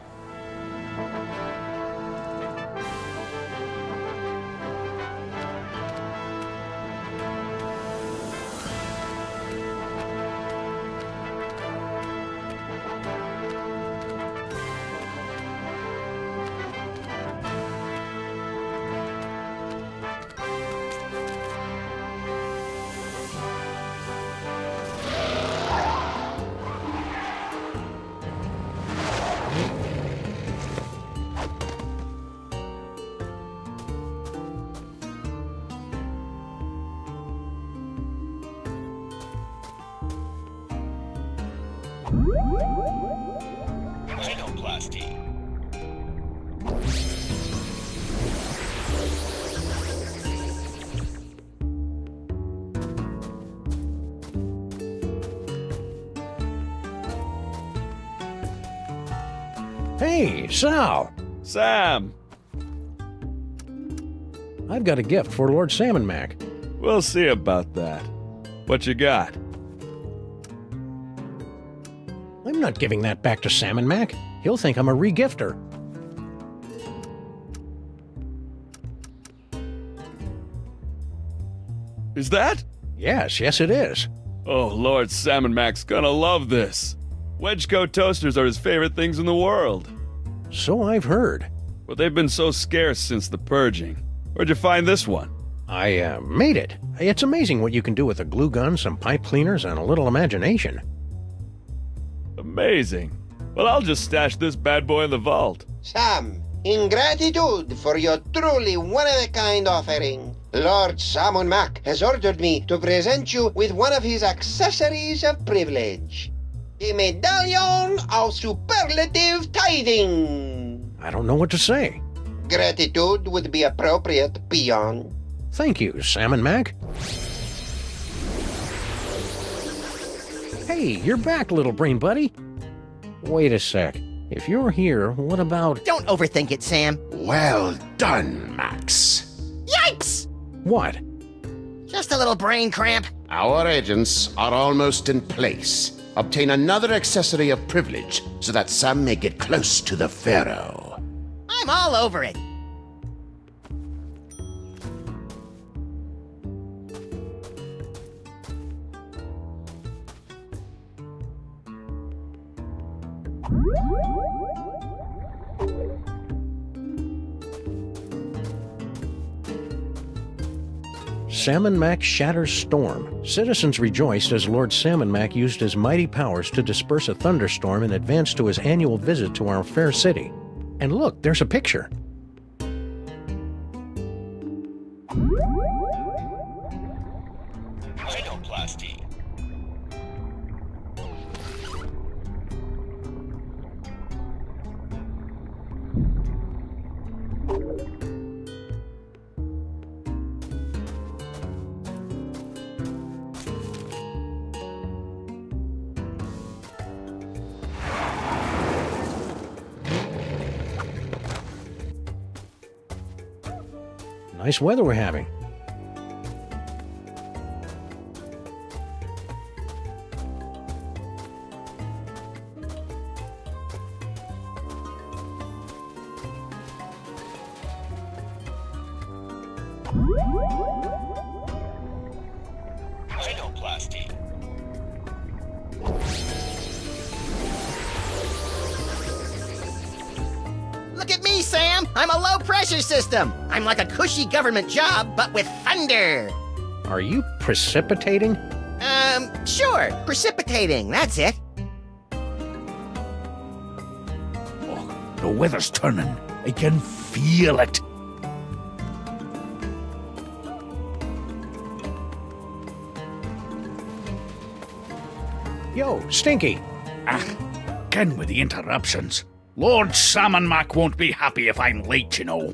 Rhinoplasty. Hey, Sal! Sam! I've got a gift for Lord Sam and Mac. We'll see about that. What you got? I'm not giving that back to Sam and Mac. He'll think I'm a regifter. Is that? Yes, it is. Oh, Lord Sam and Mac's gonna love this. Wedgeco toasters are his favorite things in the world. So I've heard. But they've been so scarce since the purging. Where'd you find this one? I made it. It's amazing what you can do with a glue gun, some pipe cleaners, and a little imagination. Amazing. Well, I'll just stash this bad boy in the vault. Sam, in gratitude for your truly one-of-a-kind offering, Lord Sam Mac has ordered me to present you with one of his accessories of privilege. The Medallion of Superlative Tithing. I don't know what to say. Gratitude would be appropriate, peon. Thank you, Sam and Mac. Hey, you're back, little brain buddy. Wait a sec. If you're here, what about... Don't overthink it, Sam. Well done, Max. Yikes! What? Just a little brain cramp. Our agents are almost in place. Obtain another accessory of privilege so that Sam may get close to the Pharaoh. I'm all over it. Sam and Mac shatters storm. Citizens rejoiced as Lord Sam and Mac used his mighty powers to disperse a thunderstorm in advance to his annual visit to our fair city. And look, there's a picture. Rhinoplasty. Nice weather we're having. Rhinoplasty. Look at me, Sam! I'm a low-pressure system! I'm like a cushy government job, but with thunder! Are you precipitating? Sure. Precipitating, that's it. The weather's turning. I can feel it. Yo, Stinky! Again with the interruptions. Lord Salmon Mac won't be happy if I'm late, you know.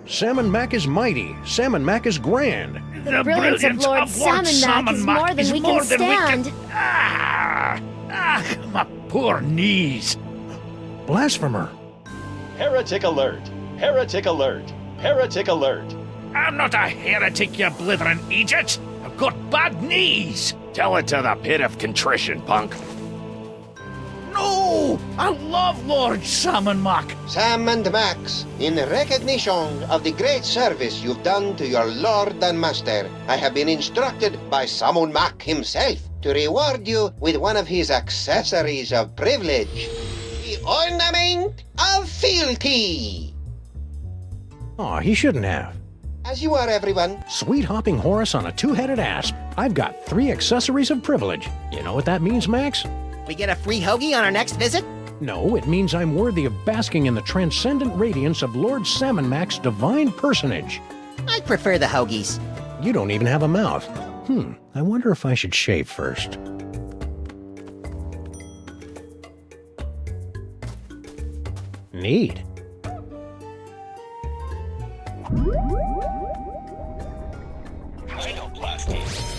Salmon Mac is mighty. Salmon Mac is grand. The brilliance of Lord Salmon Mac is more than we can stand. My poor knees. Blasphemer. Heretic alert! Heretic alert! Heretic alert! I'm not a heretic, you blithering idiot. I've got bad knees. Tell it to the pit of contrition, punk. No! I love Lord Salmon Mac. Sam and Max, in recognition of the great service you've done to your lord and master, I have been instructed by Salmon Mac himself to reward you with one of his accessories of privilege, the ornament of fealty. Aw, he shouldn't have. As you are, everyone. Sweet hopping Horus on a two-headed asp. I've got 3 accessories of privilege. You know what that means, Max? We get a free hoagie on our next visit? No, it means I'm worthy of basking in the transcendent radiance of Lord Salmon Mac's divine personage. I prefer the hoagies. You don't even have a mouth. I wonder if I should shave first. Neat. Rhinoplasty.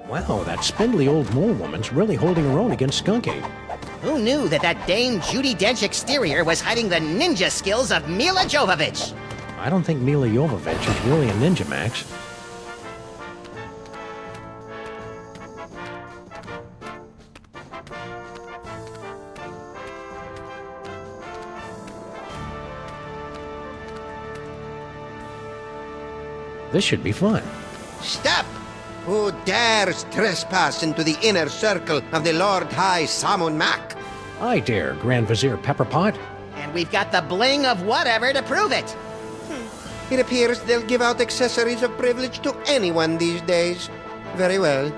Wow, that spindly old mole woman's really holding her own against Skunky. Who knew that Dame Judi Dench exterior was hiding the ninja skills of Mila Jovovich? I don't think Mila Jovovich is really a ninja, Max. This should be fun. Stop! Who dares trespass into the inner circle of the Lord High Salmon Mac? I dare, Grand Vizier Pepperpot. And we've got the bling of whatever to prove it. It appears they'll give out accessories of privilege to anyone these days. Very well.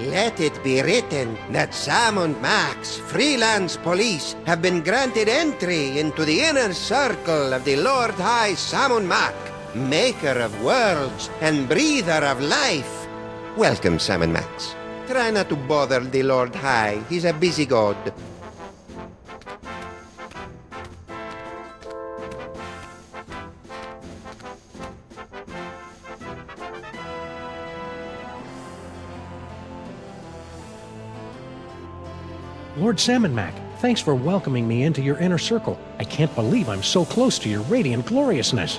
Let it be written that Salmon Mac's freelance police have been granted entry into the inner circle of the Lord High Salmon Mac, maker of worlds and breather of life. Welcome, Salmon Max. Try not to bother the Lord High. He's a busy god. Lord Salmon Mac, thanks for welcoming me into your inner circle. I can't believe I'm so close to your radiant gloriousness.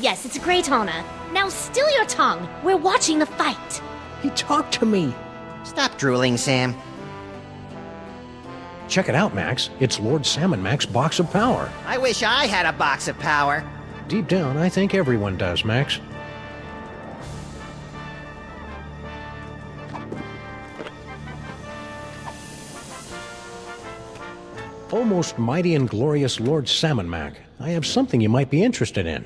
Yes, it's a great honor. Now still your tongue. We're watching the fight. He talked to me. Stop drooling, Sam. Check it out, Max. It's Lord Salmon Mac's box of power. I wish I had a box of power. Deep down, I think everyone does, Max. Almost mighty and glorious Lord Salmon Mac, I have something you might be interested in.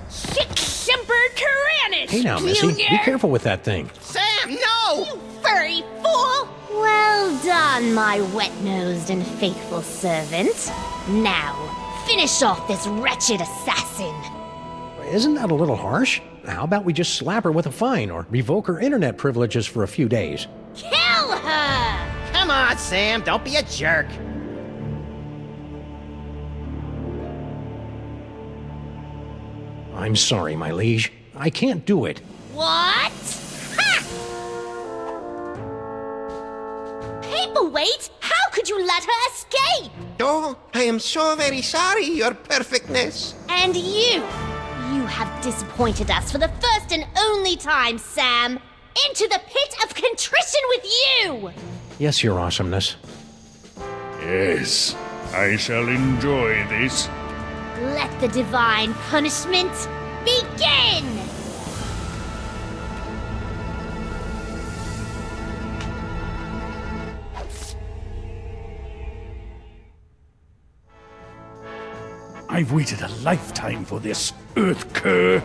Sick-simpered Tyrannus! Hey now, Missy, be careful with that thing. Sam, no! You furry fool! Well done, my wet-nosed and faithful servant. Now, finish off this wretched assassin. Isn't that a little harsh? How about we just slap her with a fine or revoke her internet privileges for a few days? Kill her! Come on, Sam, don't be a jerk. I'm sorry, my liege. I can't do it. What? Ha! Paperweight? How could you let her escape? Oh, I am so very sorry, Your Perfectness. And you have disappointed us for the first and only time, Sam. Into the pit of contrition with you! Yes, Your Awesomeness. Yes, I shall enjoy this. Let the divine punishment begin! I've waited a lifetime for this, Earth Cur.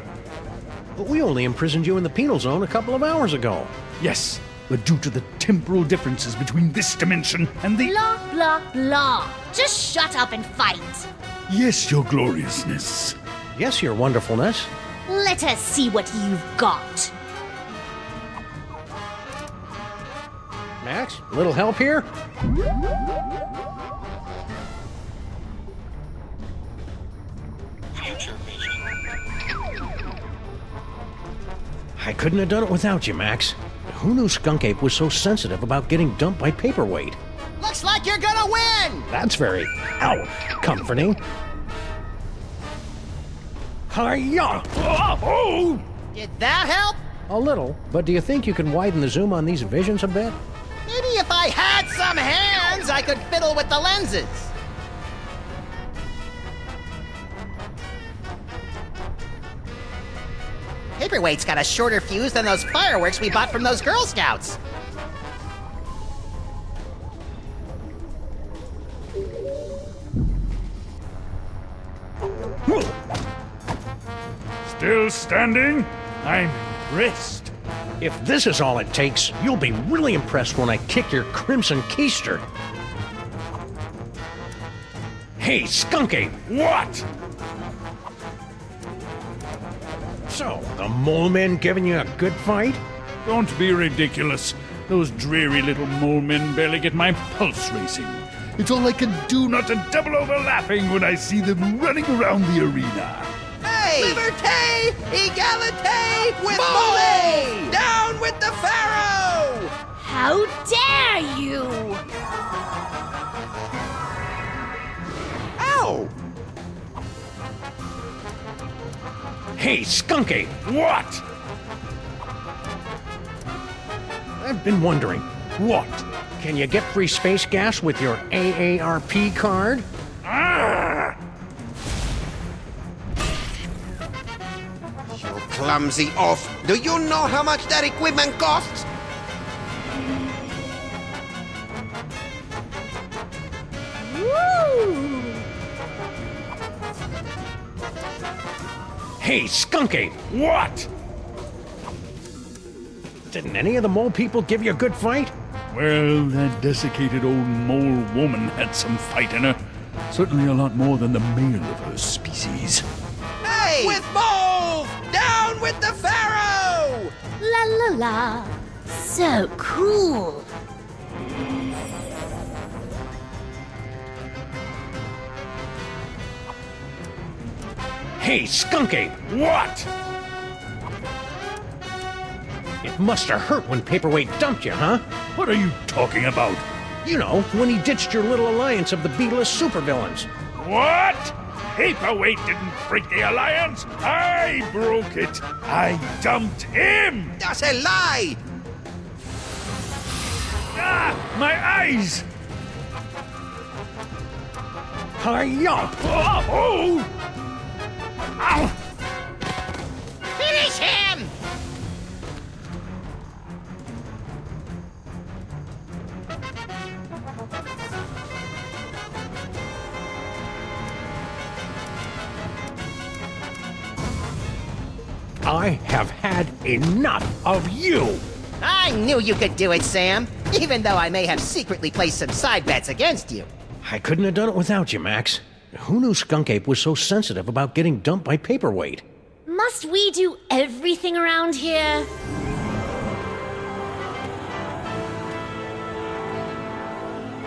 But we only imprisoned you in the penal zone a couple of hours ago. Yes, but due to the temporal differences between this dimension and the... Blah, blah, blah. Just shut up and fight. Yes, your gloriousness. Yes, Your Wonderfulness. Let us see what you've got. Max, a little help here? I couldn't have done it without you, Max. Who knew Skunk Ape was so sensitive about getting dumped by Paperweight? Looks like you're gonna win! That's very, comforting. Hi-ya! Oh! Did that help? A little, but do you think you can widen the zoom on these visions a bit? Maybe if I had some hands, I could fiddle with the lenses. Paperweight's got a shorter fuse than those fireworks we bought from those Girl Scouts. Still standing? I'm impressed. If this is all it takes, you'll be really impressed when I kick your crimson keister. Hey, Skunk Ape! What? So, the mole men giving you a good fight? Don't be ridiculous. Those dreary little mole men barely get my pulse racing. It's all I can do not to double over laughing when I see them running around the arena. Hey! Liberté! Egalité! With Mole! Down with the Pharaoh! How dare you! Ow! Hey, Skunk Ape! What? I've been wondering, what? Can you get free space gas with your AARP card? Ah! You clumsy oaf! Do you know how much that equipment costs? Woo! Hey, Skunk Ape! What? Didn't any of the mole people give you a good fight? Well, that desiccated old mole woman had some fight in her. Certainly a lot more than the male of her species. Hey! With Mole! Down with the Pharaoh! La la la. So cool. Hey, Skunk Ape! What? It must have hurt when Paperweight dumped you, huh? What are you talking about? You know, when he ditched your little alliance of the B-list supervillains. What? Paperweight didn't break the alliance. I broke it. I dumped him. That's a lie! Ah, my eyes! Hi-ya! Oh! Ow! Finish him! I have had enough of you! I knew you could do it, Sam. Even though I may have secretly placed some side bets against you. I couldn't have done it without you, Max. Who knew Skunk Ape was so sensitive about getting dumped by Paperweight? Must we do everything around here?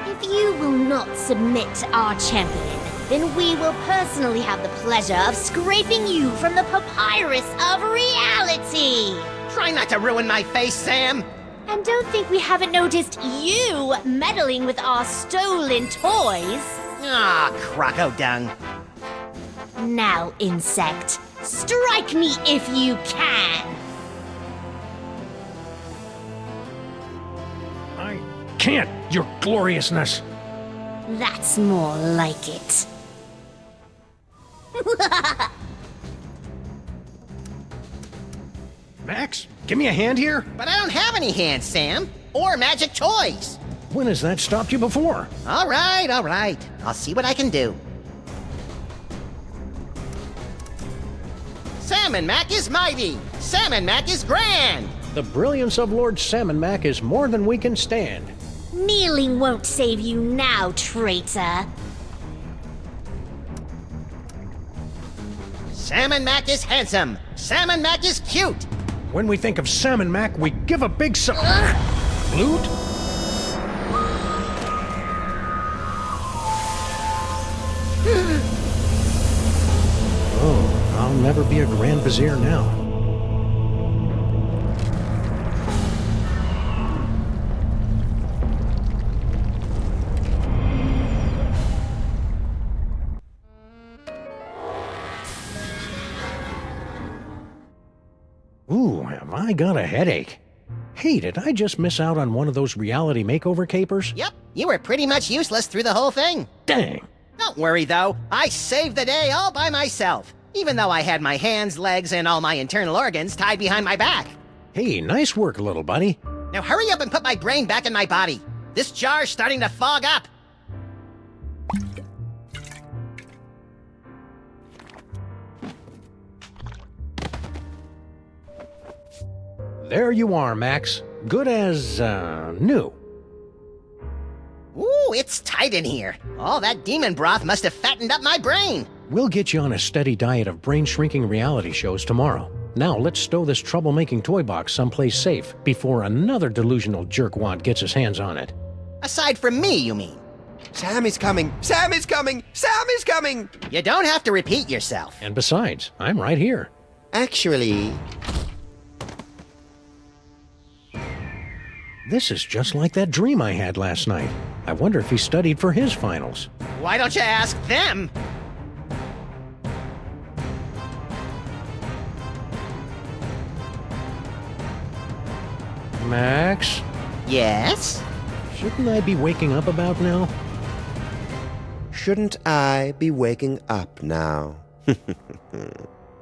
If you will not submit to our champion, then we will personally have the pleasure of scraping you from the papyrus of reality. Try not to ruin my face, Sam. And don't think we haven't noticed you meddling with our stolen toys. Ah, croco dung. Now, insect, strike me if you can. I can't, your gloriousness. That's more like it. Max, give me a hand here. But I don't have any hands, Sam. Or magic toys. When has that stopped you before? All right. I'll see what I can do. Salmon Mac is mighty. Salmon Mac is grand. The brilliance of Lord Salmon Mac is more than we can stand. Kneeling won't save you now, traitor. Salmon Mac is handsome. Salmon Mac is cute. When we think of Salmon Mac, we give a big Loot? Oh, I'll never be a Grand Vizier now. Ooh, have I got a headache. Hey, did I just miss out on one of those reality makeover capers? Yep, you were pretty much useless through the whole thing. Dang. Don't worry, though. I saved the day all by myself, even though I had my hands, legs, and all my internal organs tied behind my back. Hey, nice work, little buddy. Now hurry up and put my brain back in my body. This jar's starting to fog up. There you are, Max. Good as, new. Ooh, it's tight in here. All that demon broth must have fattened up my brain. We'll get you on a steady diet of brain-shrinking reality shows tomorrow. Now let's stow this troublemaking toy box someplace safe before another delusional jerkwad gets his hands on it. Aside from me, you mean? Sam is coming! Sam is coming! Sam is coming! You don't have to repeat yourself. And besides, I'm right here. Actually... This is just like that dream I had last night. I wonder if he studied for his finals. Why don't you ask them? Max? Yes? Shouldn't I be waking up about now? Shouldn't I be waking up now?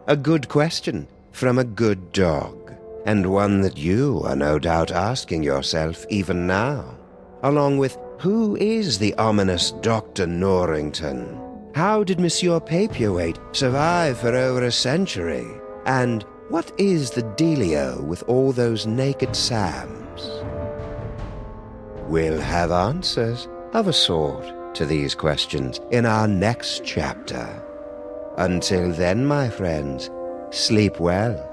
A good question from a good dog. And one that you are no doubt asking yourself even now, along with who is the ominous Dr. Norrington? How did Monsieur Paperweight survive for over a century? And what is the dealio with all those naked Sams? We'll have answers of a sort to these questions in our next chapter. Until then, my friends, sleep well.